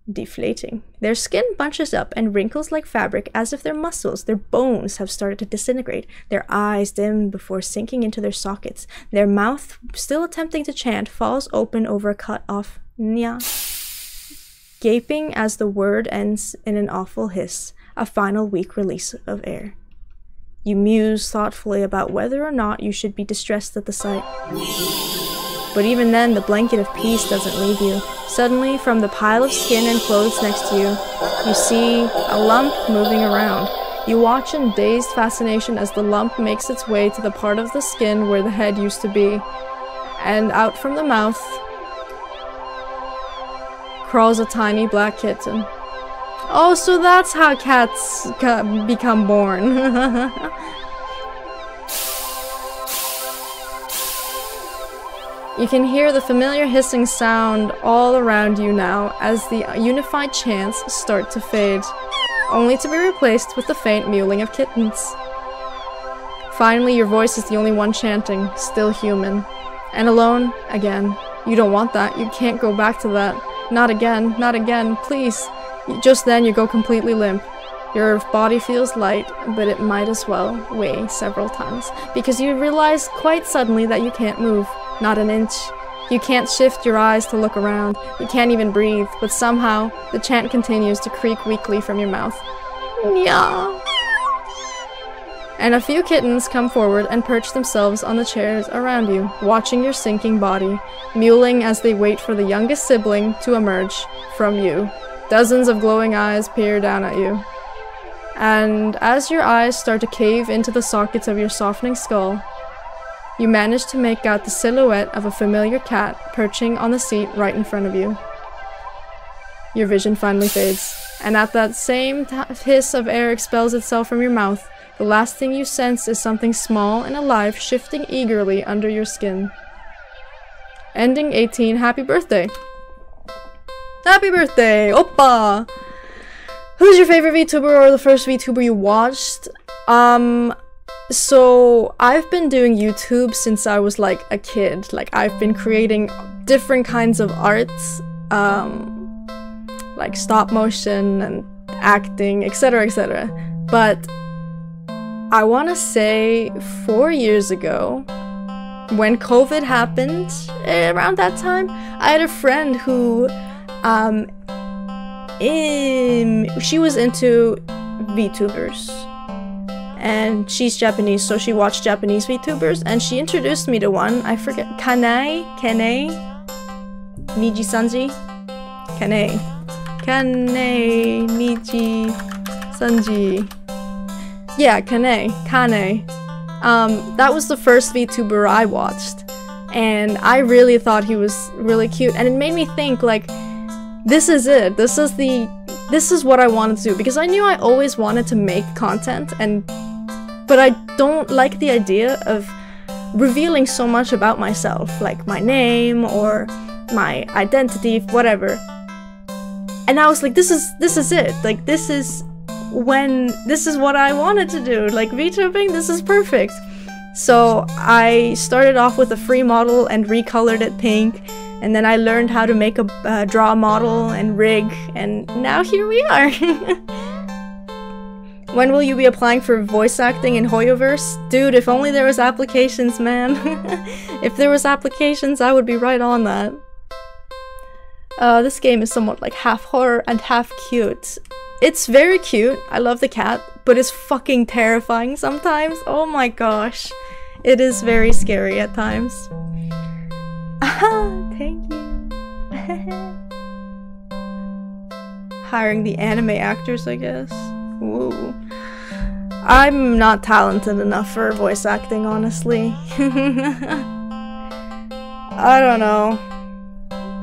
Deflating. Their skin bunches up and wrinkles like fabric, as if their muscles, their bones, have started to disintegrate. Their eyes dim before sinking into their sockets. Their mouth, still attempting to chant, falls open over a cut-off nya, gaping as the word ends in an awful hiss, a final weak release of air. You muse thoughtfully about whether or not you should be distressed at the sight. But even then, the blanket of peace doesn't leave you. Suddenly, from the pile of skin and clothes next to you, you see a lump moving around. You watch in dazed fascination as the lump makes its way to the part of the skin where the head used to be. And out from the mouth crawls a tiny black kitten. Oh, so that's how cats become born. You can hear the familiar hissing sound all around you now as the unified chants start to fade, only to be replaced with the faint mewling of kittens. Finally, your voice is the only one chanting, still human. And alone, again. You don't want that. You can't go back to that. Not again, not again, please. Just then you go completely limp. Your body feels light, but it might as well weigh several tons, because you realize quite suddenly that you can't move. Not an inch. You can't shift your eyes to look around. You can't even breathe, but somehow the chant continues to creak weakly from your mouth. Nya. and a few kittens come forward and perch themselves on the chairs around you, watching your sinking body, mewling as they wait for the youngest sibling to emerge from you. Dozens of glowing eyes peer down at you. And as your eyes start to cave into the sockets of your softening skull, you manage to make out the silhouette of a familiar cat perching on the seat right in front of you. Your vision finally fades, and at that same hiss of air expels itself from your mouth, the last thing you sense is something small and alive shifting eagerly under your skin. Ending 18, happy birthday! Happy birthday! Oppa! Who's your favorite VTuber or the first VTuber you watched? So I've been doing YouTube since I was like a kid. Like I've been creating different kinds of arts, like stop motion and acting, etc, etc. But I want to say 4 years ago, when COVID happened, around that time, I had a friend who, she was into VTubers. And she's Japanese, so she watched Japanese VTubers, and she introduced me to one. I forget. Kanei? Niji Sanji? Kanei, Niji Sanji. Yeah, Kane. That was the first VTuber I watched, and I really thought he was really cute, and it made me think, like, this is it. This is what I wanted to do, because I knew I always wanted to make content, but I don't like the idea of revealing so much about myself, like my name or my identity, whatever. And I was like, this is it. Like, this is what I wanted to do. Like, VTubing, this is perfect. So I started off with a free model and recolored it pink, and then I learned how to make draw a model and rig, and now here we are. When will you be applying for voice acting in Hoyoverse? Dude, if only there was applications, man. If there was applications, I would be right on that. This game is somewhat like half horror and half cute. It's very cute, I love the cat, but it's fucking terrifying sometimes. Oh my gosh. It is very scary at times. Thank you. Hiring the anime actors, I guess. Woo. I'm not talented enough for voice acting, honestly. I don't know.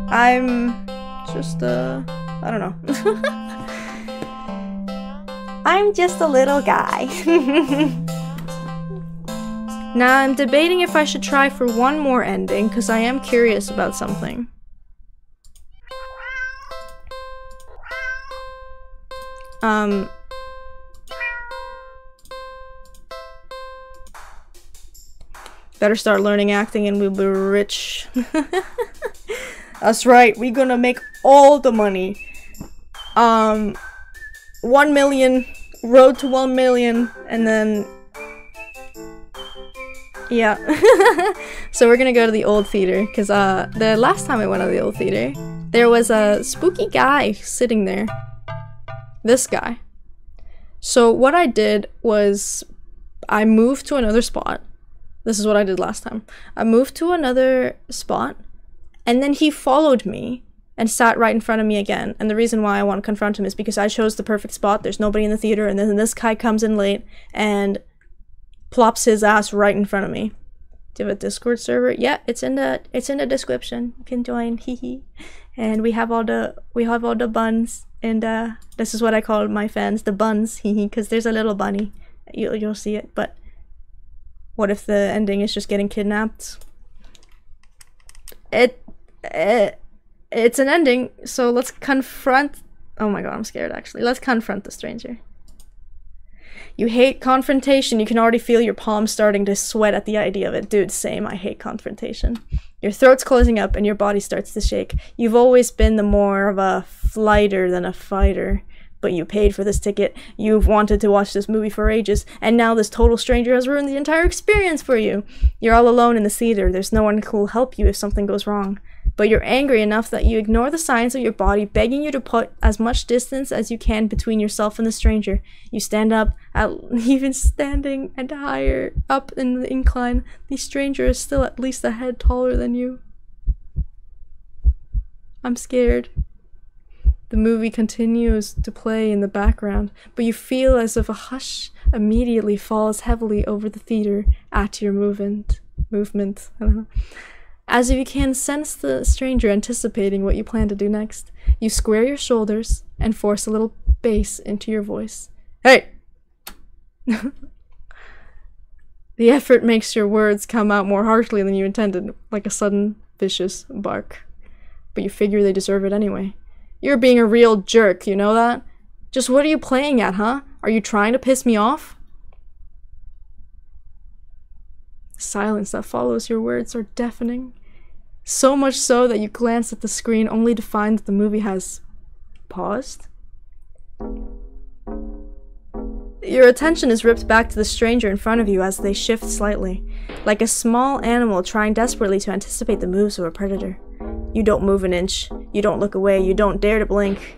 I'm just I don't know. I'm just a little guy. Now I'm debating if I should try for one more ending, because I am curious about something. Better start learning acting and we'll be rich. That's right, we're gonna make all the money. 1 million, road to 1 million, and then yeah. So we're gonna go to the old theater, because the last time I went to the old theater, there was a spooky guy sitting there. This guy. So what I did was I moved to another spot. This is what I did last time. I moved to another spot, and then he followed me and sat right in front of me again. And the reason why I want to confront him is because I chose the perfect spot. There's nobody in the theater, and then this guy comes in late and plops his ass right in front of me. Do you have a Discord server? Yeah, it's in the description. You can join, hehe. And we have all the buns, and this is what I call my fans, the buns, hehe, because there's a little bunny. You'll see it, but what if the ending is just getting kidnapped? It's an ending, so let's confront. Oh my god, I'm scared actually. Let's confront the stranger. You hate confrontation. You can already feel your palms starting to sweat at the idea of it. Dude, same. I hate confrontation. Your throat's closing up and your body starts to shake. You've always been the more of a flighter than a fighter. But you paid for this ticket, you've wanted to watch this movie for ages, and now this total stranger has ruined the entire experience for you. You're all alone in the theater, there's no one who will help you if something goes wrong. But you're angry enough that you ignore the signs of your body begging you to put as much distance as you can between yourself and the stranger. You stand up, Even standing and higher up in the incline, the stranger is still at least a head taller than you. I'm scared. The movie continues to play in the background, but you feel as if a hush immediately falls heavily over the theater at your movement. As if you can sense the stranger anticipating what you plan to do next. You square your shoulders and force a little bass into your voice. Hey! The effort makes your words come out more harshly than you intended, like a sudden, vicious bark. But you figure they deserve it anyway. You're being a real jerk, you know that? Just what are you playing at, huh? Are you trying to piss me off? The silence that follows your words are deafening. So much so that you glance at the screen only to find that the movie has paused. Your attention is ripped back to the stranger in front of you as they shift slightly, like a small animal trying desperately to anticipate the moves of a predator. You don't move an inch, you don't look away, you don't dare to blink.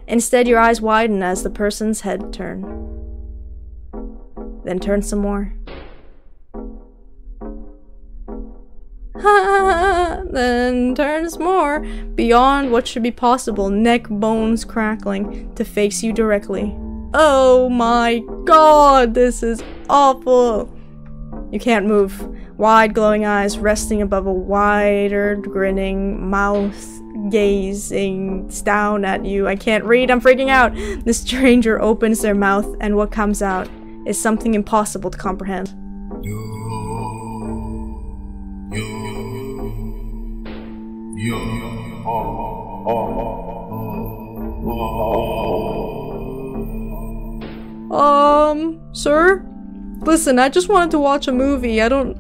Instead, your eyes widen as the person's head turn. Then turn some more. Then turns more, beyond what should be possible, neck bones crackling, to face you directly. Oh my god, this is awful! You can't move. Wide glowing eyes resting above a wider grinning mouth gazing down at you. I can't read, I'm freaking out! The stranger opens their mouth and what comes out is something impossible to comprehend. Sir? Listen, I just wanted to watch a movie, I don't...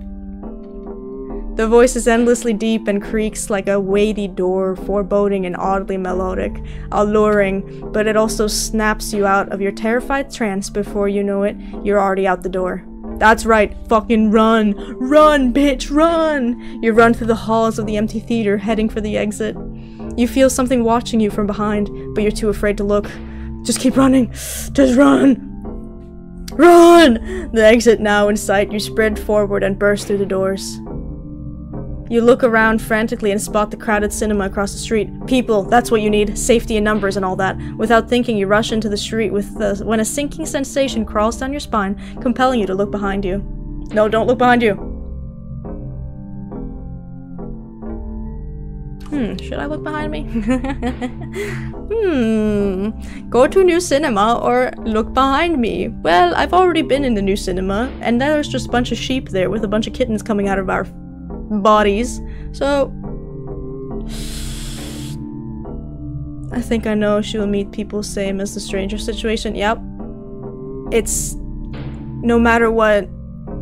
The voice is endlessly deep and creaks like a weighty door, foreboding and oddly melodic, alluring, but it also snaps you out of your terrified trance before you know it, you're already out the door. That's right, fucking run! Run, bitch, run! You run through the halls of the empty theater, heading for the exit. You feel something watching you from behind, but you're too afraid to look. Just keep running! Just run! Run! The exit now in sight, you sprint forward and burst through the doors. You look around frantically and spot the crowded cinema across the street. People, that's what you need. Safety in numbers and all that. Without thinking, you rush into the street when a sinking sensation crawls down your spine, compelling you to look behind you. No, don't look behind you. Should I look behind me? Go to new cinema or look behind me. Well, I've already been in the new cinema, and there's just a bunch of sheep there with a bunch of kittens coming out of our bodies, so I think I know she will meet people same as the stranger situation. Yep. It's no matter what,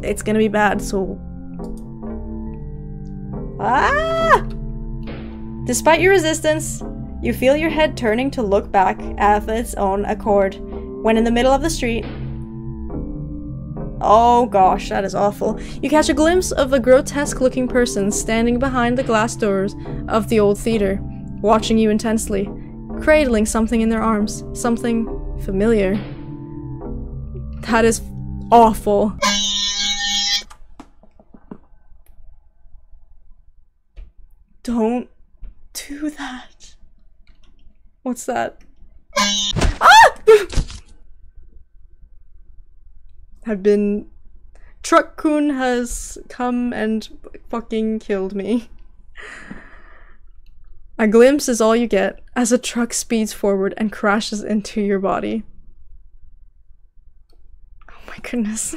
it's gonna be bad, so Despite your resistance, you feel your head turning to look back of its own accord when in the middle of the street. Oh gosh, that is awful. You catch a glimpse of a grotesque-looking person standing behind the glass doors of the old theater, watching you intensely, cradling something in their arms, something familiar. That is awful. Don't do that. What's that? Ah! Truck-kun has come and fucking killed me. A glimpse is all you get as a truck speeds forward and crashes into your body. Oh my goodness.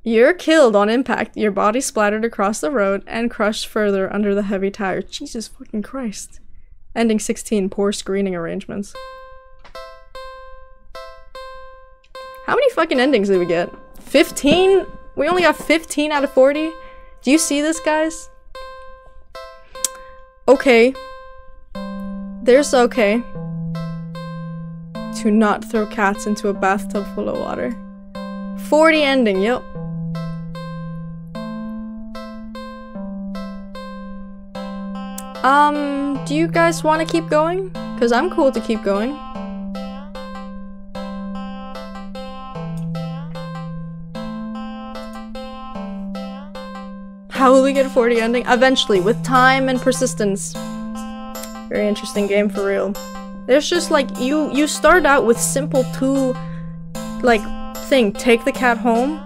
You're killed on impact, your body splattered across the road and crushed further under the heavy tire. Jesus fucking Christ. Ending 16, poor screening arrangements. How many fucking endings did we get? 15? We only got 15 out of 40? Do you see this, guys? Okay. There's okay. To not throw cats into a bathtub full of water. 40 ending, yep. Do you guys want to keep going? Because I'm cool to keep going. How will we get 40 ending? Eventually, with time and persistence. Very interesting game for real. There's just like, you start out with simple two, like, thing. Take the cat home,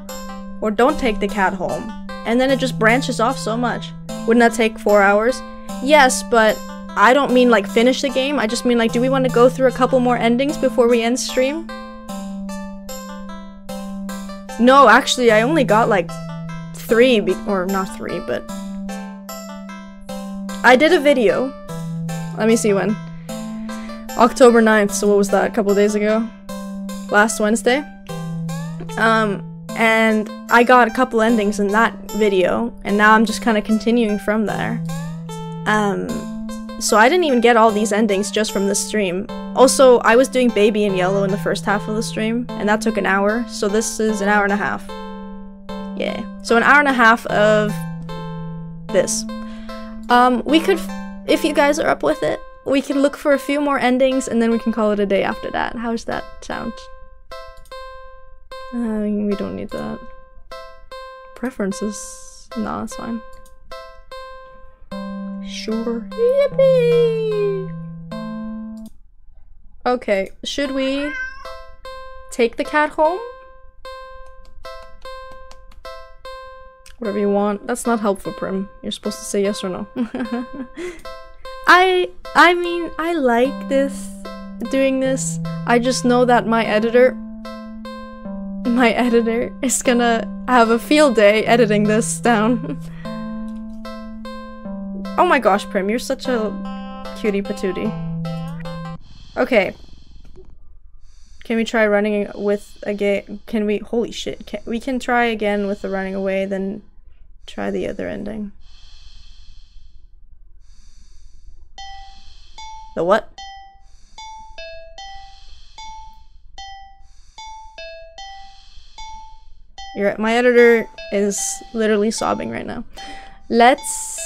or don't take the cat home. And then it just branches off so much. Wouldn't that take 4 hours? Yes, but I don't mean like finish the game. I just mean like, do we want to go through a couple more endings before we end stream? No, actually, I only got like 3, or not 3, but I did a video. Let me see when. October 9th, so what was that, a couple days ago? Last Wednesday? And I got a couple endings in that video, and now I'm just kind of continuing from there. So I didn't even get all these endings just from this stream. Also, I was doing Baby in Yellow in the first half of the stream, and that took an hour, so this is an hour and a half. Yeah. So an hour and a half of this. We could, if you guys are up with it, we can look for a few more endings and then we can call it a day after that. How does that sound? We don't need that. Preferences? No, that's fine. Sure. Yippee! Okay, should we take the cat home? Whatever you want. That's not helpful, Prim. You're supposed to say yes or no. I mean, I like this, doing this. I just know that my editor is gonna have a field day editing this down. Oh my gosh, Prim, you're such a cutie patootie. Okay. Can we try running with a game? Can we? Holy shit. We can try again with the running away, then try the other ending. The what? You're right. My editor is literally sobbing right now. Let's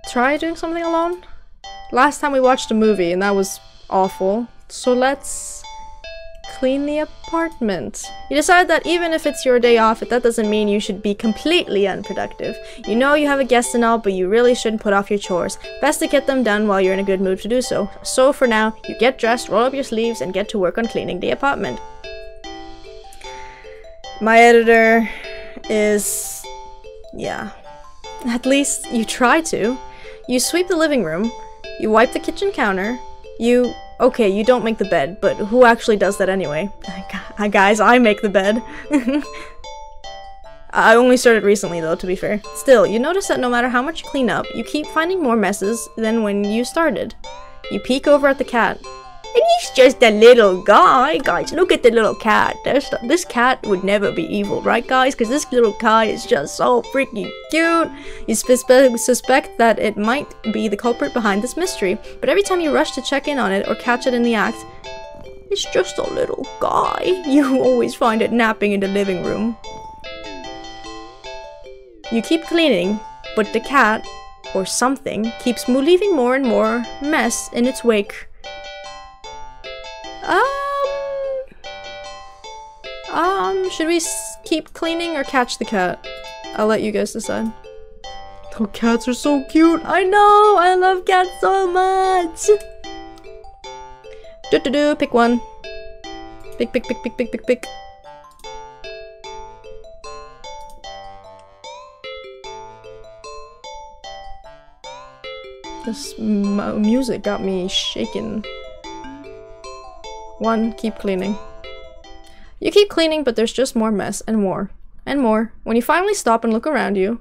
try doing something alone. Last time we watched a movie and that was awful. So let's clean the apartment. You decide that even if it's your day off, that doesn't mean you should be completely unproductive. You know you have a guest and all, but you really shouldn't put off your chores. Best to get them done while you're in a good mood to do so. So for now, you get dressed, roll up your sleeves, and get to work on cleaning the apartment. My editor is... yeah. At least you try to. You sweep the living room, you wipe the kitchen counter, you... okay, you don't make the bed, but who actually does that anyway? Guys, I make the bed. I only started recently though, to be fair. Still, you notice that no matter how much you clean up, you keep finding more messes than when you started. You peek over at the cat. And he's just a little guy, guys. Look at the little cat. This cat would never be evil, right, guys? Because this little guy is just so freaking cute. You suspect that it might be the culprit behind this mystery, but every time you rush to check in on it or catch it in the act, it's just a little guy. You always find it napping in the living room. You keep cleaning, but the cat, or something, keeps leaving more and more mess in its wake. Should we keep cleaning or catch the cat? I'll let you guys decide. Oh, cats are so cute. I know, I love cats so much. Pick one. Pick. This music got me shaking. One, keep cleaning. You keep cleaning, but there's just more mess, and more, and more. When you finally stop and look around you...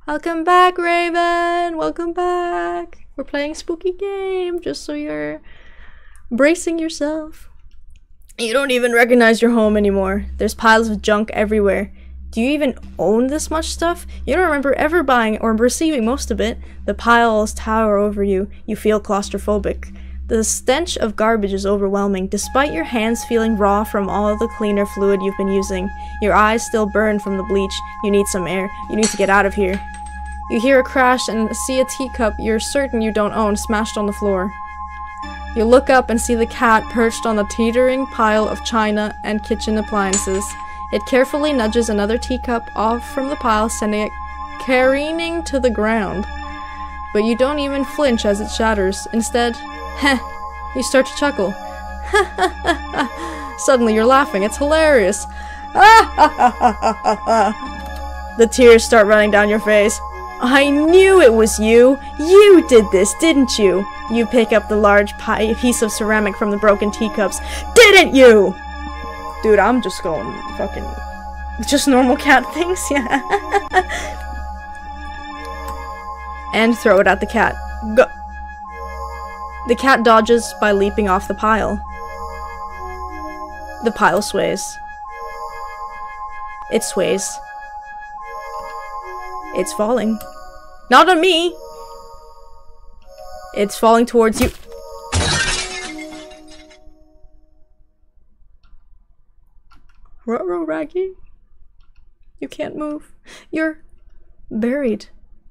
Welcome back, Raven! Welcome back! We're playing a spooky game, just so you're bracing yourself. You don't even recognize your home anymore. There's piles of junk everywhere. Do you even own this much stuff? You don't remember ever buying or receiving most of it. The piles tower over you. You feel claustrophobic. The stench of garbage is overwhelming, despite your hands feeling raw from all the cleaner fluid you've been using. Your eyes still burn from the bleach. You need some air. You need to get out of here. You hear a crash and see a teacup you're certain you don't own smashed on the floor. You look up and see the cat perched on the teetering pile of china and kitchen appliances. It carefully nudges another teacup off from the pile, sending it careening to the ground. But you don't even flinch as it shatters. Instead, you start to chuckle. Suddenly you're laughing. It's hilarious. The tears start running down your face. I knew it was you! You did this, didn't you? You pick up the large piece of ceramic from the broken teacups. Didn't you? Dude, I'm just going fucking... just normal cat things, yeah. And throw it at the cat. Go. The cat dodges by leaping off the pile. The pile sways. It sways. It's falling. Not on me! It's falling towards you. Ruh-roh, Raggy. You can't move. You're buried.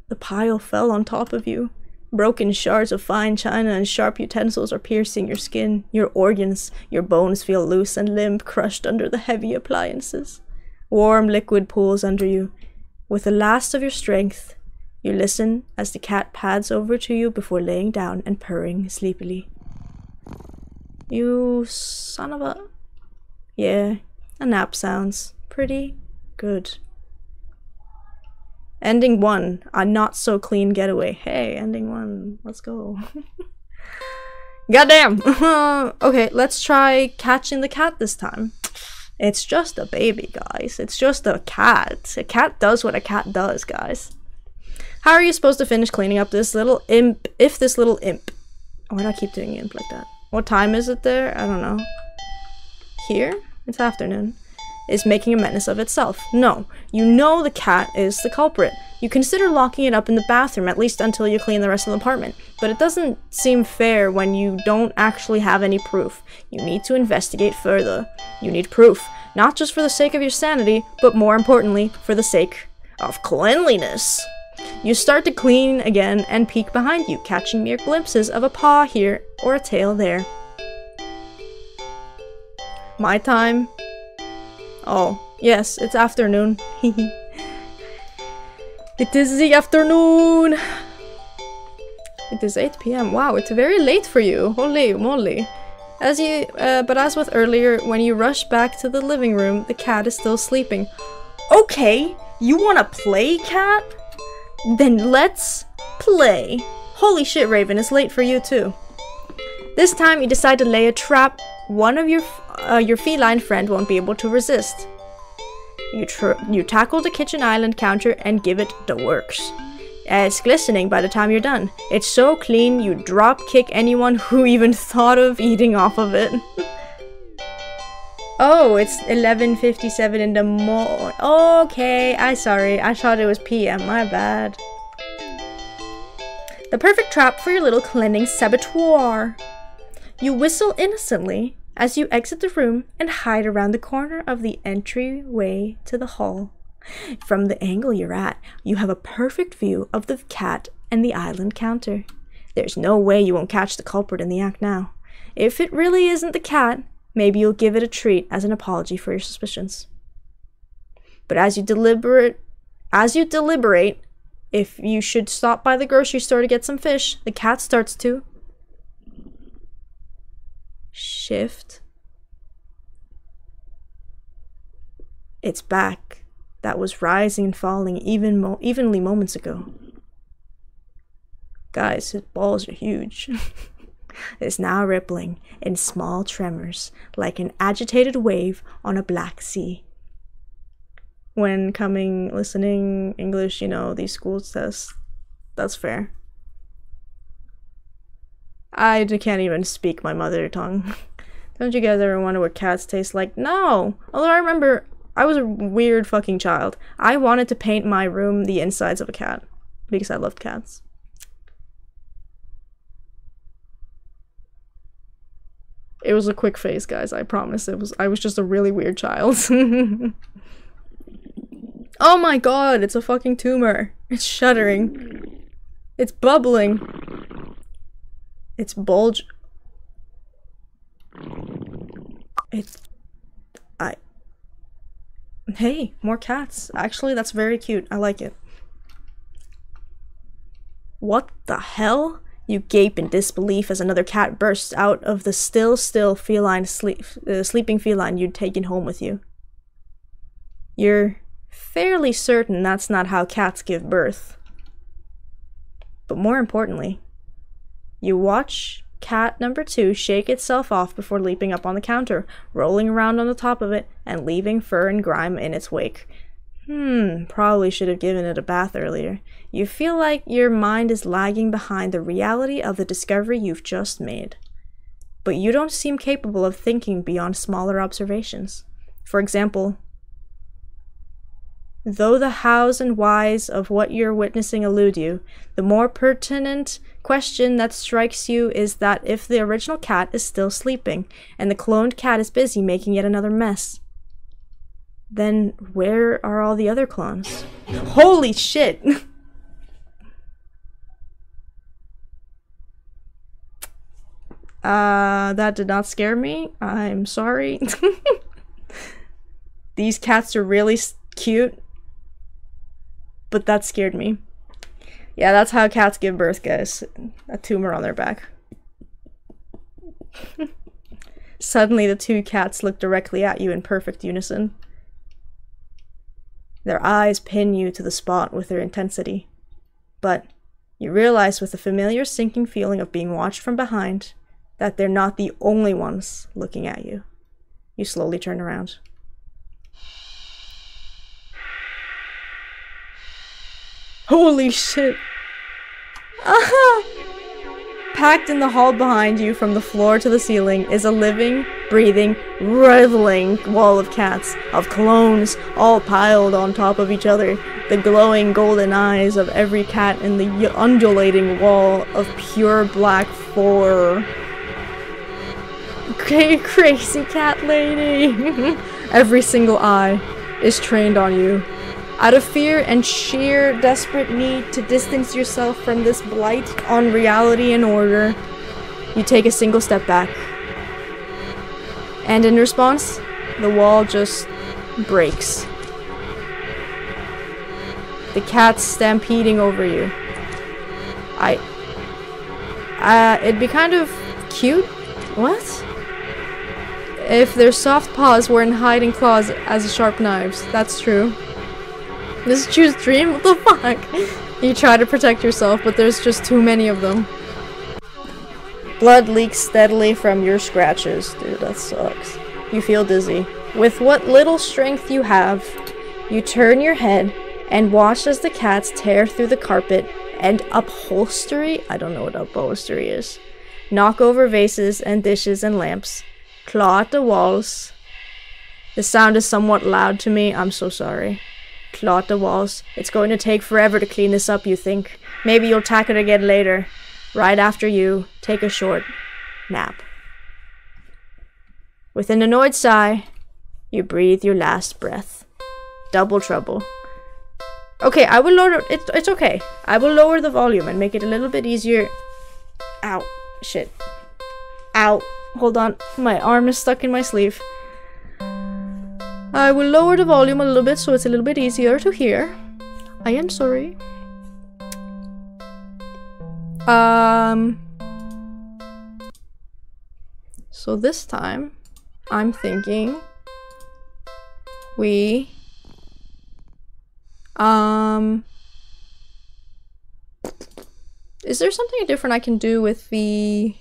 The pile fell on top of you. Broken shards of fine china and sharp utensils are piercing your skin. Your organs, your bones feel loose and limp, crushed under the heavy appliances. Warm liquid pools under you. With the last of your strength, you listen as the cat pads over to you before laying down and purring sleepily. You son of a... Yeah, a nap sounds pretty good. Ending 1, a not so clean getaway. Hey, ending 1, let's go. Goddamn! Okay, let's try catching the cat this time. It's just a baby, guys. It's just a cat. A cat does what a cat does, guys. How are you supposed to finish cleaning up this little imp, if this little imp... Why do I keep doing imp like that? What time is it there? I don't know. Here? It's afternoon. Is making a menace of itself. No, you know the cat is the culprit. You consider locking it up in the bathroom, at least until you clean the rest of the apartment. But it doesn't seem fair when you don't actually have any proof. You need to investigate further. You need proof, not just for the sake of your sanity, but more importantly, for the sake of cleanliness. You start to clean again and peek behind you, catching mere glimpses of a paw here or a tail there. My time. Oh, yes, it's afternoon. It is the afternoon! It is 8 PM. Wow, it's very late for you. Holy moly. But as with earlier, when you rush back to the living room, the cat is still sleeping. Okay, you wanna play, cat? Then let's play. Holy shit, Raven, it's late for you too. This time you decide to lay a trap one of your feline friend won't be able to resist. You tackle the kitchen island counter and give it the works. It's glistening by the time you're done. It's so clean you drop kick anyone who even thought of eating off of it. Oh, it's 11:57 in the morning. Okay, sorry. I thought it was PM. My bad. The perfect trap for your little cleaning saboteur. You whistle innocently as you exit the room and hide around the corner of the entryway to the hall. From the angle you're at, you have a perfect view of the cat and the island counter. There's no way you won't catch the culprit in the act now. If it really isn't the cat, maybe you'll give it a treat as an apology for your suspicions. But as you deliberate if you should stop by the grocery store to get some fish, the cat starts to shift. It's back. That was rising and falling evenly moments ago. Guys, his balls are huge. It's now rippling in small tremors, like an agitated wave on a black sea. When listening English, you know, these school tests, that's fair. I can't even speak my mother tongue. Don't you guys ever wonder what cats taste like? No! Although I remember, I was a weird fucking child. I wanted to paint my room the insides of a cat, because I loved cats. It was a quick phase, guys, I promise. I was just a really weird child. Oh my god, it's a fucking tumor. It's shuddering. It's bubbling. It's bulge. Hey, more cats. Actually, that's very cute. I like it. What the hell? You gape in disbelief as another cat bursts out of the still feline sleeping feline you'd taken home with you. You're fairly certain that's not how cats give birth. But more importantly, you watch cat number 2 shake itself off before leaping up on the counter, rolling around on the top of it, and leaving fur and grime in its wake. Probably should have given it a bath earlier. You feel like your mind is lagging behind the reality of the discovery you've just made. But you don't seem capable of thinking beyond smaller observations. For example, though the hows and whys of what you're witnessing elude you, the more pertinent question that strikes you is that if the original cat is still sleeping, and the cloned cat is busy making yet another mess, then where are all the other clones? Holy shit! That did not scare me. I'm sorry. These cats are really cute, but that scared me. Yeah, that's how cats give birth, guys. A tumor on their back. Suddenly, the 2 cats look directly at you in perfect unison. Their eyes pin you to the spot with their intensity. But you realize with a familiar sinking feeling of being watched from behind that they're not the only ones looking at you. You slowly turn around. Holy shit! Aha! Packed in the hall behind you from the floor to the ceiling is a living, breathing, reveling wall of cats, of clones, all piled on top of each other, the glowing golden eyes of every cat in the undulating wall of pure black fur. Okay, crazy cat lady! Every single eye is trained on you. Out of fear and sheer desperate need to distance yourself from this blight on reality and order, you take a single step back. And in response, the wall just breaks. The cats stampeding over you. It'd be kind of cute? What? If their soft paws weren't hiding claws as sharp knives. That's true. This is Chuchu's dream? What the fuck? You try to protect yourself, but there's just too many of them. Blood leaks steadily from your scratches. Dude, that sucks. You feel dizzy. With what little strength you have, you turn your head and watch as the cats tear through the carpet and upholstery? I don't know what upholstery is. Knock over vases and dishes and lamps. Claw at the walls. The sound is somewhat loud to me. I'm so sorry. Claw at the walls. It's going to take forever to clean this up, you think. Maybe you'll tackle it again later. Right after you take a short nap. With an annoyed sigh, you breathe your last breath. Double trouble. Okay, I will lower it. It's okay. I will lower the volume and make it a little bit easier. Ow. Shit. Ow. Hold on. My arm is stuck in my sleeve. I will lower the volume a little bit so it's a little bit easier to hear. I am sorry. So this time, I'm thinking we is there something different I can do with the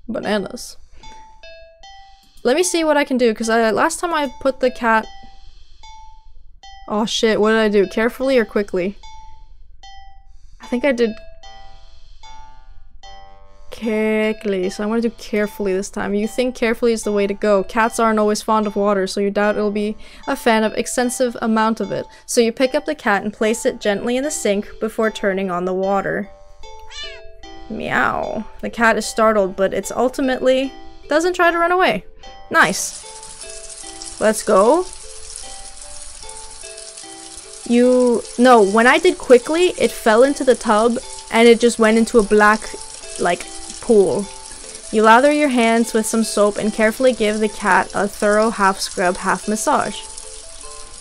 bananas? Let me see what I can do, because last time I put the cat... Oh shit, what did I do? Carefully or quickly? I think I did... quickly, so I want to do carefully this time. You think carefully is the way to go. Cats aren't always fond of water, so you doubt it'll be a fan of extensive amount of it. So you pick up the cat and place it gently in the sink before turning on the water. Meow. The cat is startled, but it's ultimately doesn't try to run away. Nice. Let's go. No, when I did quickly, it fell into the tub and it just went into a black, like, pool. You lather your hands with some soap and carefully give the cat a thorough half scrub, half massage.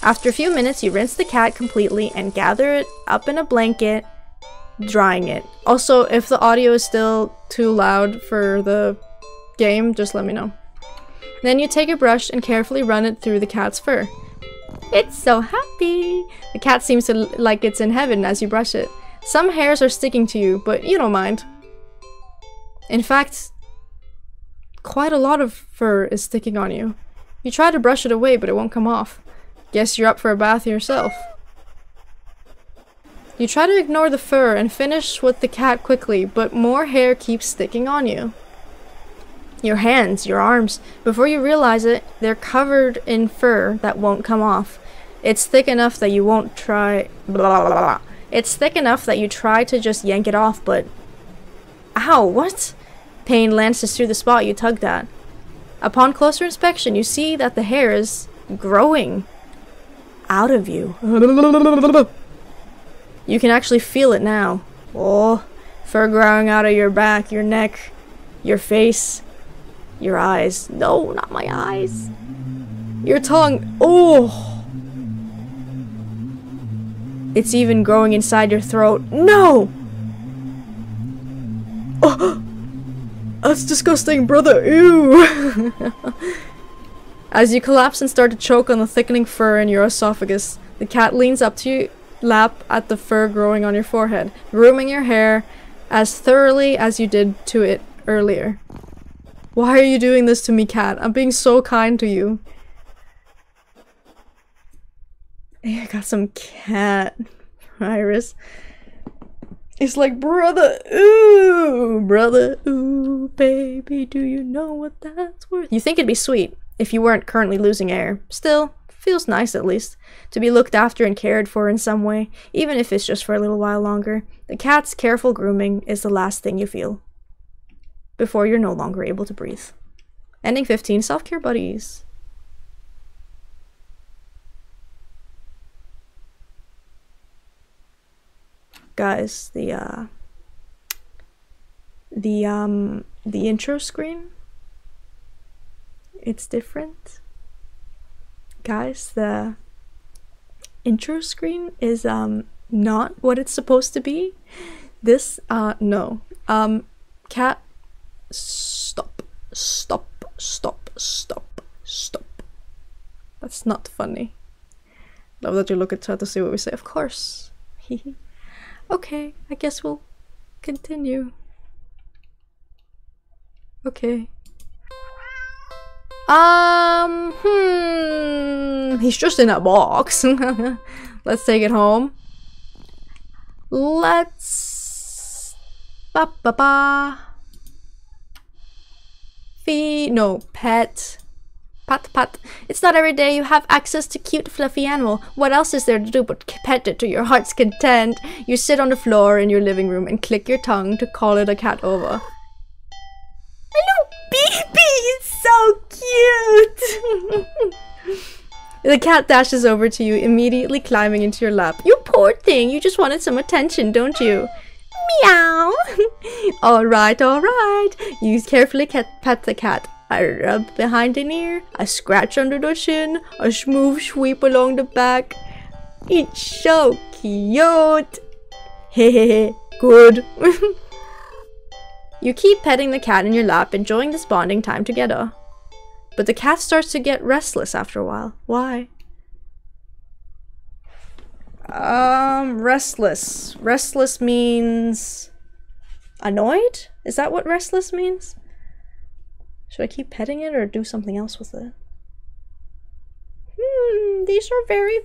After a few minutes, you rinse the cat completely and gather it up in a blanket, drying it. Also, if the audio is still too loud for the game, just let me know. Then you take a brush and carefully run it through the cat's fur. It's so happy! The cat seems to like it's in heaven as you brush it. Some hairs are sticking to you, but you don't mind. In fact, quite a lot of fur is sticking on you. You try to brush it away, but it won't come off. Guess you're up for a bath yourself. You try to ignore the fur and finish with the cat quickly, but more hair keeps sticking on you. Your hands, your arms, before you realize it, they're covered in fur that won't come off. It's thick enough that you won't try blah, blah, blah. It's thick enough that you try to just yank it off, but ow, what? Pain lances through the spot you tugged at. Upon closer inspection, you see that the hair is growing out of you. You can actually feel it now. Oh, fur growing out of your back, your neck, your face, your eyes. No, not my eyes. Your tongue. Oh. It's even growing inside your throat. No! Oh! That's disgusting, brother. Ew! As you collapse and start to choke on the thickening fur in your esophagus, the cat leans up to your lap at the fur growing on your forehead, grooming your hair as thoroughly as you did to it earlier. Why are you doing this to me, cat? I'm being so kind to you. I got some cat iris. It's like, brother, ooh, baby, do you know what that's worth? You think it'd be sweet if you weren't currently losing air. Still, feels nice at least, to be looked after and cared for in some way, even if it's just for a little while longer. The cat's careful grooming is the last thing you feel before you're no longer able to breathe. Ending 15, self-care buddies. Guys, the intro screen, it's different. Guys, the intro screen is not what it's supposed to be. This no. Cat, stop. That's not funny. Love that you look at chat to see what we say. Of course. Okay, I guess we'll continue. Okay. He's just in a box. Let's take it home. Let's pet. Pat. It's not every day you have access to cute fluffy animal. What else is there to do but pet it to your heart's content? You sit on the floor in your living room and click your tongue to call it a cat over. Hello, baby! It's so cute! The cat dashes over to you, immediately climbing into your lap. You poor thing, you just wanted some attention, don't you? Meow! Alright. You carefully pet the cat. I rub behind an ear, I scratch under the chin, a smooth sweep along the back. It's so cute! Hehehe, good. You keep petting the cat in your lap, enjoying this bonding time together. But the cat starts to get restless after a while. Why? Restless. Restless means annoyed? Is that what restless means? Should I keep petting it or do something else with it? These are very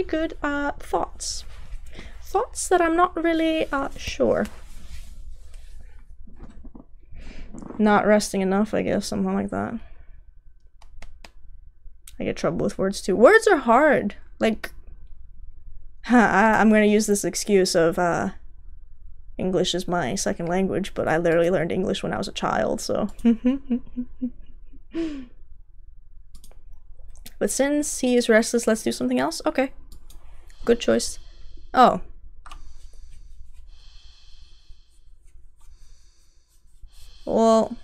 good thoughts. Thoughts that I'm not really sure. Not resting enough, I guess, something like that. I get trouble with words too. Words are hard. Like, I'm gonna use this excuse of English is my second language, but I literally learned English when I was a child, so. But since he is restless, let's do something else? Okay. Good choice. Oh. Well...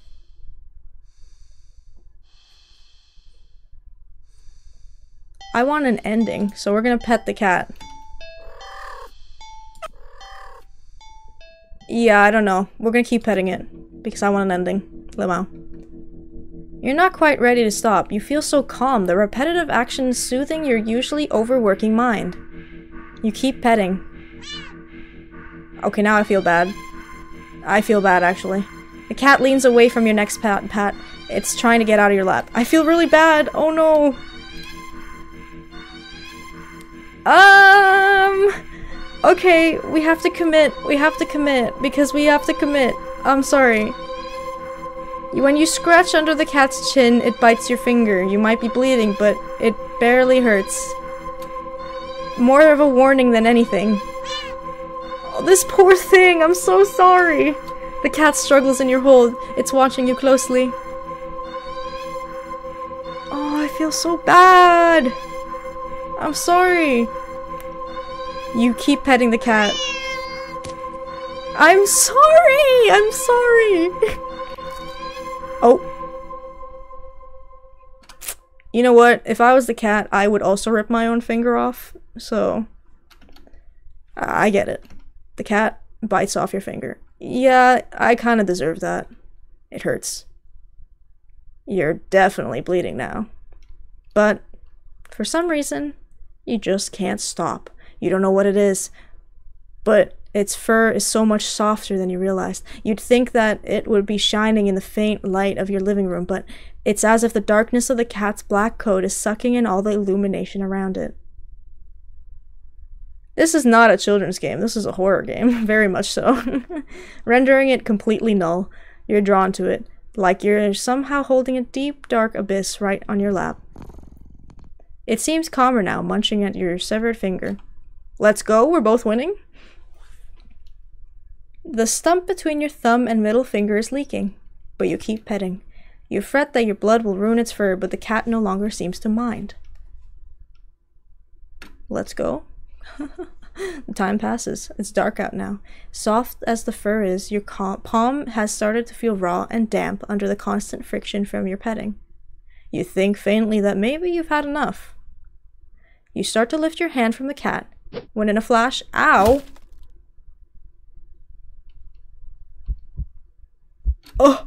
I want an ending, so we're gonna pet the cat. Yeah, I don't know. We're gonna keep petting it, because I want an ending. Lemao. You're not quite ready to stop. You feel so calm, the repetitive actions soothing your usually overworking mind. You keep petting. Okay, now I feel bad. I feel bad, actually. The cat leans away from your next pat. It's trying to get out of your lap. I feel really bad! Oh no! Okay, we have to commit. We have to commit. Because we have to commit. I'm sorry. When you scratch under the cat's chin, it bites your finger. You might be bleeding, but it barely hurts. More of a warning than anything. Oh, this poor thing! I'm so sorry! The cat struggles in your hold. It's watching you closely. Oh, I feel so bad! I'm sorry. You keep petting the cat. I'm sorry! I'm sorry! Oh. You know what? If I was the cat, I would also rip my own finger off. So, I get it. The cat bites off your finger. Yeah, I kind of deserve that. It hurts. You're definitely bleeding now. But, for some reason, you just can't stop. You don't know what it is, but its fur is so much softer than you realized. You'd think that it would be shining in the faint light of your living room, but it's as if the darkness of the cat's black coat is sucking in all the illumination around it. This is not a children's game, this is a horror game, very much so. Rendering it completely null, you're drawn to it, like you're somehow holding a deep, dark abyss right on your lap. It seems calmer now, munching at your severed finger. Let's go, we're both winning. The stump between your thumb and middle finger is leaking, but you keep petting. You fret that your blood will ruin its fur, but the cat no longer seems to mind. Let's go. The time passes. It's dark out now. Soft as the fur is, your palm has started to feel raw and damp under the constant friction from your petting. You think faintly that maybe you've had enough. You start to lift your hand from the cat, when in a flash, ow! Oh!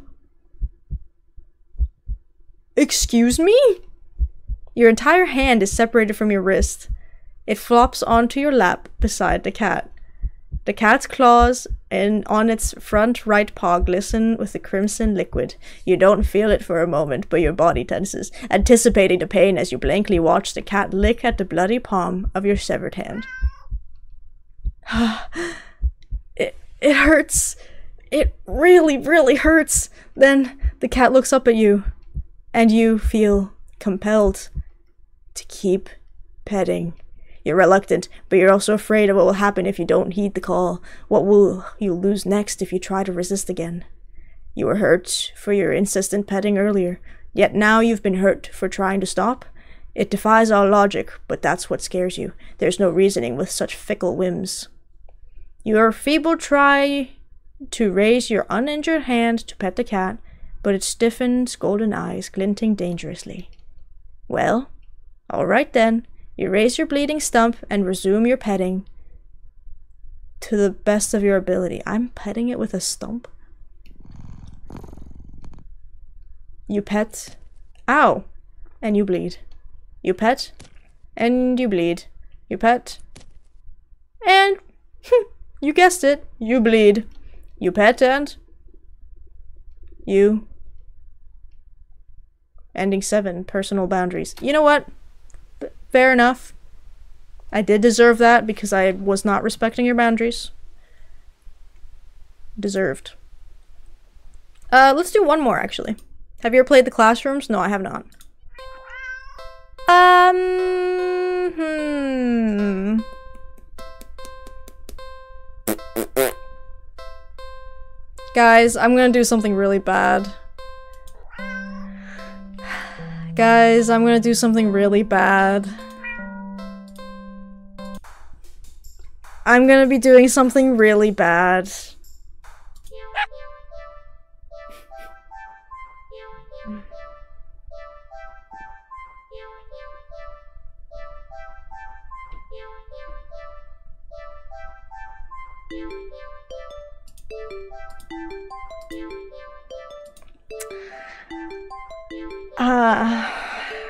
Excuse me? Your entire hand is separated from your wrist. It flops onto your lap beside the cat. The cat's claws on its front right paw glisten with the crimson liquid. You don't feel it for a moment, but your body tenses, anticipating the pain as you blankly watch the cat lick at the bloody palm of your severed hand. It hurts. It really, really hurts. Then the cat looks up at you, and you feel compelled to keep petting. You're reluctant, but you're also afraid of what will happen if you don't heed the call. What will you lose next if you try to resist again? You were hurt for your insistent petting earlier, yet now you've been hurt for trying to stop? It defies all logic, but that's what scares you. There's no reasoning with such fickle whims. Your feeble try to raise your uninjured hand to pet the cat, but its stiffened golden eyes glinting dangerously. Well, all right then. You raise your bleeding stump and resume your petting to the best of your ability. I'm petting it with a stump. You pet. Ow! And you bleed. You pet. And you bleed. You pet. And you guessed it. You bleed. You pet and you. Ending 7. Personal boundaries. You know what? Fair enough. I did deserve that because I was not respecting your boundaries. Deserved. Let's do one more, actually. Have you ever played the Classrooms? No, I have not. Guys, I'm gonna do something really bad. Guys, I'm gonna do something really bad. I'm gonna be doing something really bad.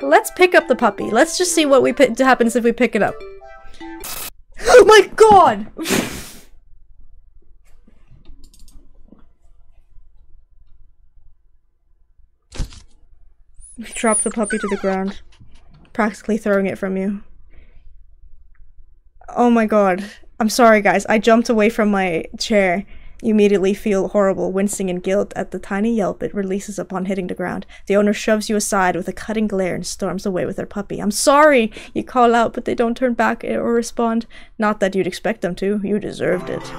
Let's pick up the puppy. Let's just see what happens if we pick it up. Oh my god! We dropped the puppy to the ground, practically throwing it from you. Oh my god. I'm sorry guys, I jumped away from my chair. You immediately feel horrible, wincing in guilt at the tiny yelp it releases upon hitting the ground. The owner shoves you aside with a cutting glare and storms away with her puppy. I'm sorry! You call out, but they don't turn back or respond. Not that you'd expect them to. You deserved it.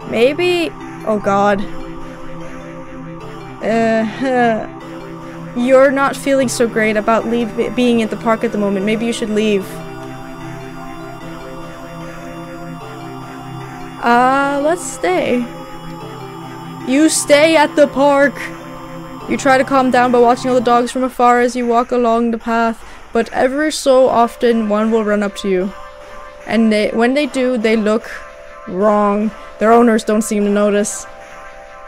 Maybe... Oh god. You're not feeling so great about being at the park at the moment. Maybe you should leave. Let's stay. You stay at the park! You try to calm down by watching all the dogs from afar as you walk along the path, but ever so often one will run up to you. And when they do, they look wrong. Their owners don't seem to notice.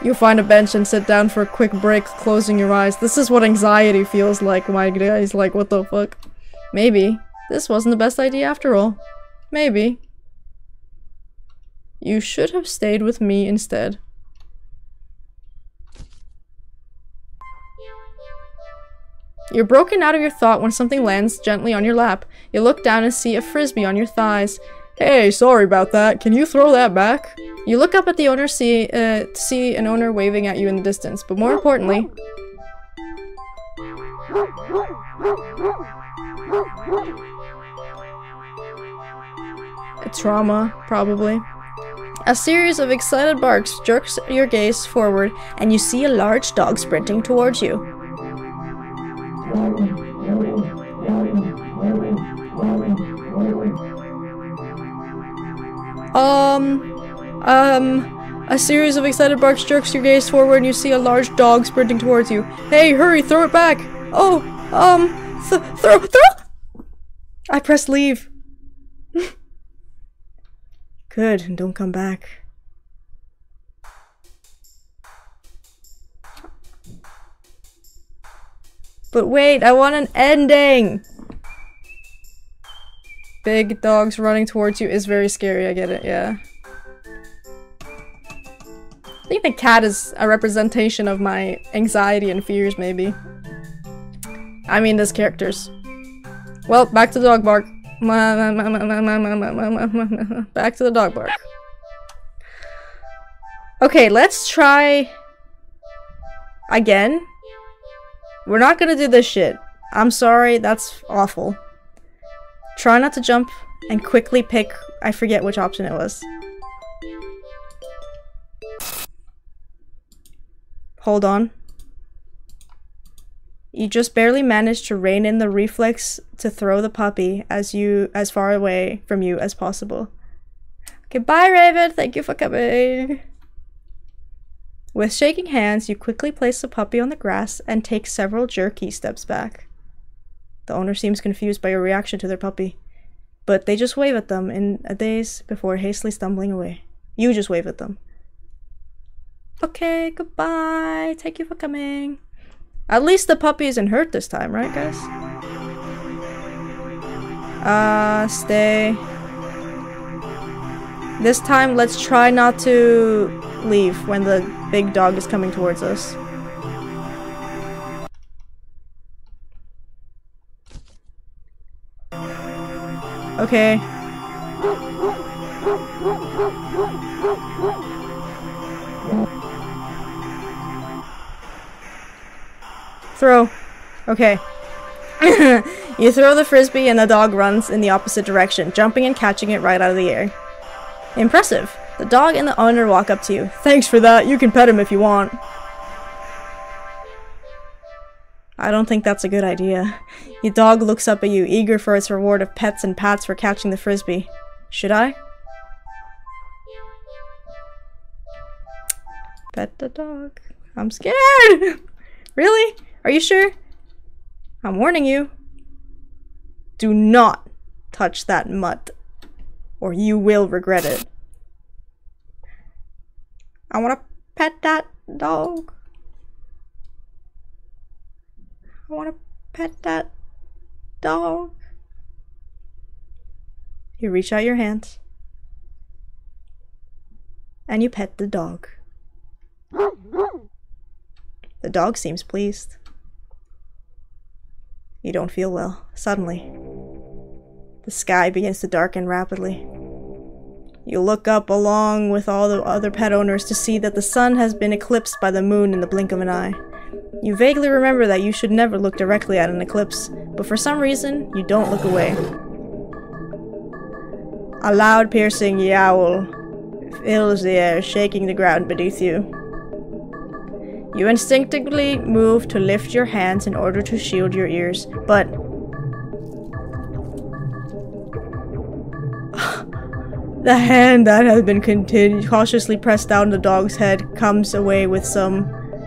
You find a bench and sit down for a quick break, closing your eyes. This is what anxiety feels like, my guys. Like, what the fuck? Maybe this wasn't the best idea after all. Maybe. You should have stayed with me instead. You're broken out of your thought when something lands gently on your lap. You look down and see a frisbee on your thighs. Hey, sorry about that. Can you throw that back? You look up at the owner, see an owner waving at you in the distance, but more importantly... a trauma, probably. A series of excited barks jerks your gaze forward, and you see a large dog sprinting towards you. A series of excited barks jerks your gaze forward, and you see a large dog sprinting towards you. Hey, hurry, throw it back! Oh, throw! I pressed leave. Good, and don't come back. But wait, I want an ending! Big dogs running towards you is very scary, I get it, yeah. I think the cat is a representation of my anxiety and fears, maybe. I mean, this character's. Well, back to the dog bark. Back to the dog bark. Okay, let's try again. We're not gonna do this shit. I'm sorry, that's awful. Try not to jump and quickly pick, I forget which option it was. Hold on. You just barely managed to rein in the reflex to throw the puppy as far away from you as possible. Okay, bye Raven, thank you for coming. With shaking hands, you quickly place the puppy on the grass and take several jerky steps back. The owner seems confused by your reaction to their puppy, but they just wave at them in a daze before hastily stumbling away. You just wave at them. Okay, goodbye, thank you for coming. At least the puppy isn't hurt this time, right guys? Stay. This time, let's try not to leave when the big dog is coming towards us. Okay. Throw. Okay. You throw the frisbee and the dog runs in the opposite direction, jumping and catching it right out of the air. Impressive. The dog and the owner walk up to you. Thanks for that. You can pet him if you want. I don't think that's a good idea. Your dog looks up at you, eager for its reward of pets and pats for catching the frisbee. Should I? Pet the dog. I'm scared! Really? Are you sure? I'm warning you. Do not touch that mutt, or you will regret it. I want to pet that dog. I want to pet that dog. You reach out your hands and you pet the dog. The dog seems pleased. You don't feel well. Suddenly, the sky begins to darken rapidly. You look up along with all the other pet owners to see that the sun has been eclipsed by the moon in the blink of an eye. You vaguely remember that you should never look directly at an eclipse, but for some reason, you don't look away. A loud, piercing yowl fills the air, shaking the ground beneath you. You instinctively move to lift your hands in order to shield your ears, but the hand that has been cautiously pressed down the dog's head comes away with some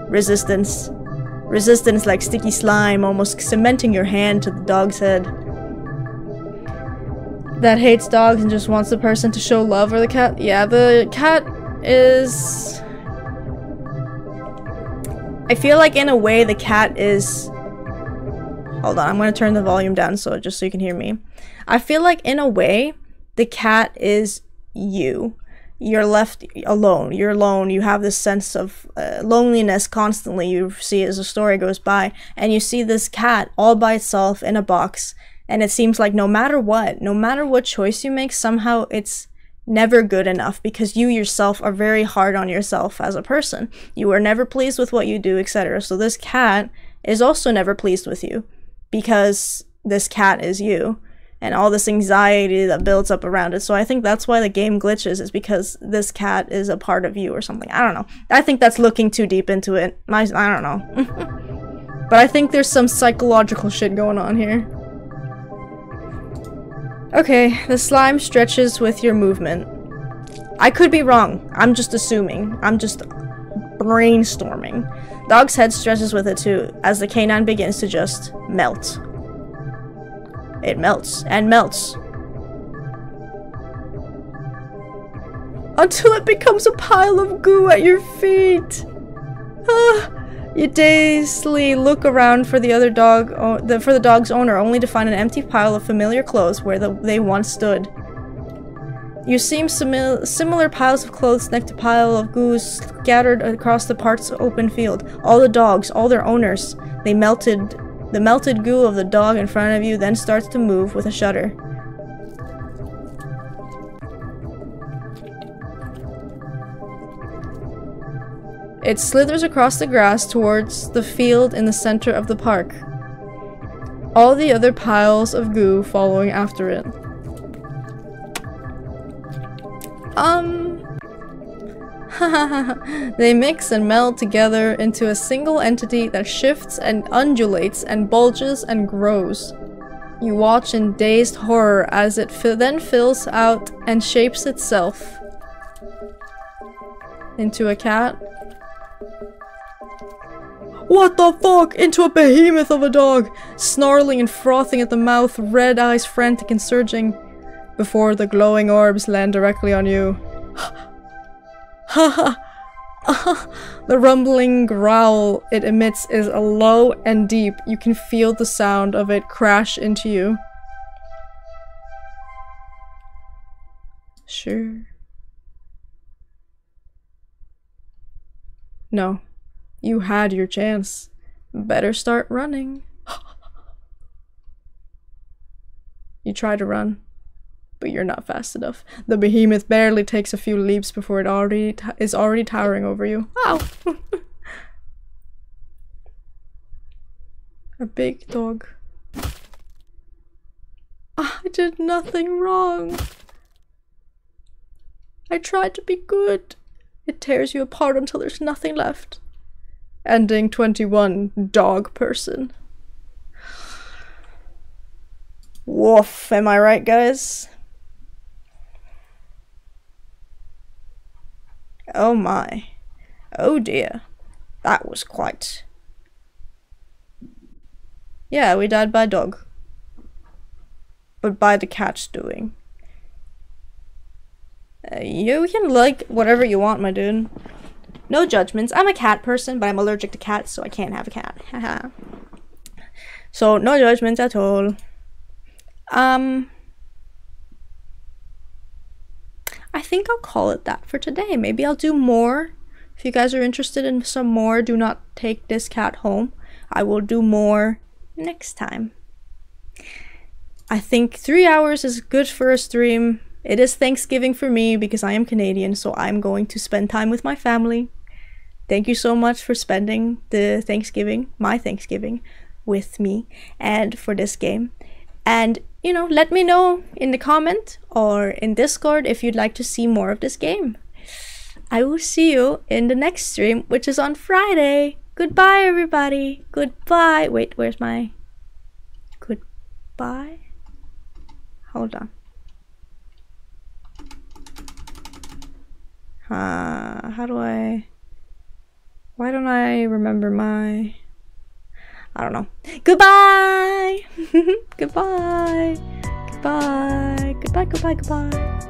resistance. Resistance like sticky slime, almost cementing your hand to the dog's head. That hates dogs and just wants the person to show love, or the cat? Yeah, the cat is... I feel like in a way the cat is... Hold on, I'm gonna turn the volume down just so you can hear me. I feel like in a way the cat is you. You're left alone. You're alone. You have this sense of loneliness constantly. You see as the story goes by, and you see this cat all by itself in a box, and it seems like no matter what choice you make, somehow it's never good enough, because you yourself are very hard on yourself as a person. You are never pleased with what you do, etc. So this cat is also never pleased with you, because this cat is you, and all this anxiety that builds up around it. So I think that's why the game glitches, is because this cat is a part of you or something. I don't know. I think that's looking too deep into it. I don't know. But I think there's some psychological shit going on here. Okay, the slime stretches with your movement. I could be wrong. I'm just assuming. I'm just brainstorming. Dog's head stretches with it too, as the canine begins to just melt. It melts and melts until it becomes a pile of goo at your feet. You dazedly look around for the other dog, for the dog's owner, only to find an empty pile of familiar clothes where they once stood. You see similar piles of clothes next to pile of goo scattered across the park's open field. All the dogs, all their owners, the melted goo of the dog in front of you then starts to move with a shudder. It slithers across the grass towards the field in the center of the park. All the other piles of goo following after it. They mix and meld together into a single entity that shifts and undulates and bulges and grows. You watch in dazed horror as it then fills out and shapes itself into a cat. What the fuck? Into a behemoth of a dog, snarling and frothing at the mouth, red eyes frantic and surging, before the glowing orbs land directly on you. The rumbling growl it emits is low and deep. You can feel the sound of it crash into you. Sure. No. You had your chance. Better start running. You try to run, but you're not fast enough. The behemoth barely takes a few leaps before it is already towering over you. Ow! A big dog. I did nothing wrong. I tried to be good. It tears you apart until there's nothing left. Ending 21, dog person. Woof, am I right, guys? Oh my. Oh dear. That was quite... Yeah, we died by dog. But by the cat's doing. You can like whatever you want, my dude. No judgments. I'm a cat person, but I'm allergic to cats, so I can't have a cat. Haha. So, no judgments at all. I think I'll call it that for today. Maybe I'll do more. If you guys are interested in some more, do not take this cat home. I will do more next time. I think 3 hours is good for a stream. It is Thanksgiving for me because I am Canadian, so I'm going to spend time with my family. Thank you so much for spending the Thanksgiving, my Thanksgiving, with me and for this game. And, you know, let me know in the comment or in Discord if you'd like to see more of this game. I will see you in the next stream, which is on Friday. Goodbye, everybody. Goodbye. Wait, where's my... Goodbye? Hold on. How do I... Why don't I remember my... I don't know. Goodbye! Goodbye! Goodbye! Goodbye, goodbye, goodbye.